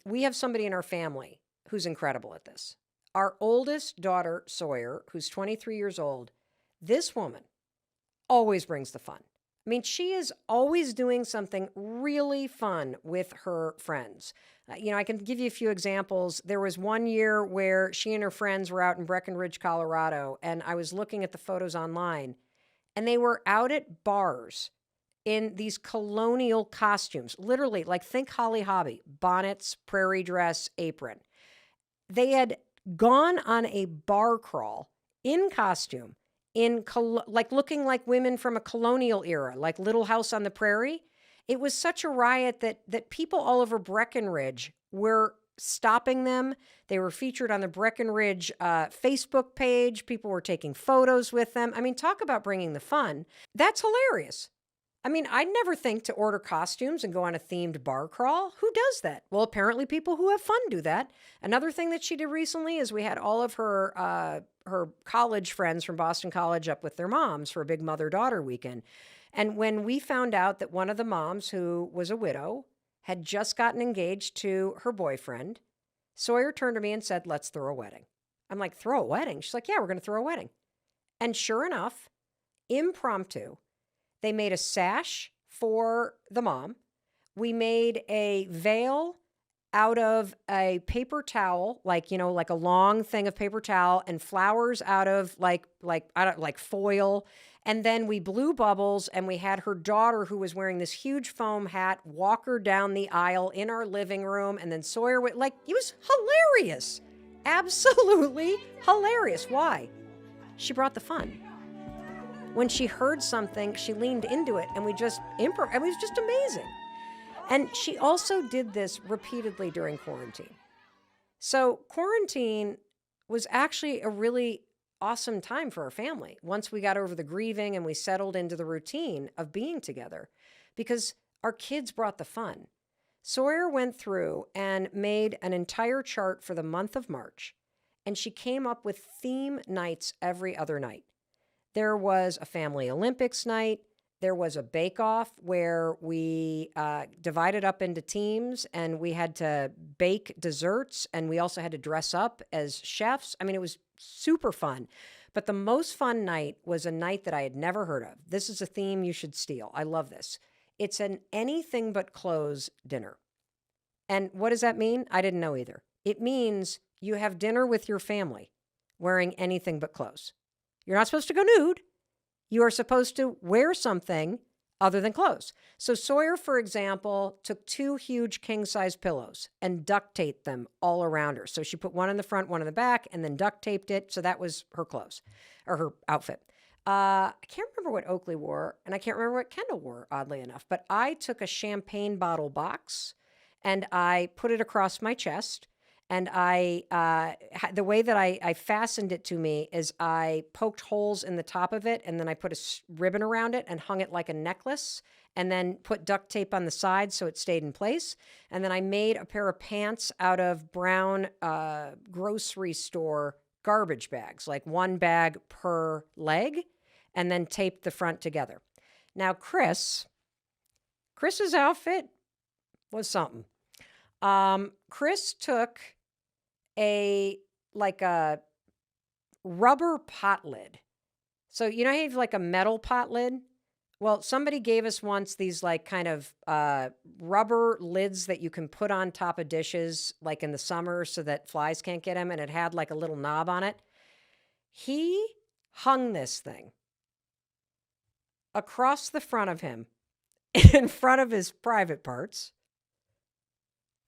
we have somebody in our family who's incredible at this. Our oldest daughter, Sawyer, who's 23 years old, this woman always brings the fun. I mean, she is always doing something really fun with her friends. I can give you a few examples. There was one year where she and her friends were out in Breckenridge, Colorado, and I was looking at the photos online,
and they were out at bars in these colonial costumes, literally, like think Holly Hobby, bonnets, prairie dress, apron. They had gone on a bar crawl in costume, like looking like women from a colonial era, like Little House on the Prairie. It was such a riot that people all over Breckenridge were stopping them. They were featured on the Breckenridge Facebook page. People were taking photos with them. I mean, talk about bringing the fun. That's hilarious. I mean, I'd never think to order costumes and go on a themed bar crawl. Who does that? Well, apparently people who have fun do that. Another thing that she did recently is we had all of her college friends from Boston College up with their moms for a big mother-daughter weekend. And when we found out that one of the moms, who was a widow, had just gotten engaged to her boyfriend, Sawyer turned to me and said, let's throw a wedding. I'm like, throw a wedding? She's like, yeah, we're going to throw a wedding. And sure enough, impromptu, they made a sash for the mom. We made a veil out of a paper towel, like a long thing of paper towel, and flowers out of like foil. And then we blew bubbles, and we had her daughter, who was wearing this huge foam hat, walk her down the aisle in our living room. And then Sawyer it was hilarious. Absolutely hilarious. Why? She brought the fun. When she heard something, she leaned into it, and we just it was just amazing. And she also did this repeatedly during quarantine. So quarantine was actually a really awesome time for our family once we got over the grieving and we settled into the routine of being together, because our kids brought the fun. Sawyer went through and made an entire chart for the month of March, and she came up with theme nights every other night. There was a family Olympics night. There was a bake-off where we divided up into teams, and we had to bake desserts, and we also had to dress up as chefs. I mean, it was super fun. But the most fun night was a night that I had never heard of. This is a theme you should steal. I love this. It's an anything but clothes dinner. And what does that mean? I didn't know either. It means you have dinner with your family wearing anything but clothes. You're not supposed to go nude. You are supposed to wear something other than clothes. So Sawyer, for example, took 2 huge king-size pillows and duct taped them all around her. So she put one in the front, one in the back, and then duct taped it. So that was her clothes, or her outfit. I can't remember what Oakley wore, and I can't remember what Kendall wore, oddly enough. But I took a champagne bottle box, and I put it across my chest. And the way that I fastened it to me is I poked holes in the top of it, and then I put a ribbon around it and hung it like a necklace, and then put duct tape on the sides so it stayed in place. And then I made a pair of pants out of brown grocery store garbage bags, like 1 bag per leg, and then taped the front together. Now, Chris's outfit was something. Chris took a rubber pot lid. So, you know how you have like a metal pot lid? Well, somebody gave us once these like kind of rubber lids that you can put on top of dishes like in the summer so that flies can't get them, and it had like a little knob on it. He hung this thing across the front of him in front of his private parts.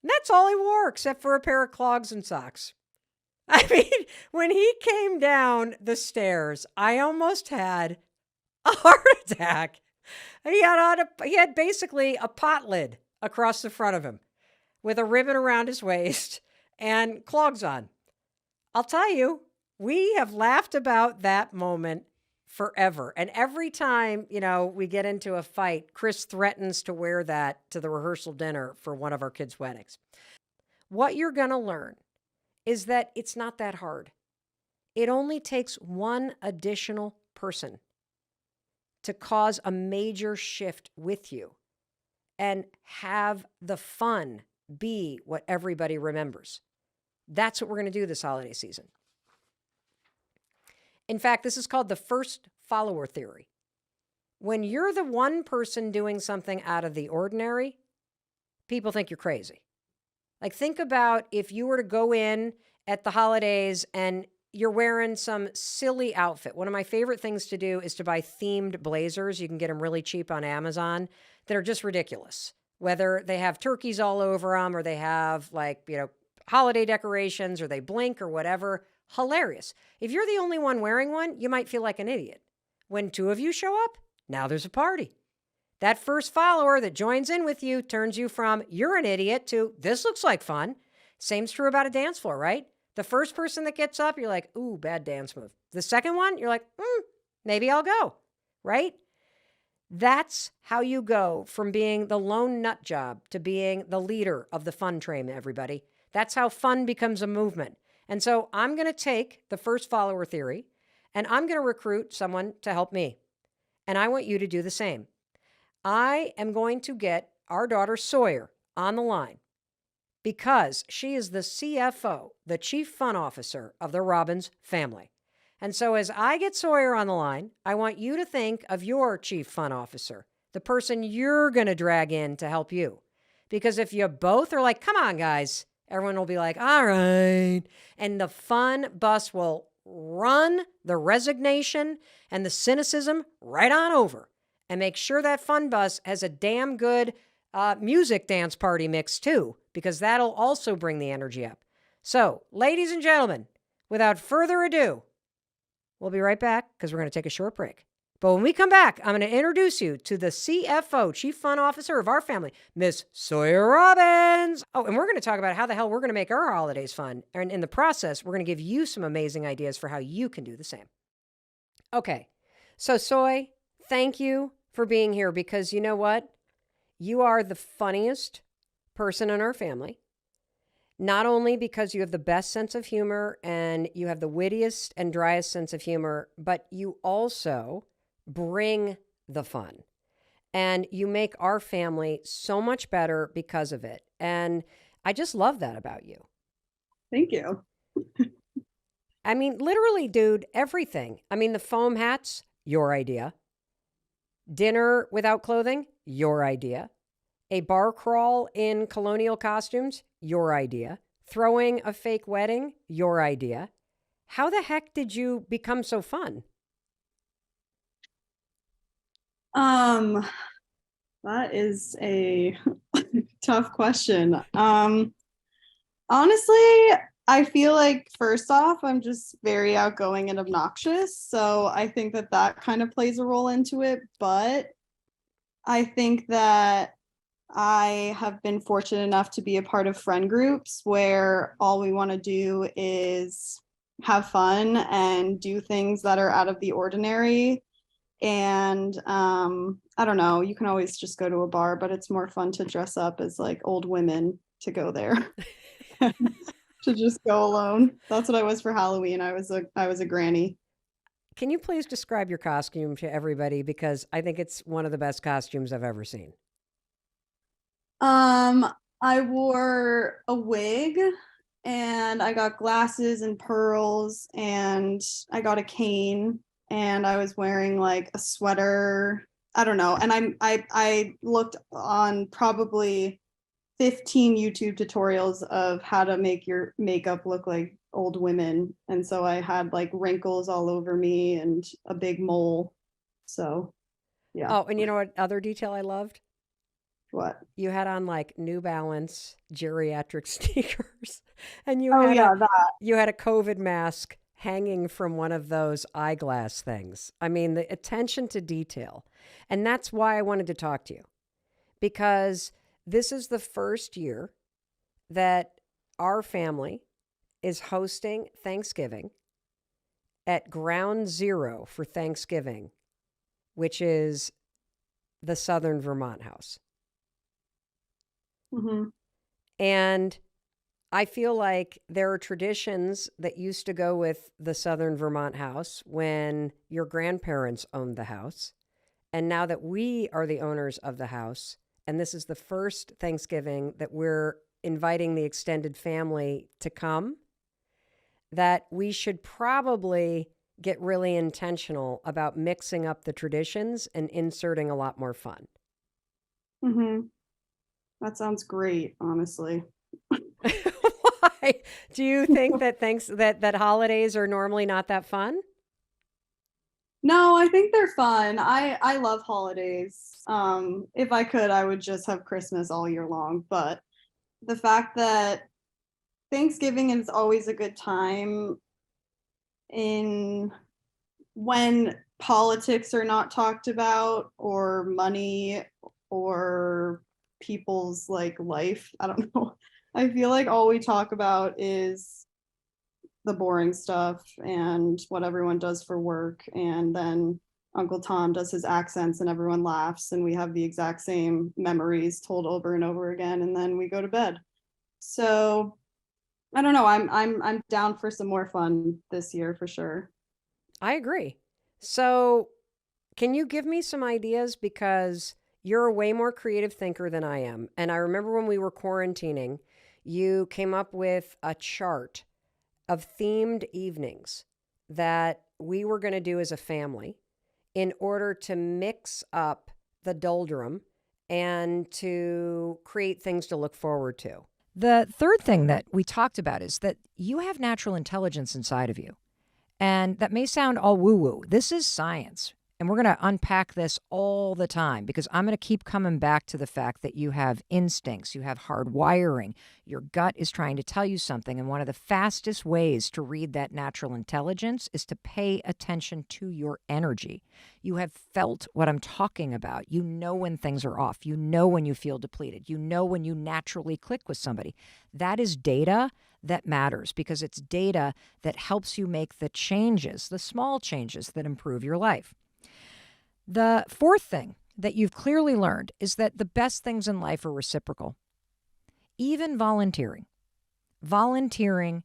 And that's all he wore, except for a pair of clogs and socks. I mean, when he came down the stairs, I almost had a heart attack. He had basically a pot lid across the front of him with a ribbon around his waist and clogs on. I'll tell you, we have laughed about that moment forever. And every time, we get into a fight, Chris threatens to wear that to the rehearsal dinner for one of our kids' weddings. What you're going to learn is that it's not that hard. It only takes one additional person to cause a major shift with you and have the fun be what everybody remembers. That's what we're going to do this holiday season. In fact, this is called the first follower theory. When you're the one person doing something out of the ordinary, people think you're crazy. Like, think about if you were to go in at the holidays and
you're wearing some silly outfit. One of my favorite things to do is to buy themed blazers. You can get them really cheap on Amazon that are just ridiculous. Whether they have turkeys all over them or they have holiday decorations or they blink or whatever. Hilarious. If you're the only one wearing one, you might feel like an idiot. When two of you show up, now there's a party. That first follower that joins in with you turns you from you're an idiot to this looks like fun. Same's true about a dance floor, right? The first person that gets up, you're like, ooh, bad dance move. The second one, you're like, maybe I'll go, right? That's how you go from being the lone nut job to being the leader of the fun train, everybody. That's how fun becomes a movement. And so I'm going to take the first follower theory and I'm going to recruit someone to help me. And I want you to do the same. I am going to get our daughter Sawyer on the line because she is the CFO, the Chief Fun Officer of the Robbins family. And so as I get Sawyer on the line, I want you to think of your Chief Fun Officer, the person you're going to drag in to help you. Because if you both are like, come on, guys, everyone will be like, all right. And the fun bus will run the resignation and the cynicism right on over and make sure that fun bus has a damn good music dance party mix too, because that'll also bring the energy up. So, ladies and gentlemen, without further ado, we'll be right back because we're going to take a short break. But when we come back, I'm going to introduce you to the CFO, Chief Fun Officer of our family, Miss Sawyer Robbins. Oh, and we're going to talk about how the hell we're going to make our holidays fun. And in the process, we're going to give you some amazing ideas for how you can do the same. Okay, so Soy, thank you for being here because you know what? You are the funniest person in our family. Not only because you have the best sense of humor and you have the wittiest and driest sense of humor, but you also bring the fun. And you make our family so much better because of it. And I just love that about you.
Thank you.
I mean, literally, dude, everything. I mean, the foam hats, your idea. Dinner without clothing, your idea. A bar crawl in colonial costumes, your idea. Throwing a fake wedding, your idea. How the heck did you become so fun?
That is a tough question. Honestly, I feel like first off, I'm just very outgoing and obnoxious. So I think that kind of plays a role into it. But I think that I have been fortunate enough to be a part of friend groups where all we want to do is have fun and do things that are out of the ordinary. And I don't know, you can always just go to a bar, but it's more fun to dress up as like old women to go there. To just go alone. That's what I was for Halloween. I was a granny.
Can you please describe your costume to everybody? Because I think it's one of the best costumes I've ever seen.
I wore a wig and I got glasses and pearls and I got a cane and I was wearing like a sweater. I don't know. And I looked on probably 15 YouTube tutorials of how to make your makeup look like old women. And so I had like wrinkles all over me and a big mole. So, yeah.
Oh, and you know what other detail I loved?
What?
You had on like New Balance geriatric sneakers and you had a COVID mask hanging from one of those eyeglass things. I mean, the attention to detail. And that's why I wanted to talk to you, because this is the first year that our family is hosting Thanksgiving at Ground Zero for Thanksgiving, which is the Southern Vermont House.
Mm-hmm.
And I feel like there are traditions that used to go with the Southern Vermont House when your grandparents owned the house. And now that we are the owners of the house, and this is the first Thanksgiving that we're inviting the extended family to come, that we should probably get really intentional about mixing up the traditions and inserting a lot more fun.
Mm-hmm. That sounds great, honestly.
Why? Do you think that that holidays are normally not that fun?
No, I think they're fun. I love holidays. If I could, I would just have Christmas all year long. But the fact that Thanksgiving is always a good time in when politics are not talked about or money or people's like life. I don't know. I feel like all we talk about is the boring stuff and what everyone does for work. And then Uncle Tom does his accents and everyone laughs and we have the exact same memories told over and over again. And then we go to bed. So I don't know. I'm down for some more fun this year for sure.
I agree. So, can you give me some ideas? Because you're a way more creative thinker than I am. And I remember when we were quarantining, you came up with a chart of themed evenings that we were going to do as a family in order to mix up the doldrum and to create things to look forward to.
The third thing that we talked about is that you have natural intelligence inside of you. And that may sound all woo-woo. This is science. And we're going to unpack this all the time because I'm going to keep coming back to the fact that you have instincts, you have hard wiring. Your gut is trying to tell you something. And one of the fastest ways to read that natural intelligence is to pay attention to your energy. You have felt what I'm talking about. You know when things are off. You know when you feel depleted. You know when you naturally click with somebody. That is data that matters because it's data that helps you make the changes, the small changes that improve your life. The fourth thing that you've clearly learned is that the best things in life are reciprocal. Even volunteering. Volunteering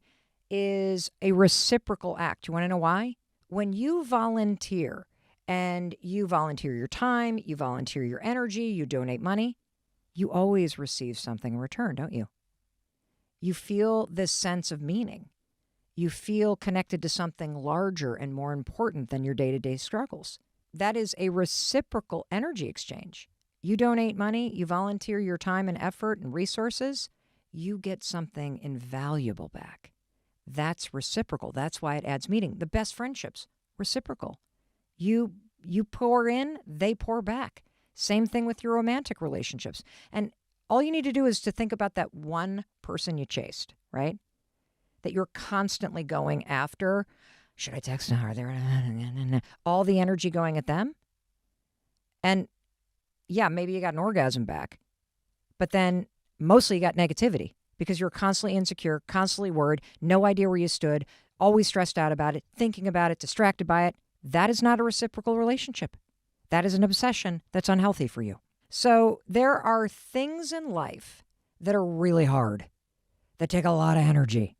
is a reciprocal act. You want to know why? When you volunteer and you volunteer your time, you volunteer your energy, you donate money, you always receive something in return, don't you? You feel this sense of meaning. You feel connected to something larger and more important than your day-to-day struggles. That is a reciprocal energy exchange. You donate money, you volunteer your time and effort and resources, you get something invaluable back. That's reciprocal. That's why it adds meaning. The best friendships, reciprocal. You pour in, they pour back. Same thing with your romantic relationships. And all you need to do is to think about that one person you chased, right? That you're constantly going after. Should I text them? Are there all the energy going at them? And yeah, maybe you got an orgasm back, but then mostly you got negativity because you're constantly insecure, constantly worried, no idea where you stood, always stressed out about it, thinking about it, distracted by it. That is not a reciprocal relationship. That is an obsession that's unhealthy for you. So there are things in life that are really hard, that take a lot of energy.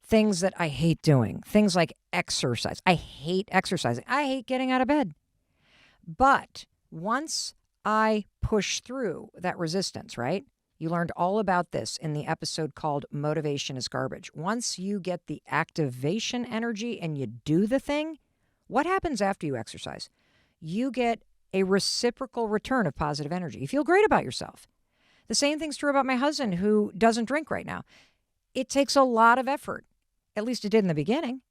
Things that I hate doing, things like exercise. I hate exercising. I hate getting out of bed. But once I push through that resistance, right? You learned all about this in the episode called Motivation is Garbage. Once you get the activation energy and you do the thing, what happens after you exercise? You get a reciprocal return of positive energy. You feel great about yourself. The same thing's true about my husband who doesn't drink right now. It takes a lot of effort. At least it did in the beginning.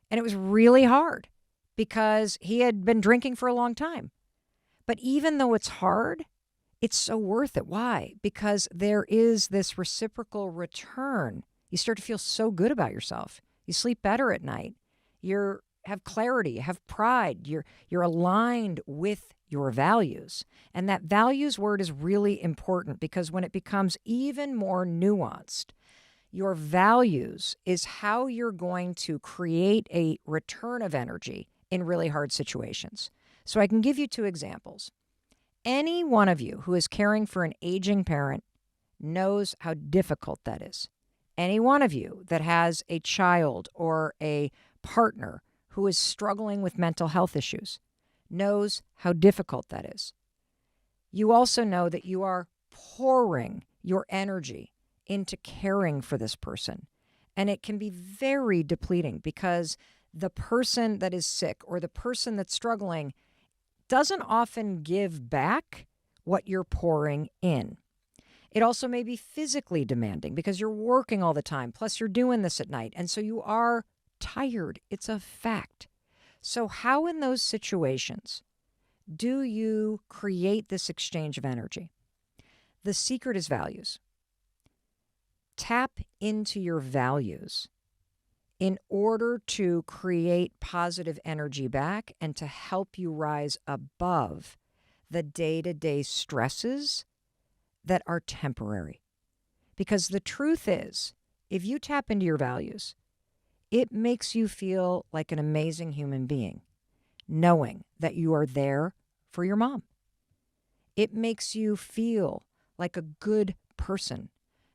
And it was really hard because he had been drinking for a long time. But even though it's hard, it's so worth it. Why? Because there is this reciprocal return. You start to feel so good about yourself. You sleep better at night. You have clarity, you have pride. You're aligned with your values. And that values word is really important because when it becomes even more nuanced, your values is how you're going to create a return of energy in really hard situations. So I can give you two examples. Any one of you who is caring for an aging parent knows how difficult that is. Any one of you that has a child or a partner who is struggling with mental health issues knows how difficult that is. You also know that you are pouring your energy into caring for this person. And it can be very depleting because the person that is sick or the person that's struggling doesn't often give back what you're pouring in. It also may be physically demanding because you're working all the time. Plus, you're doing this at night. And so you are tired. It's a fact. So, how in those situations do you create this exchange of energy? The secret is values. Tap into your values in order to create positive energy back and to help you rise above the day-to-day stresses that are temporary. Because the truth is, if you tap into your values, it makes you feel like an amazing human being, knowing that you are there for your mom. It makes you feel like a good person,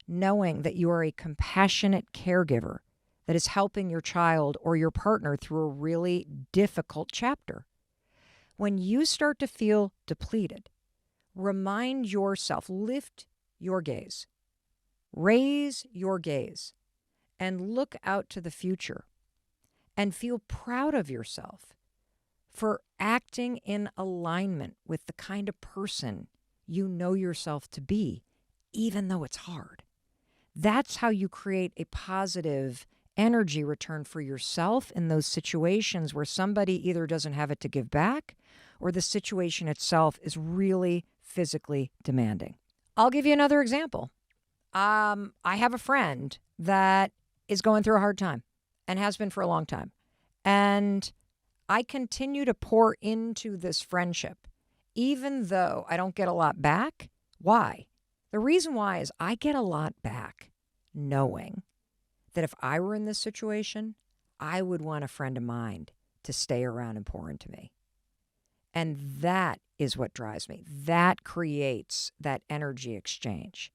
knowing that you are a compassionate caregiver that is helping your child or your partner through a really difficult chapter. When you start to feel depleted, remind yourself, lift your gaze, raise your gaze, and look out to the future and feel proud of yourself for acting in alignment with the kind of person you know yourself to be, even though it's hard. That's how you create a positive energy return for yourself in those situations where somebody either doesn't have it to give back or the situation itself is really physically demanding. I'll give you another example. I have a friend that is going through a hard time and has been for a long time. And I continue to pour into this friendship, even though I don't get a lot back. Why? The reason why is I get a lot back knowing that if I were in this situation, I would want a friend of mine to stay around and pour into me. And that is what drives me. That creates that energy exchange.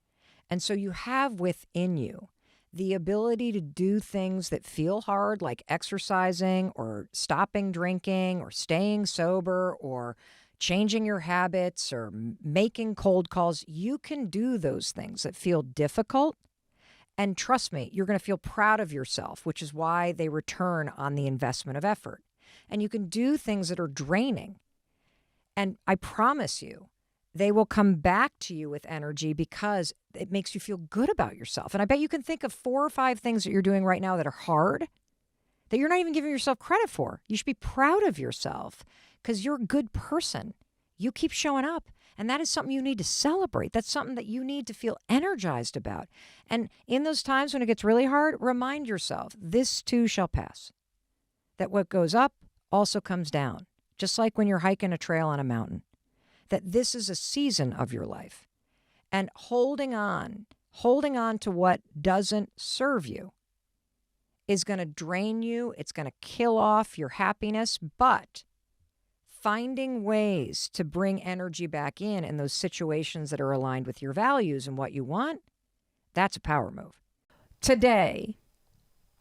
And so you have within you the ability to do things that feel hard, like exercising or stopping drinking or staying sober or changing your habits or making cold calls. You can do those things that feel difficult. And trust me, you're going to feel proud of yourself, which is why they return on the investment of effort. And you can do things that are draining. And I promise you, they will come back to you with energy because it makes you feel good about yourself. And I bet you can think of 4 or 5 things that you're doing right now that are hard that you're not even giving yourself credit for. You should be proud of yourself because you're a good person. You keep showing up. And that is something you need to celebrate. That's something that you need to feel energized about. And in those times when it gets really hard, remind yourself, this too shall pass. That what goes up also comes down. Just like when you're hiking a trail on a mountain. That this is a season of your life. And holding on to what doesn't serve you is going to drain you. It's going to kill off your happiness. But finding ways to bring energy back in those situations that are aligned with your values and what you want, that's a power move. Today,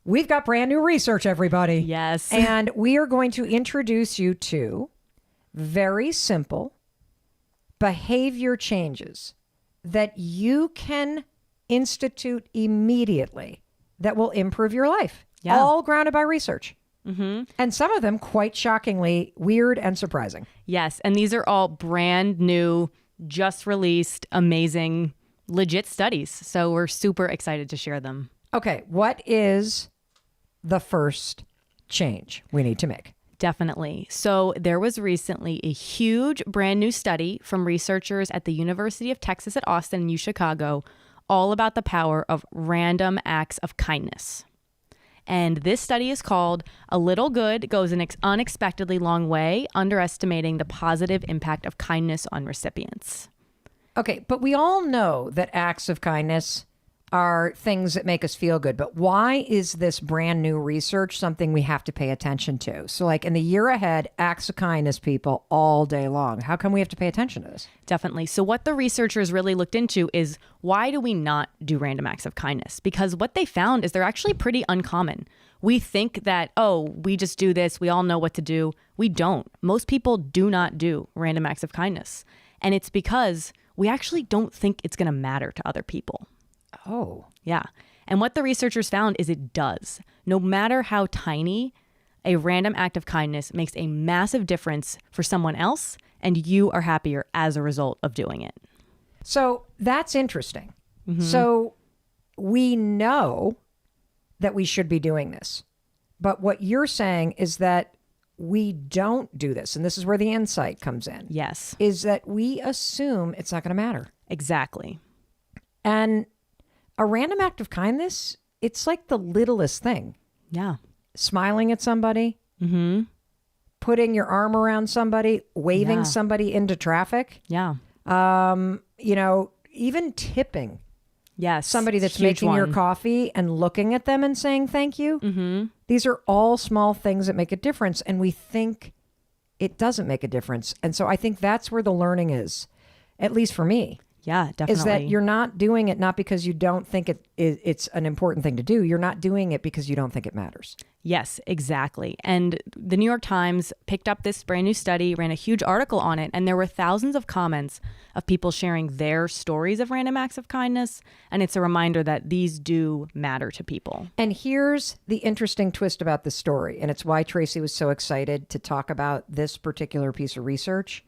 we've got brand new research, everybody.
Yes.
And we are going to introduce you to very simple behavior changes that you can institute immediately that will improve your life. Yeah. All grounded by research. Mm-hmm. And some of them quite shockingly weird and surprising.
Yes. And these are all brand new, just released, amazing, legit studies. So we're super excited to share them.
Okay. What is the first change we need to make?
Definitely. So there was recently a huge brand new study from researchers at the University of Texas at Austin and UChicago all about the power of random acts of kindness. And this study is called A Little Good Goes an Unexpectedly Long Way, Underestimating the Positive Impact of Kindness on Recipients.
Okay, but we all know that acts of kindness are things that make us feel good. But why is this brand new research something we have to pay attention to? So like in the year ahead, acts of kindness, people, all day long. How come we have to pay attention to this?
Definitely. So what the researchers really looked into is why do we not do random acts of kindness? Because what they found is they're actually pretty uncommon. We think that, oh, we just do this. We all know what to do. We don't. Most people do not do random acts of kindness. And it's because we actually don't think it's going to matter to other people.
Oh.
Yeah. And what the researchers found is it does. No matter how tiny, a random act of kindness makes a massive difference for someone else, and you are happier as a result of doing it.
So that's interesting. So we know that we should be doing this. But what you're saying is that we don't do this. And this is where the insight comes in.
Yes.
Is that we assume it's not going to matter.
Exactly.
And a random act of kindness, it's like the littlest thing.
Yeah.
Smiling at somebody, putting your arm around somebody, waving somebody into traffic.
Yeah.
Even tipping
Yes.
somebody that's
Huge
making your
one.
coffee and looking at them and saying thank you. These are all small things that make a difference. And we think it doesn't make a difference. And so I think that's where the learning is, at least for me.
Yeah, definitely.
Is that you're not doing it not because you don't think it's an important thing to do. You're not doing it because you don't think it matters.
Yes, exactly. And the New York Times picked up this brand new study, ran a huge article on it, and there were thousands of comments of people sharing their stories of random acts of kindness. And it's a reminder that these do matter to people.
And here's the interesting twist about this story, and it's why Tracy was so excited to talk about this particular piece of research.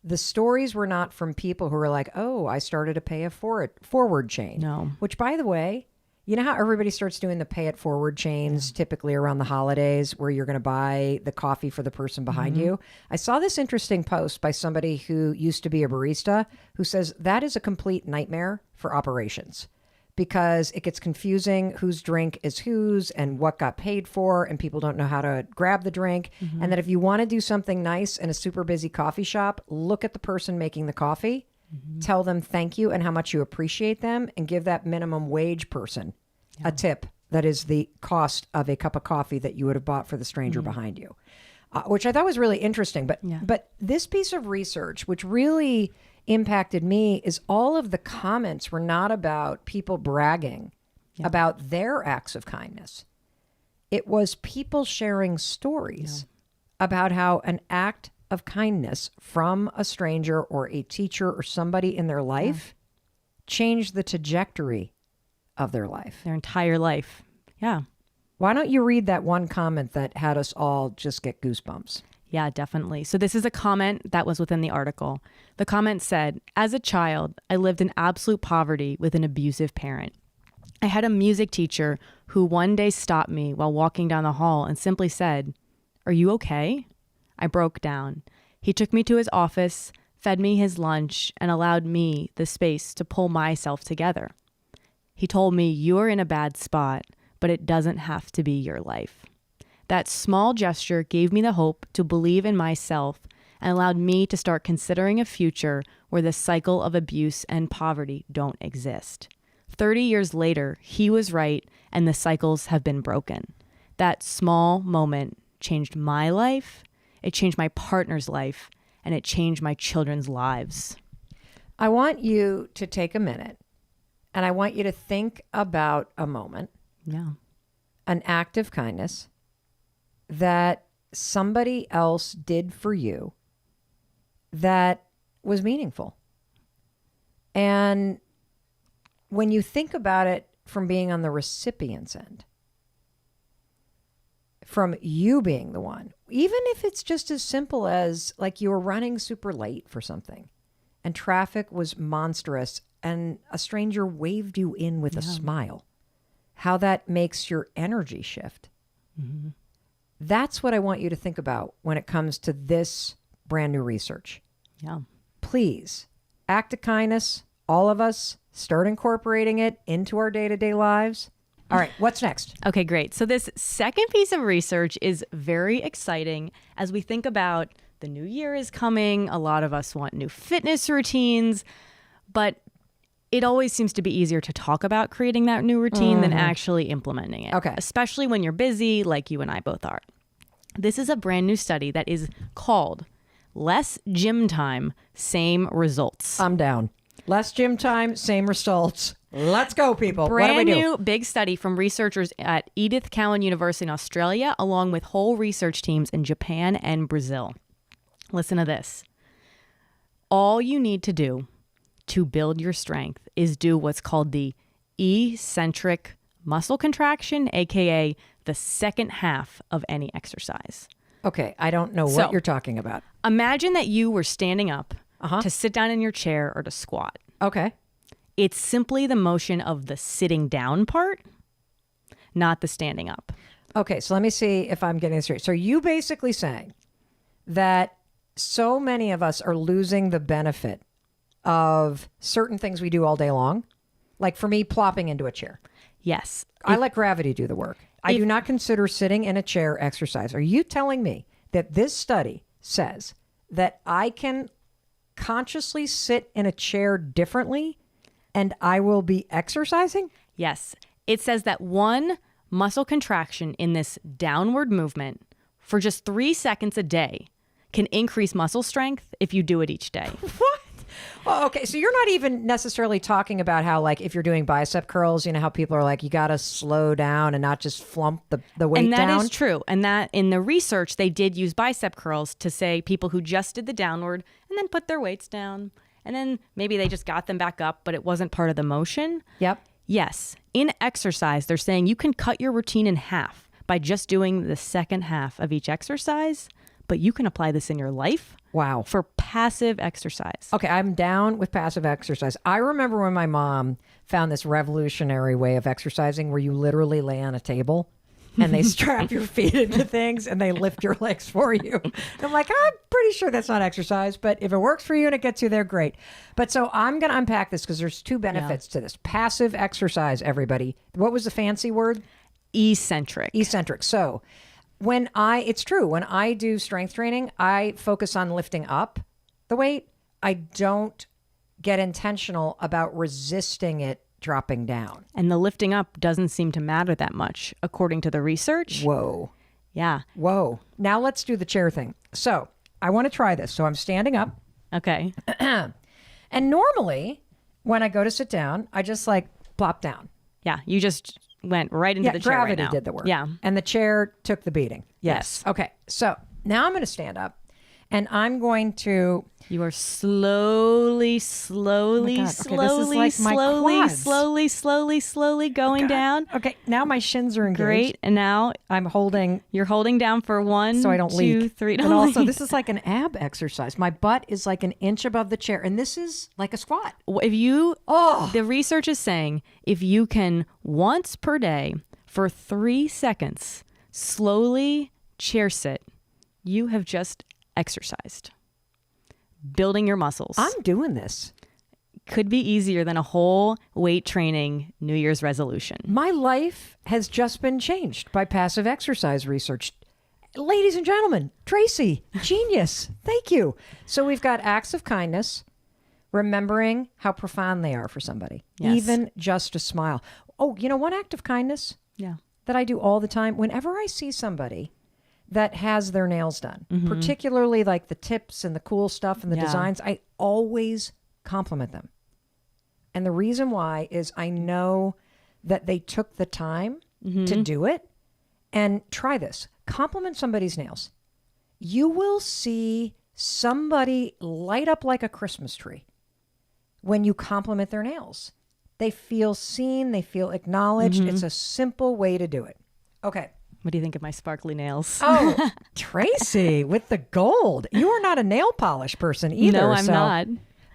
The stories were not from people who were like, oh, I started a pay it forward chain.
No.
Which, by the way, you know how everybody starts doing the pay it forward chains typically around the holidays where you're going to buy the coffee for the person behind you? I saw this interesting post by somebody who used to be a barista who says that is a complete nightmare for operations because it gets confusing whose drink is whose and what got paid for, and people don't know how to grab the drink. And that if you want to do something nice in a super busy coffee shop, look at the person making the coffee, tell them thank you and how much you appreciate them, and give that minimum wage person a tip that is the cost of a cup of coffee that you would have bought for the stranger behind you, which I thought was really interesting. But this piece of research, which really impacted me, is all of the comments were not about people bragging about their acts of kindness. It was people sharing stories about how an act of kindness from a stranger or a teacher or somebody in their life changed the trajectory of their life.
Their entire life. Yeah.
Why don't you read that one comment that had us all just get goosebumps?
Yeah, definitely. So this is a comment that was within the article. The comment said, as a child, I lived in absolute poverty with an abusive parent. I had a music teacher who one day stopped me while walking down the hall and simply said, "Are you okay?" I broke down. He took me to his office, fed me his lunch, and allowed me the space to pull myself together. He told me, "You're in a bad spot, but it doesn't have to be your life." That small gesture gave me the hope to believe in myself and allowed me to start considering a future where the cycle of abuse and poverty don't exist. 30 years later, he was right, and the cycles have been broken. That small moment changed my life, it changed my partner's life, and it changed my children's lives.
I want you to take a minute, and I want you to think about a moment, an act of kindness that somebody else did for you that was meaningful. And when you think about it from being on the recipient's end, from you being the one, even if it's just as simple as like you were running super late for something and traffic was monstrous and a stranger waved you in with a smile, how that makes your energy shift. That's what I want you to think about when it comes to this brand new research.
Yeah.
Please, act of kindness, all of us, start incorporating it into our day-to-day lives. All right, what's next?
Okay, great. So this second piece of research is very exciting as we think about the new year is coming. A lot of us want new fitness routines, but it always seems to be easier to talk about creating that new routine than actually implementing it.
Okay.
Especially when you're busy, like you and I both are. This is a brand new study that is called Less Gym Time, Same Results.
I'm down. Less gym time, same results. Let's go, people. What do we
Brand
do?
new big study from researchers at Edith Cowan University in Australia, along with whole research teams in Japan and Brazil. Listen to this. All you need to do to build your strength is do what's called the eccentric muscle contraction, aka the second half of any exercise.
Okay, I don't know what you're talking about.
Imagine that you were standing up to sit down in your chair or to squat.
Okay.
It's simply the motion of the sitting down part, not the standing up.
Okay, so let me see if I'm getting this straight. So are you basically saying that so many of us are losing the benefit of certain things we do all day long? Like for me, plopping into a chair.
Yes.
I let gravity do the work. I do not consider sitting in a chair exercise. Are you telling me that this study says that I can consciously sit in a chair differently and I will be exercising?
Yes. It says that one muscle contraction in this downward movement for just 3 seconds a day can increase muscle strength if you do it each day.
What? Well, okay, so you're not even necessarily talking about how, like, if you're doing bicep curls, you know, how people are like, you got to slow down and not just flump the weight
and that
down.
is true. And that in the research, they did use bicep curls to say people who just did the downward and then put their weights down. And then maybe they just got them back up, but it wasn't part of the motion.
Yep.
Yes. In exercise, they're saying you can cut your routine in half by just doing the second half of each exercise, but you can apply this in your life.
Wow.
For passive exercise.
Okay, I'm down with passive exercise. I remember when my mom found this revolutionary way of exercising where you literally lay on a table and they strap your feet into things and they lift your legs for you. And I'm like, I'm pretty sure that's not exercise, but if it works for you and it gets you there, great. But so I'm going to unpack this because there's two benefits to this. Passive exercise, everybody. What was the fancy word?
Eccentric.
Eccentric. So it's true. When I do strength training, I focus on lifting up the weight. I don't get intentional about resisting it dropping down.
And the lifting up doesn't seem to matter that much, according to the research.
Whoa.
Yeah.
Whoa. Now let's do the chair thing. So I want to try this. So I'm standing up.
Okay.
And normally when I go to sit down, I just like plop down.
Yeah. You just went right into the chair right
gravity
now.
did the work.
Yeah.
And the chair took the beating. Yes. Okay. So now I'm going to stand up and I'm going to...
You are slowly going down.
Okay. Now my shins are engaged.
Great. And now you're holding down for 1,
so I don't
2,
leak.
3.
And also this is like an ab exercise. My butt is like an inch above the chair and this is like a squat.
The research is saying if you can once per day for 3 seconds slowly chair sit, you have just exercised. Building your muscles.
I'm doing this.
Could be easier than a whole weight training New Year's resolution.
My life has just been changed by passive exercise research. Ladies and gentlemen, Tracy, genius. Thank you. So we've got acts of kindness, remembering how profound they are for somebody.
Yes.
Even just a smile. Oh, you know, one act of kindness that I do all the time, whenever I see somebody that has their nails done, particularly like the tips and the cool stuff and the designs, I always compliment them. And the reason why is I know that they took the time to do it. And try this. Compliment somebody's nails. You will see somebody light up like a Christmas tree when you compliment their nails. They feel seen. They feel acknowledged. It's a simple way to do it. Okay.
What do you think of my sparkly nails?
Oh, Tracy, with the gold. You are not a nail polish person either.
No, I'm not.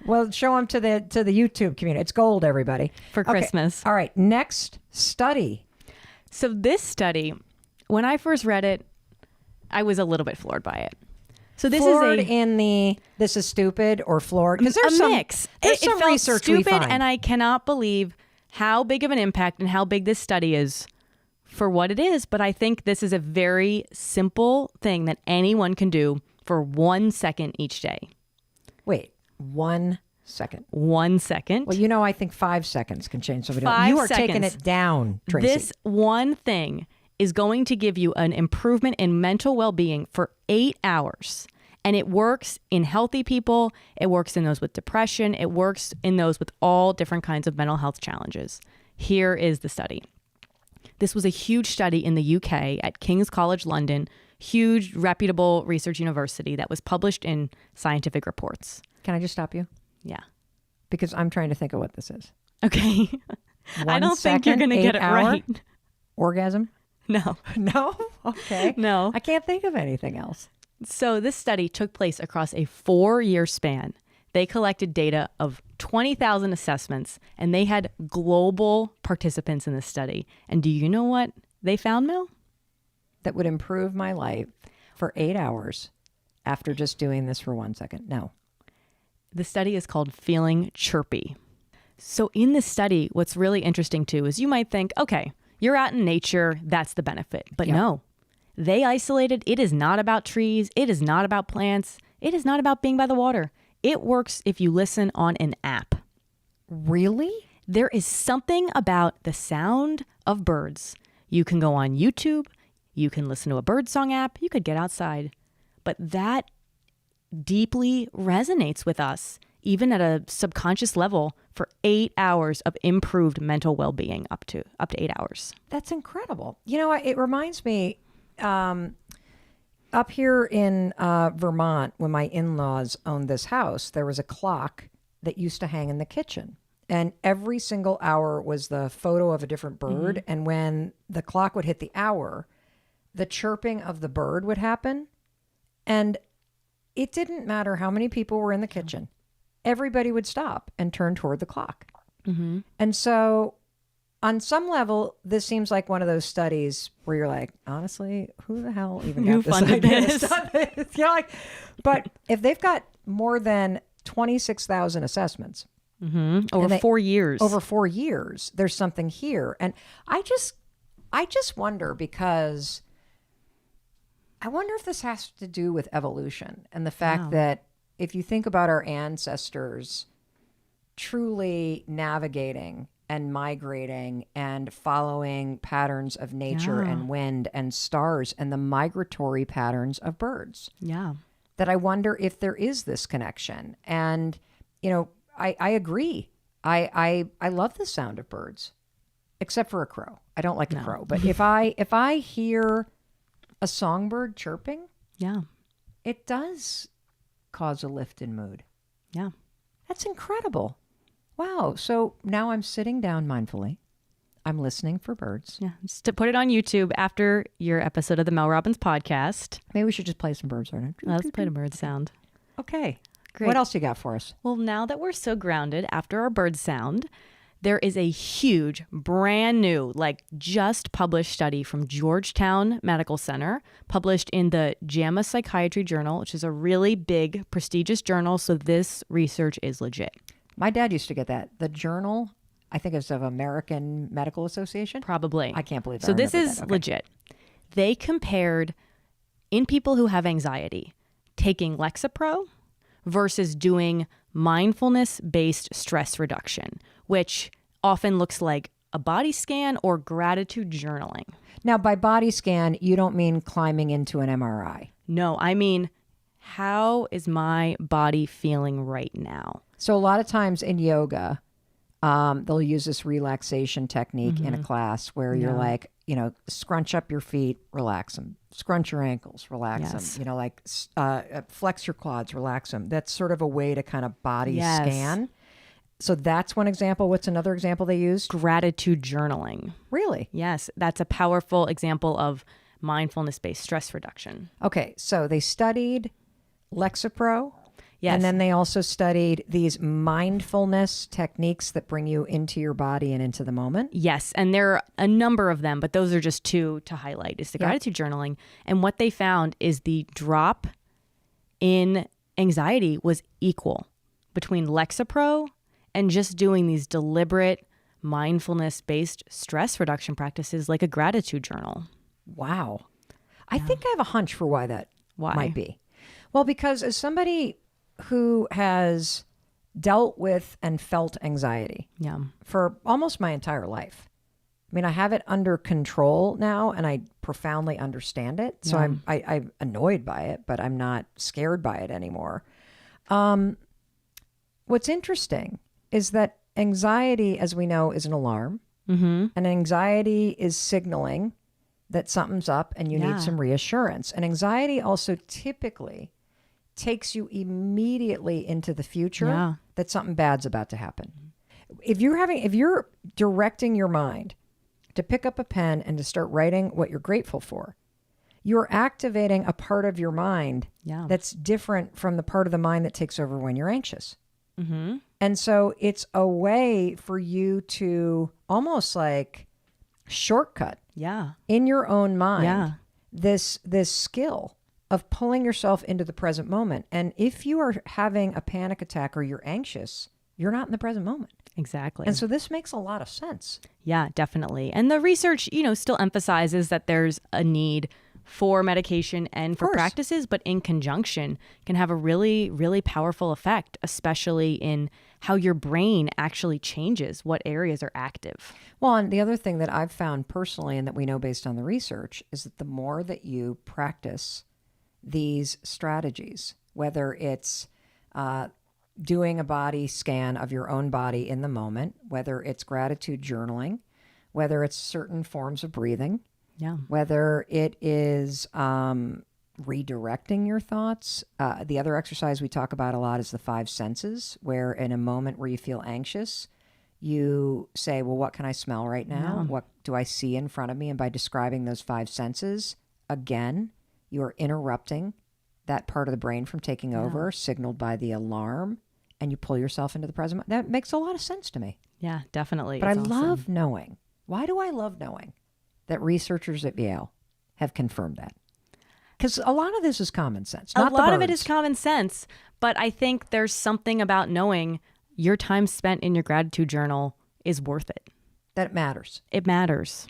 Well, show them to the YouTube community. It's gold, everybody.
For Christmas.
All right. Next study.
So this study, when I first read it, I was a little bit floored by it. So this
floored
is
in the this is stupid or floored because there's
a mix.
There's
It
some
felt
research
stupid,
we find.
and I cannot believe how big of an impact and how big this study is for what it is. But I think this is a very simple thing that anyone can do for 1 second each day.
Wait, 1 second.
1 second.
Well, you know, I think 5 seconds can change somebody.
5
You are
seconds.
taking it down, Tracy.
This one thing is going to give you an improvement in mental well-being for 8 hours. And it works in healthy people. It works in those with depression. It works in those with all different kinds of mental health challenges. Here is the study. This was a huge study in the UK at King's College London, huge reputable research university that was published in Scientific Reports.
Can I just stop you?
Yeah.
Because I'm trying to think of what this is.
Okay. I don't think you're going to get it right.
Orgasm?
No.
No? Okay.
No.
I can't think of anything else.
So this study took place across a 4-year span. They collected data of 20,000 assessments, and they had global participants in this study. And do you know what they found, Mel?
That would improve my life for 8 hours after just doing this for 1 second. No.
The study is called Feeling Chirpy. So in this study, what's really interesting too is you might think, okay, you're out in nature, that's the benefit. But no, they isolated, it is not about trees, it is not about plants, it is not about being by the water. It works if you listen on an app.
Really?
There is something about the sound of birds. You can go on YouTube, you can listen to a birdsong app, you could get outside. But that deeply resonates with us, even at a subconscious level, for 8 hours of improved mental well-being, up to 8 hours.
That's incredible. You know, it reminds me, up here in Vermont, when my in-laws owned this house, there was a clock that used to hang in the kitchen. And every single hour was the photo of a different bird. Mm-hmm. And when the clock would hit the hour, the chirping of the bird would happen. And it didn't matter how many people were in the kitchen. Everybody would stop and turn toward the clock. Mm-hmm. And so on some level, this seems like one of those studies where you're like, honestly, who the hell even got this idea? You know, like, but if they've got more than 26,000 assessments
over 4 years,
over 4 years, there's something here. And I just wonder, because I wonder if this has to do with evolution and the fact that if you think about our ancestors truly navigating and migrating and following patterns of nature and wind and stars and the migratory patterns of birds.
Yeah.
That I wonder if there is this connection. And, you know, I agree. I love the sound of birds, except for a crow. I don't like a crow. But if I hear a songbird chirping, it does cause a lift in mood.
Yeah.
That's incredible. Wow. So now I'm sitting down mindfully. I'm listening for birds.
Yeah. Just to put it on YouTube after your episode of the Mel Robbins podcast.
Maybe we should just play some birds right now.
Let's play the bird sound.
Okay.
Great.
What else you got for us?
Well, now that we're so grounded after our bird sound, there is a huge, brand new, like just published study from Georgetown Medical Center, published in the JAMA Psychiatry Journal, which is a really big, prestigious journal. So this research is legit.
My dad used to get that. The journal, I think it's of American Medical Association.
Probably.
I can't believe that.
So this is legit. They compared in people who have anxiety, taking Lexapro versus doing mindfulness-based stress reduction, which often looks like a body scan or gratitude journaling.
Now, by body scan, you don't mean climbing into an MRI.
No, I mean, how is my body feeling right now?
So a lot of times in yoga, they'll use this relaxation technique in a class where you're like, you know, scrunch up your feet, relax them. Scrunch your ankles, relax them. You know, like flex your quads, relax them. That's sort of a way to kind of body scan. So that's one example. What's another example they used?
Gratitude journaling.
Really?
Yes, that's a powerful example of mindfulness-based stress reduction.
Okay, so they studied Lexapro.
Yes.
And then they also studied these mindfulness techniques that bring you into your body and into the moment.
Yes, and there are a number of them, but those are just two to highlight. It's the gratitude journaling. And what they found is the drop in anxiety was equal between Lexapro and just doing these deliberate mindfulness-based stress reduction practices like a gratitude journal.
Wow. I think I have a hunch for why that might be. Well, because as somebody who has dealt with and felt anxiety for almost my entire life. I mean, I have it under control now and I profoundly understand it. So I'm annoyed by it, but I'm not scared by it anymore. What's interesting is that anxiety, as we know, is an alarm. Mm-hmm. And anxiety is signaling that something's up and you need some reassurance. And anxiety also typically takes you immediately into the future that something bad's about to happen. If you're directing your mind to pick up a pen and to start writing what you're grateful for, you're activating a part of your mind that's different from the part of the mind that takes over when you're anxious. Mm-hmm. And so it's a way for you to almost like shortcut in your own mind this skill of pulling yourself into the present moment. And if you are having a panic attack or you're anxious, you're not in the present moment.
Exactly.
And so this makes a lot of sense.
Yeah, definitely. And the research, still emphasizes that there's a need for medication and for practices, but in conjunction can have a really, really powerful effect, especially in how your brain actually changes, what areas are active.
Well, and the other thing that I've found personally and that we know based on the research is that the more that you practice these strategies, whether it's doing a body scan of your own body in the moment, whether it's gratitude journaling, whether it's certain forms of breathing, whether it is redirecting your thoughts. The other exercise we talk about a lot is the 5 senses, where in a moment where you feel anxious, you say, well, what can I smell right now? What do I see in front of me? And by describing those 5 senses, again, you are interrupting that part of the brain from taking over, signaled by the alarm, and you pull yourself into the present. That makes a lot of sense to me.
Yeah, definitely.
But I love knowing. Why do I love knowing that researchers at Yale have confirmed that? Because a lot of this is common sense. Not
a lot of it is common sense, but I think there's something about knowing your time spent in your gratitude journal is worth it.
That it matters.
It matters.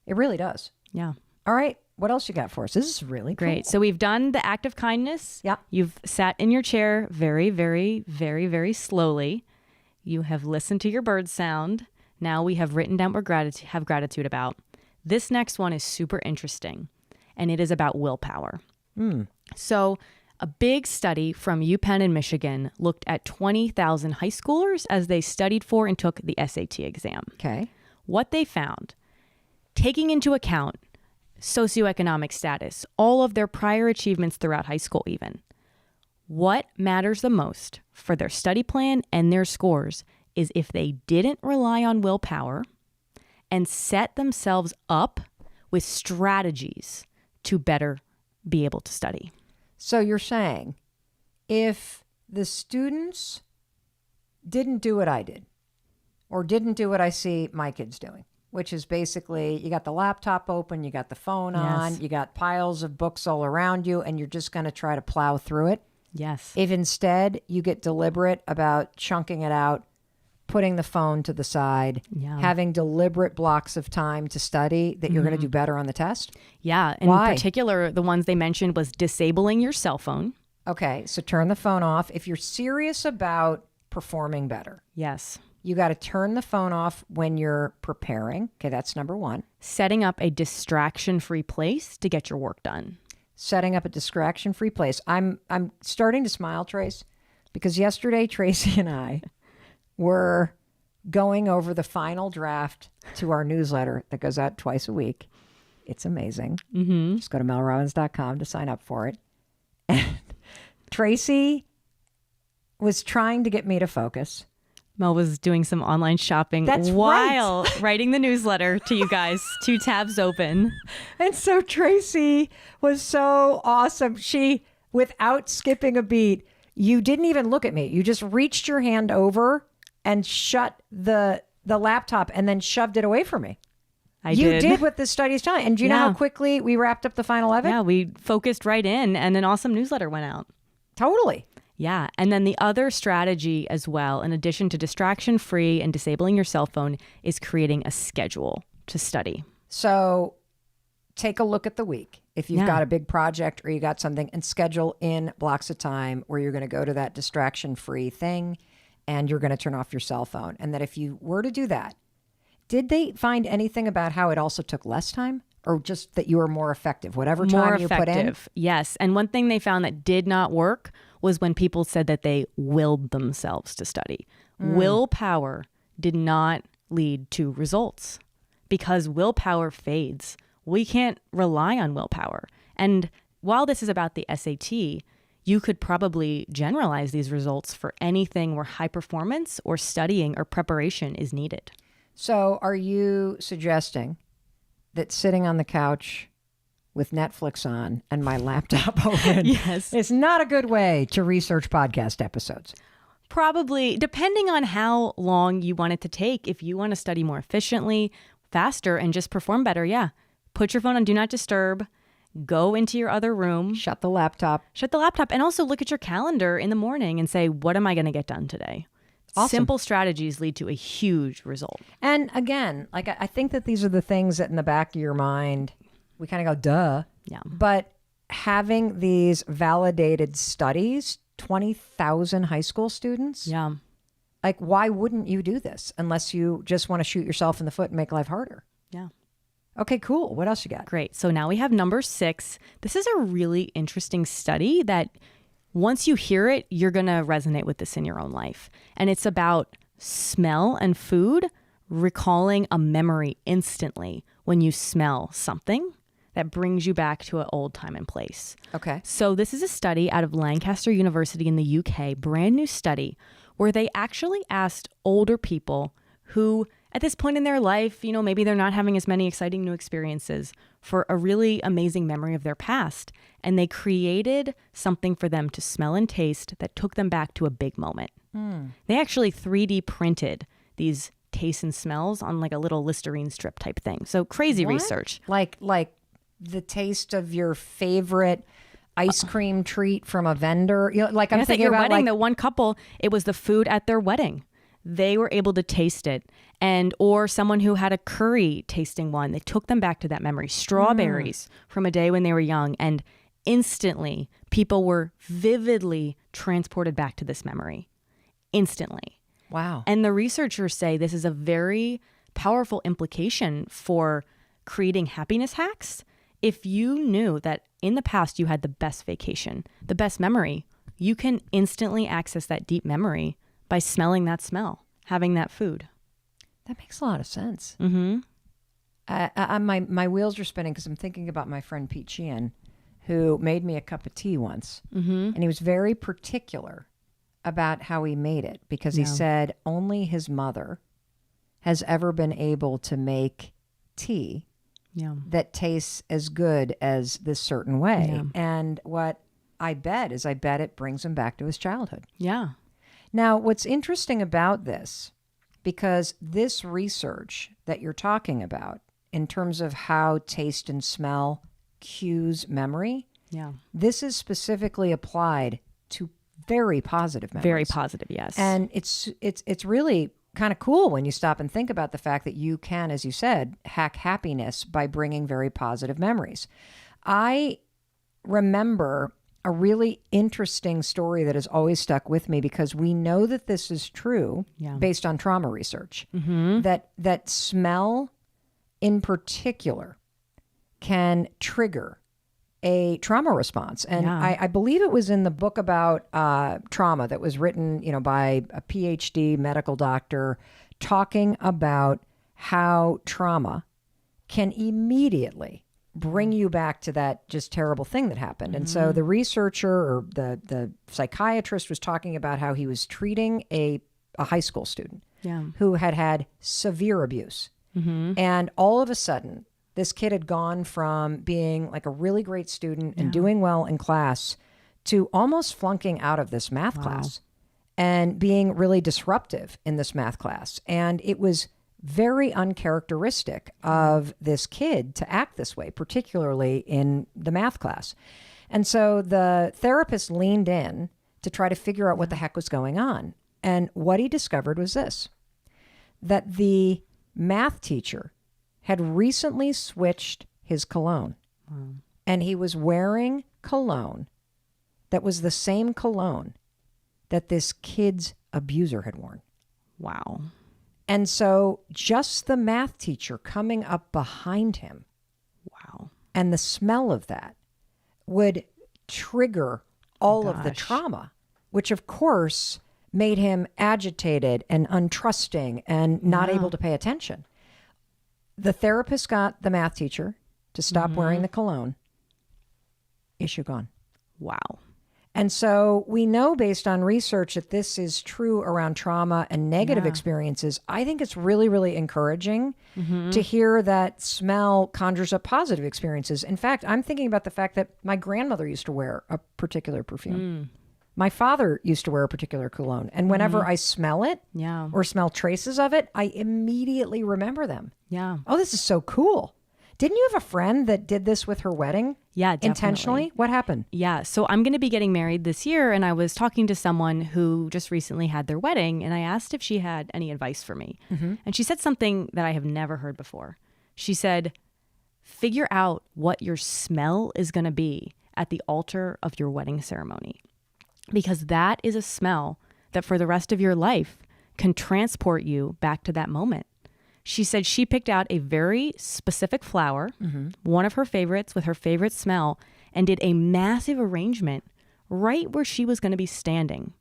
It really does.
Yeah.
All right. What else you got for us? This is really
great.
Cool.
So we've done the act of kindness.
Yeah.
You've sat in your chair very, very, very, very slowly. You have listened to your bird sound. Now we have written down what have gratitude about. This next one is super interesting, and it is about willpower. So a big study from UPenn in Michigan looked at 20,000 high schoolers as they studied for and took the SAT exam.
Okay.
What they found, taking into account socioeconomic status, all of their prior achievements throughout high school even, what matters the most for their study plan and their scores is if they didn't rely on willpower and set themselves up with strategies to better be able to study.
So you're saying if the students didn't do what I did or didn't do what I see my kids doing, which is basically you got the laptop open, you got the phone on, you got piles of books all around you, and you're just going to try to plow through it.
Yes.
If instead you get deliberate about chunking it out, putting the phone to the side, having deliberate blocks of time to study, that you're going to do better on the test?
Yeah. In particular, the ones they mentioned was disabling your cell phone.
Okay. So turn the phone off. If you're serious about performing better.
Yes.
You got to turn the phone off when you're preparing. Okay, that's number 1.
Setting up a distraction-free place to get your work done.
Setting up a distraction-free place. I'm starting to smile, Trace, because yesterday Tracy and I were going over the final draft to our newsletter that goes out twice a week. It's amazing. Just go to melrobbins.com to sign up for it. And Tracy was trying to get me to focus.
Mel was doing some online shopping while writing the newsletter to you guys, 2 tabs open.
And so Tracy was so awesome. She, without skipping a beat, you didn't even look at me. You just reached your hand over and shut the laptop and then shoved it away from me. You did what the study is telling. And do you know how quickly we wrapped up the final of it?
Yeah, we focused right in and an awesome newsletter went out.
Totally.
Yeah. And then the other strategy as well, in addition to distraction-free and disabling your cell phone, is creating a schedule to study.
So take a look at the week. If you've got a big project or you got something, and schedule in blocks of time where you're going to go to that distraction-free thing and you're going to turn off your cell phone. And that if you were to do that, did they find anything about how it also took less time? Or just that you were more effective, whatever time you put in?
Yes. And one thing they found that did not work was when people said that they willed themselves to study. Willpower did not lead to results because willpower fades. We can't rely on willpower. And while this is about the SAT, you could probably generalize these results for anything where high performance or studying or preparation is needed.
So are you suggesting that sitting on the couch with Netflix on and my laptop open is not a good way to research podcast episodes?
probably, depending on how long you want it to take, if you want to study more efficiently, faster, and just perform better, yeah. Put your phone on Do Not Disturb. Go into your other room.
Shut the laptop.
And also look at your calendar in the morning and say, what am I going to get done today?
Awesome.
Simple strategies lead to a huge result.
And again, like I think that these are the things that in the back of your mind, we kind of go, duh.
Yeah.
But having these validated studies, 20,000 high school students.
Yeah.
Like, why wouldn't you do this unless you just want to shoot yourself in the foot and make life harder?
Yeah.
Okay, cool. What else you got?
Great. So now we have number 6. This is a really interesting study that once you hear it, you're going to resonate with this in your own life. And it's about smell and food recalling a memory instantly when you smell something that brings you back to an old time and place.
Okay.
So this is a study out of Lancaster University in the UK, brand new study, where they actually asked older people who at this point in their life, you know, maybe they're not having as many exciting new experiences for a really amazing memory of their past. And they created something for them to smell and taste that took them back to a big moment. They actually 3D printed these tastes and smells on like a little Listerine strip type thing. So crazy
What?
research.
Like the taste of your favorite ice cream treat from a vendor. You know, like I'm
Yes, at
thinking
your
about
wedding,
like,
the one couple, it was the food at their wedding. They were able to taste it. Or someone who had a curry tasting one, they took them back to that memory. Strawberries from a day when they were young. And instantly, people were vividly transported back to this memory. Instantly.
wow.
And the researchers say this is a very powerful implication for creating happiness hacks. If you knew that in the past you had the best vacation, the best memory, you can instantly access that deep memory by smelling that smell, having that food.
That makes a lot of sense.
Mm-hmm.
My wheels are spinning because I'm thinking about my friend Pete Sheehan, who made me a cup of tea once.
Mm-hmm.
And he was very particular about how he made it because he said only his mother has ever been able to make tea
Yeah.
that tastes as good as this certain way.
Yeah.
And what I bet it brings him back to his childhood.
Yeah.
Now, what's interesting about this, because this research that you're talking about in terms of how taste and smell cues memory,
Yeah.
this is specifically applied to very positive memories.
Very positive, yes.
And it's really kind of cool when you stop and think about the fact that you can, as you said, hack happiness by bringing very positive memories. I remember a really interesting story that has always stuck with me because we know that this is true based on trauma research. That smell in particular can trigger a trauma response. And I believe it was in the book about trauma that was written, by a PhD medical doctor talking about how trauma can immediately bring you back to that just terrible thing that happened. And so the researcher or the psychiatrist was talking about how he was treating a high school student who had severe abuse. And all of a sudden, this kid had gone from being like a really great student and doing well in class to almost flunking out of this math class and being really disruptive in this math class. And it was very uncharacteristic of this kid to act this way, particularly in the math class. And so the therapist leaned in to try to figure out what the heck was going on. And what he discovered was this, that the math teacher had recently switched his cologne. And he was wearing cologne that was the same cologne that this kid's abuser had worn.
Wow.
And so just the math teacher coming up behind him and the smell of that would trigger all of the trauma, which of course made him agitated and untrusting and not able to pay attention. The therapist got the math teacher to stop wearing the cologne. Issue gone.
Wow.
And so we know based on research that this is true around trauma and negative experiences. I think it's really, really encouraging to hear that smell conjures up positive experiences. In fact, I'm thinking about the fact that my grandmother used to wear a particular perfume. My father used to wear a particular cologne, and whenever I smell it
Yeah.
or smell traces of it, I immediately remember them.
Yeah.
Oh, this is so cool. Didn't you have a friend that did this with her wedding?
Yeah, definitely.
Intentionally? What happened?
Yeah. So I'm going to be getting married this year. And I was talking to someone who just recently had their wedding. And I asked if she had any advice for me. And she said something that I have never heard before. She said, figure out what your smell is going to be at the altar of your wedding ceremony. Because that is a smell that for the rest of your life can transport you back to that moment. She said she picked out a very specific flower, one of her favorites with her favorite smell, and did a massive arrangement right where she was going to be standing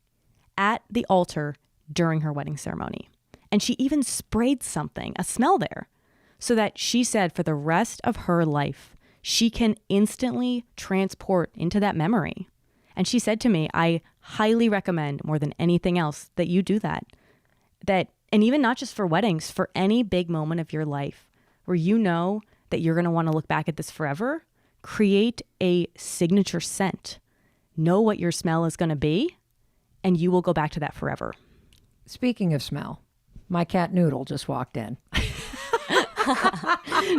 at the altar during her wedding ceremony. And she even sprayed something, a smell there, so that she said for the rest of her life, she can instantly transport into that memory. And she said to me, I highly recommend more than anything else that you do that. And even not just for weddings, for any big moment of your life where you know that you're going to want to look back at this forever, create a signature scent. Know what your smell is going to be, and you will go back to that forever.
Speaking of smell, my cat Noodle just walked in.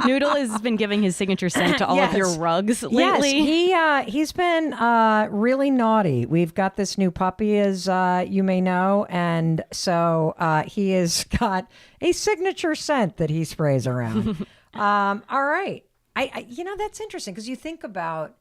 Noodle has been giving his signature scent to all of your rugs lately.
Yes, he's been really naughty. We've got this new puppy, as you may know, and so he has got a signature scent that he sprays around. All right, I that's interesting because you think about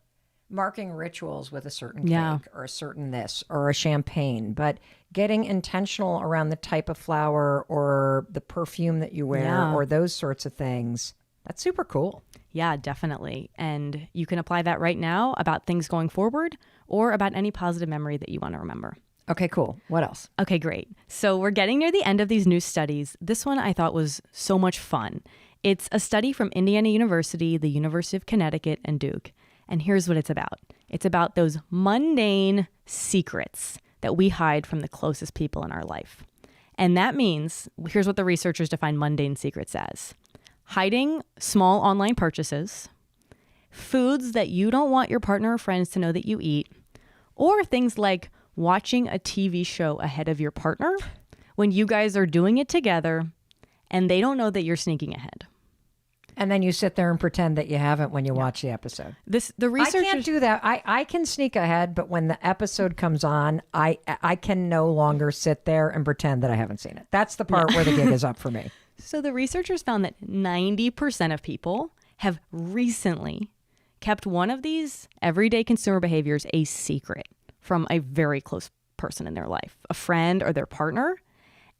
marking rituals with a certain cake or a certain this or a champagne, but getting intentional around the type of flower or the perfume that you wear or those sorts of things, that's super cool.
Yeah, definitely. And you can apply that right now about things going forward or about any positive memory that you want to remember.
Okay, cool. What else?
Okay, great. So we're getting near the end of these new studies. This one I thought was so much fun. It's a study from Indiana University, the University of Connecticut, and Duke. And here's what it's about. It's about those mundane secrets that we hide from the closest people in our life. And that means, here's what the researchers define mundane secrets as: hiding small online purchases, foods that you don't want your partner or friends to know that you eat, or things like watching a TV show ahead of your partner when you guys are doing it together and they don't know that you're sneaking ahead.
And then you sit there and pretend that you haven't when you watch the episode.
The researchers...
I can't do that. I can sneak ahead, but when the episode comes on, I can no longer sit there and pretend that I haven't seen it. That's the part where the gig is up for me.
So the researchers found that 90% of people have recently kept one of these everyday consumer behaviors a secret from a very close person in their life, a friend or their partner.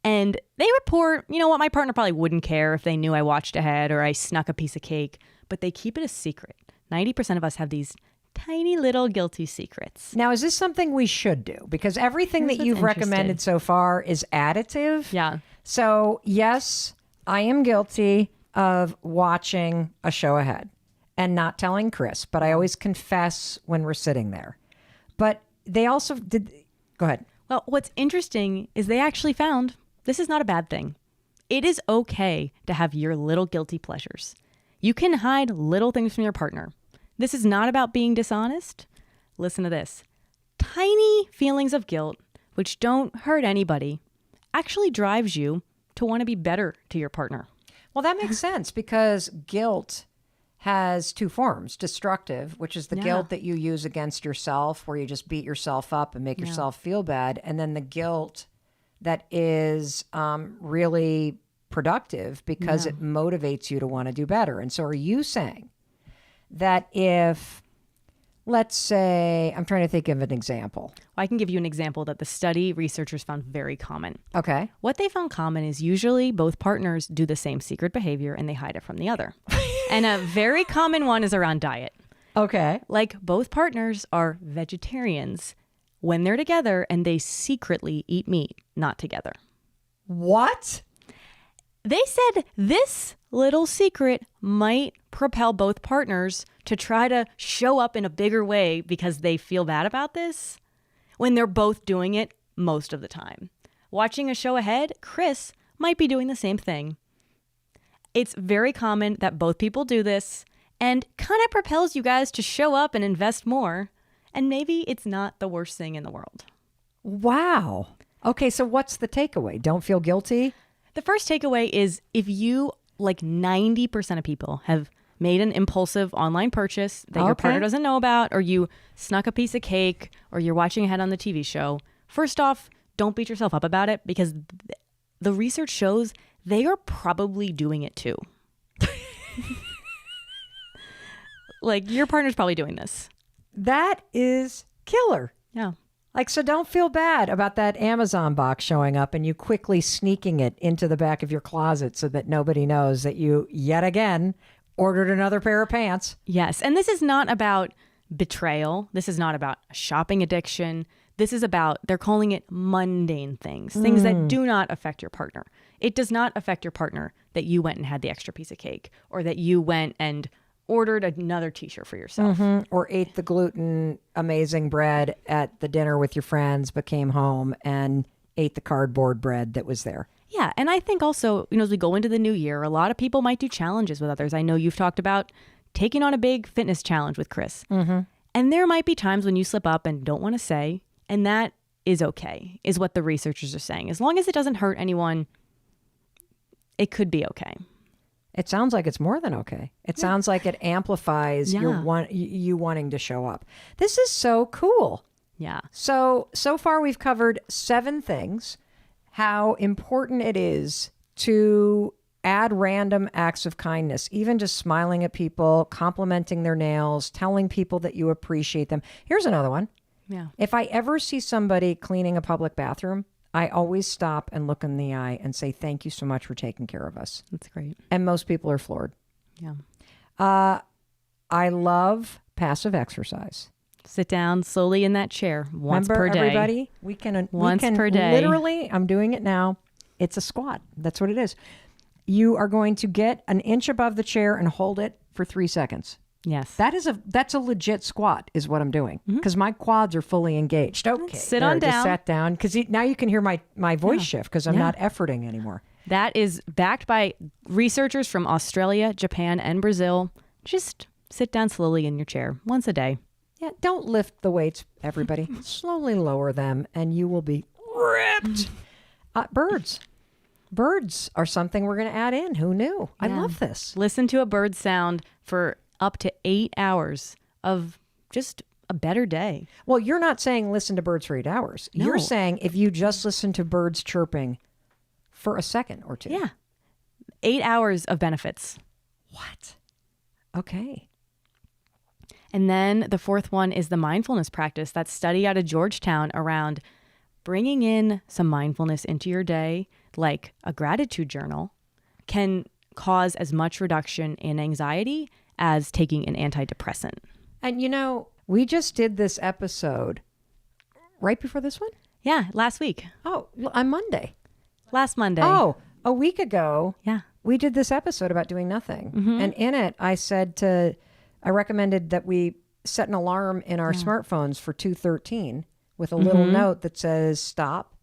And they report, you know what, my partner probably wouldn't care if they knew I watched ahead or I snuck a piece of cake, but they keep it a secret. 90% of us have these tiny little guilty secrets.
Now, is this something we should do? Because everything that you've recommended so far is additive.
Yeah.
So, yes, I am guilty of watching a show ahead and not telling Chris, but I always confess when we're sitting there. But they also did... Go ahead.
Well, what's interesting is they actually found this is not a bad thing. It is okay to have your little guilty pleasures. You can hide little things from your partner. This is not about being dishonest. Listen to this. Tiny feelings of guilt, which don't hurt anybody, actually drives you to want to be better to your partner.
Well, that makes sense because guilt has two forms. Destructive, which is the guilt that you use against yourself, where you just beat yourself up and make yourself feel bad. And then the guilt that is really productive because it motivates you to want to do better. And so are you saying that if, let's say, I'm trying to think of an example.
I can give you an example that the study researchers found very common.
Okay.
What they found common is usually both partners do the same secret behavior and they hide it from the other. And a very common one is around diet.
Okay.
Like both partners are vegetarians when they're together and they secretly eat meat, not together.
What?
They said this little secret might propel both partners to try to show up in a bigger way because they feel bad about this when they're both doing it most of the time. Watching a show ahead, Chris might be doing the same thing. It's very common that both people do this and kind of propels you guys to show up and invest more. And maybe it's not the worst thing in the world.
Wow. Okay, so what's the takeaway? Don't feel guilty?
The first takeaway is if you, like 90% of people, have made an impulsive online purchase that your partner doesn't know about, or you snuck a piece of cake, or you're watching ahead on the TV show, first off, don't beat yourself up about it, because the research shows they are probably doing it too. Like, your partner's probably doing this.
That is killer.
Yeah.
Like, so don't feel bad about that Amazon box showing up and you quickly sneaking it into the back of your closet so that nobody knows that you, yet again, ordered another pair of pants.
Yes. And this is not about betrayal. This is not about shopping addiction. This is about, they're calling it mundane things, things that do not affect your partner. It does not affect your partner that you went and had the extra piece of cake, or that you went and ordered another t-shirt for yourself.
Or ate the gluten amazing bread at the dinner with your friends, but came home and ate the cardboard bread that was there.
Yeah. And I think also, as we go into the new year, a lot of people might do challenges with others. I know you've talked about taking on a big fitness challenge with Chris. And there might be times when you slip up and don't want to say, and that is okay, is what the researchers are saying. As long as it doesn't hurt anyone, it could be okay.
It sounds like it's more than okay. It sounds like it amplifies you wanting to show up. This is so cool.
Yeah.
So far we've covered 7 things. How important it is to add random acts of kindness, even just smiling at people, complimenting their nails, telling people that you appreciate them. Here's another one.
Yeah.
If I ever see somebody cleaning a public bathroom, I always stop and look in the eye and say, thank you so much for taking care of us.
That's great.
And most people are floored.
Yeah.
I love passive exercise.
Sit down slowly in that chair once
Remember,
per day.
everybody, we can
per day.
Literally, I'm doing it now. It's a squat. That's what it is. You are going to get an inch above the chair and hold it for 3 seconds.
Yes.
That's a legit squat is what I'm doing, because my quads are fully engaged. Okay.
Sit on
just
down.
sat down, because now you can hear my voice shift because I'm not efforting anymore.
That is backed by researchers from Australia, Japan, and Brazil. Just sit down slowly in your chair once a day.
Yeah, don't lift the weights, everybody. Slowly lower them, and you will be ripped. Birds. Birds are something we're going to add in. Who knew? I love this.
Listen to a bird sound for up to 8 hours of just a better day.
Well, you're not saying listen to birds for 8 hours.
No.
You're saying if you just listen to birds chirping for a second or 2.
Yeah. 8 hours of benefits.
What? Okay.
And then the fourth one is the mindfulness practice. That study out of Georgetown around bringing in some mindfulness into your day, like a gratitude journal, can cause as much reduction in anxiety as taking an antidepressant.
And we just did this episode right before this one?
Yeah, last week.
Oh, on Monday.
Last Monday.
Oh, a week ago.
Yeah.
We did this episode about doing nothing. And in it, I recommended that we set an alarm in our smartphones for 2:13 with a little note that says, stop,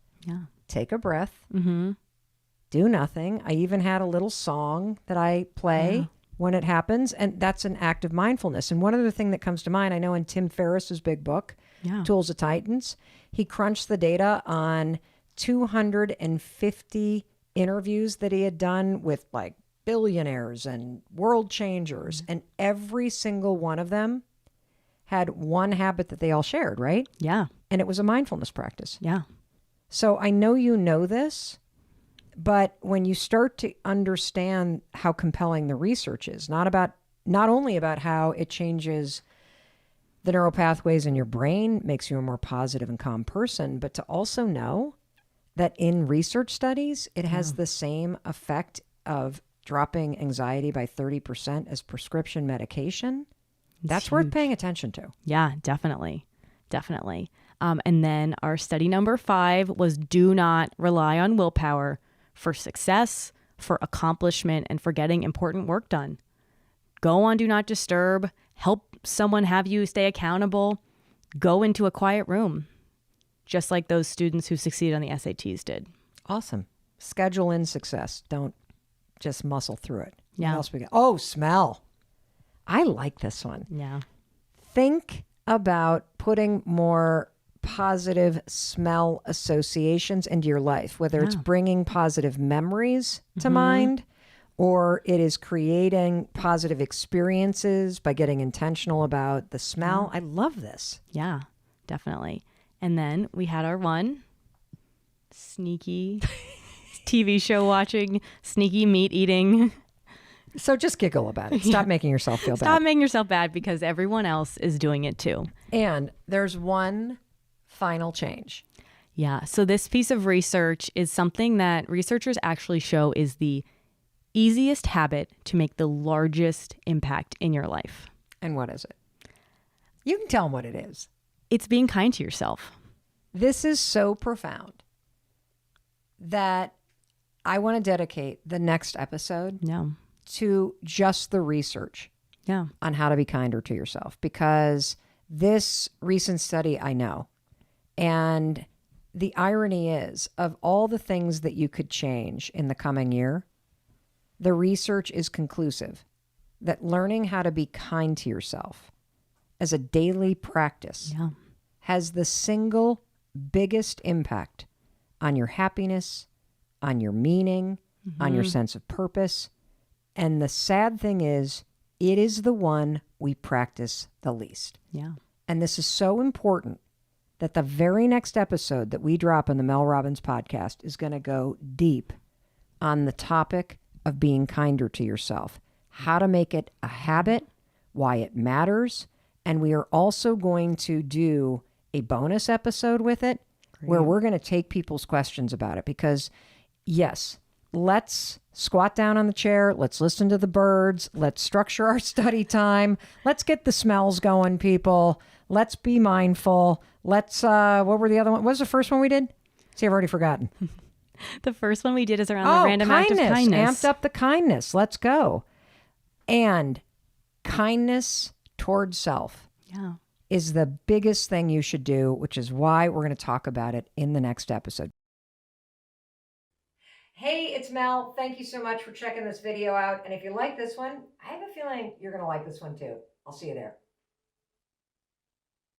take a breath, do nothing. I even had a little song that I play when it happens. And that's an act of mindfulness. And one other thing that comes to mind, I know in Tim Ferriss's big book, Tools of Titans, he crunched the data on 250 interviews that he had done with like billionaires and world changers. And every single one of them had one habit that they all shared, right?
Yeah.
And it was a mindfulness practice.
Yeah.
So I know you know this, but when you start to understand how compelling the research is, not only about how it changes the neural pathways in your brain, makes you a more positive and calm person, but to also know that in research studies, it has the same effect of dropping anxiety by 30% as prescription medication. That's worth paying attention to.
Yeah, definitely. Definitely. And then our study number 5 was do not rely on willpower for success, for accomplishment, and for getting important work done. Go on Do Not Disturb. Help someone have you stay accountable. Go into a quiet room, just like those students who succeeded on the SATs did.
Awesome. Schedule in success. Don't just muscle through it.
Yeah.
What else we got? Oh, smell. I like this one.
Yeah.
Think about putting more positive smell associations into your life, whether it's
Yeah.
bringing positive memories to mind, or it is creating positive experiences by getting intentional about the smell. I love this.
Yeah, definitely. And then we had our one sneaky TV show watching, sneaky meat eating.
So just giggle about it. Stop making yourself feel
Stop
bad.
making yourself bad because everyone else is doing it too.
And there's one final change.
Yeah. So this piece of research is something that researchers actually show is the easiest habit to make the largest impact in your life.
And what is it? You can tell them what it is.
It's being kind to yourself.
This is so profound that I want to dedicate the next episode
Yeah.
to just the research
Yeah.
on how to be kinder to yourself, because this recent study I know, and the irony is, of all the things that you could change in the coming year, the research is conclusive that learning how to be kind to yourself as a daily practice
Yeah.
has the single biggest impact on your happiness, on your meaning, on your sense of purpose. And the sad thing is, it is the one we practice the least.
Yeah.
And this is so important that the very next episode that we drop on the Mel Robbins podcast is going to go deep on the topic of being kinder to yourself, how to make it a habit, why it matters. And we are also going to do a bonus episode with it where we're going to take people's questions about it, because yes, let's squat down on the chair. Let's listen to the birds. Let's structure our study time. Let's get the smells going, people. Let's be mindful. Let's, what were the other one? What was the first one we did? See, I've already forgotten.
The first one we did is around the random act of kindness.
Amped up the kindness. Let's go. And kindness towards self
Yeah.
is the biggest thing you should do, which is why we're going to talk about it in the next episode. Hey, it's Mel. Thank you so much for checking this video out. And if you like this one, I have a feeling you're going to like this one too. I'll see you there.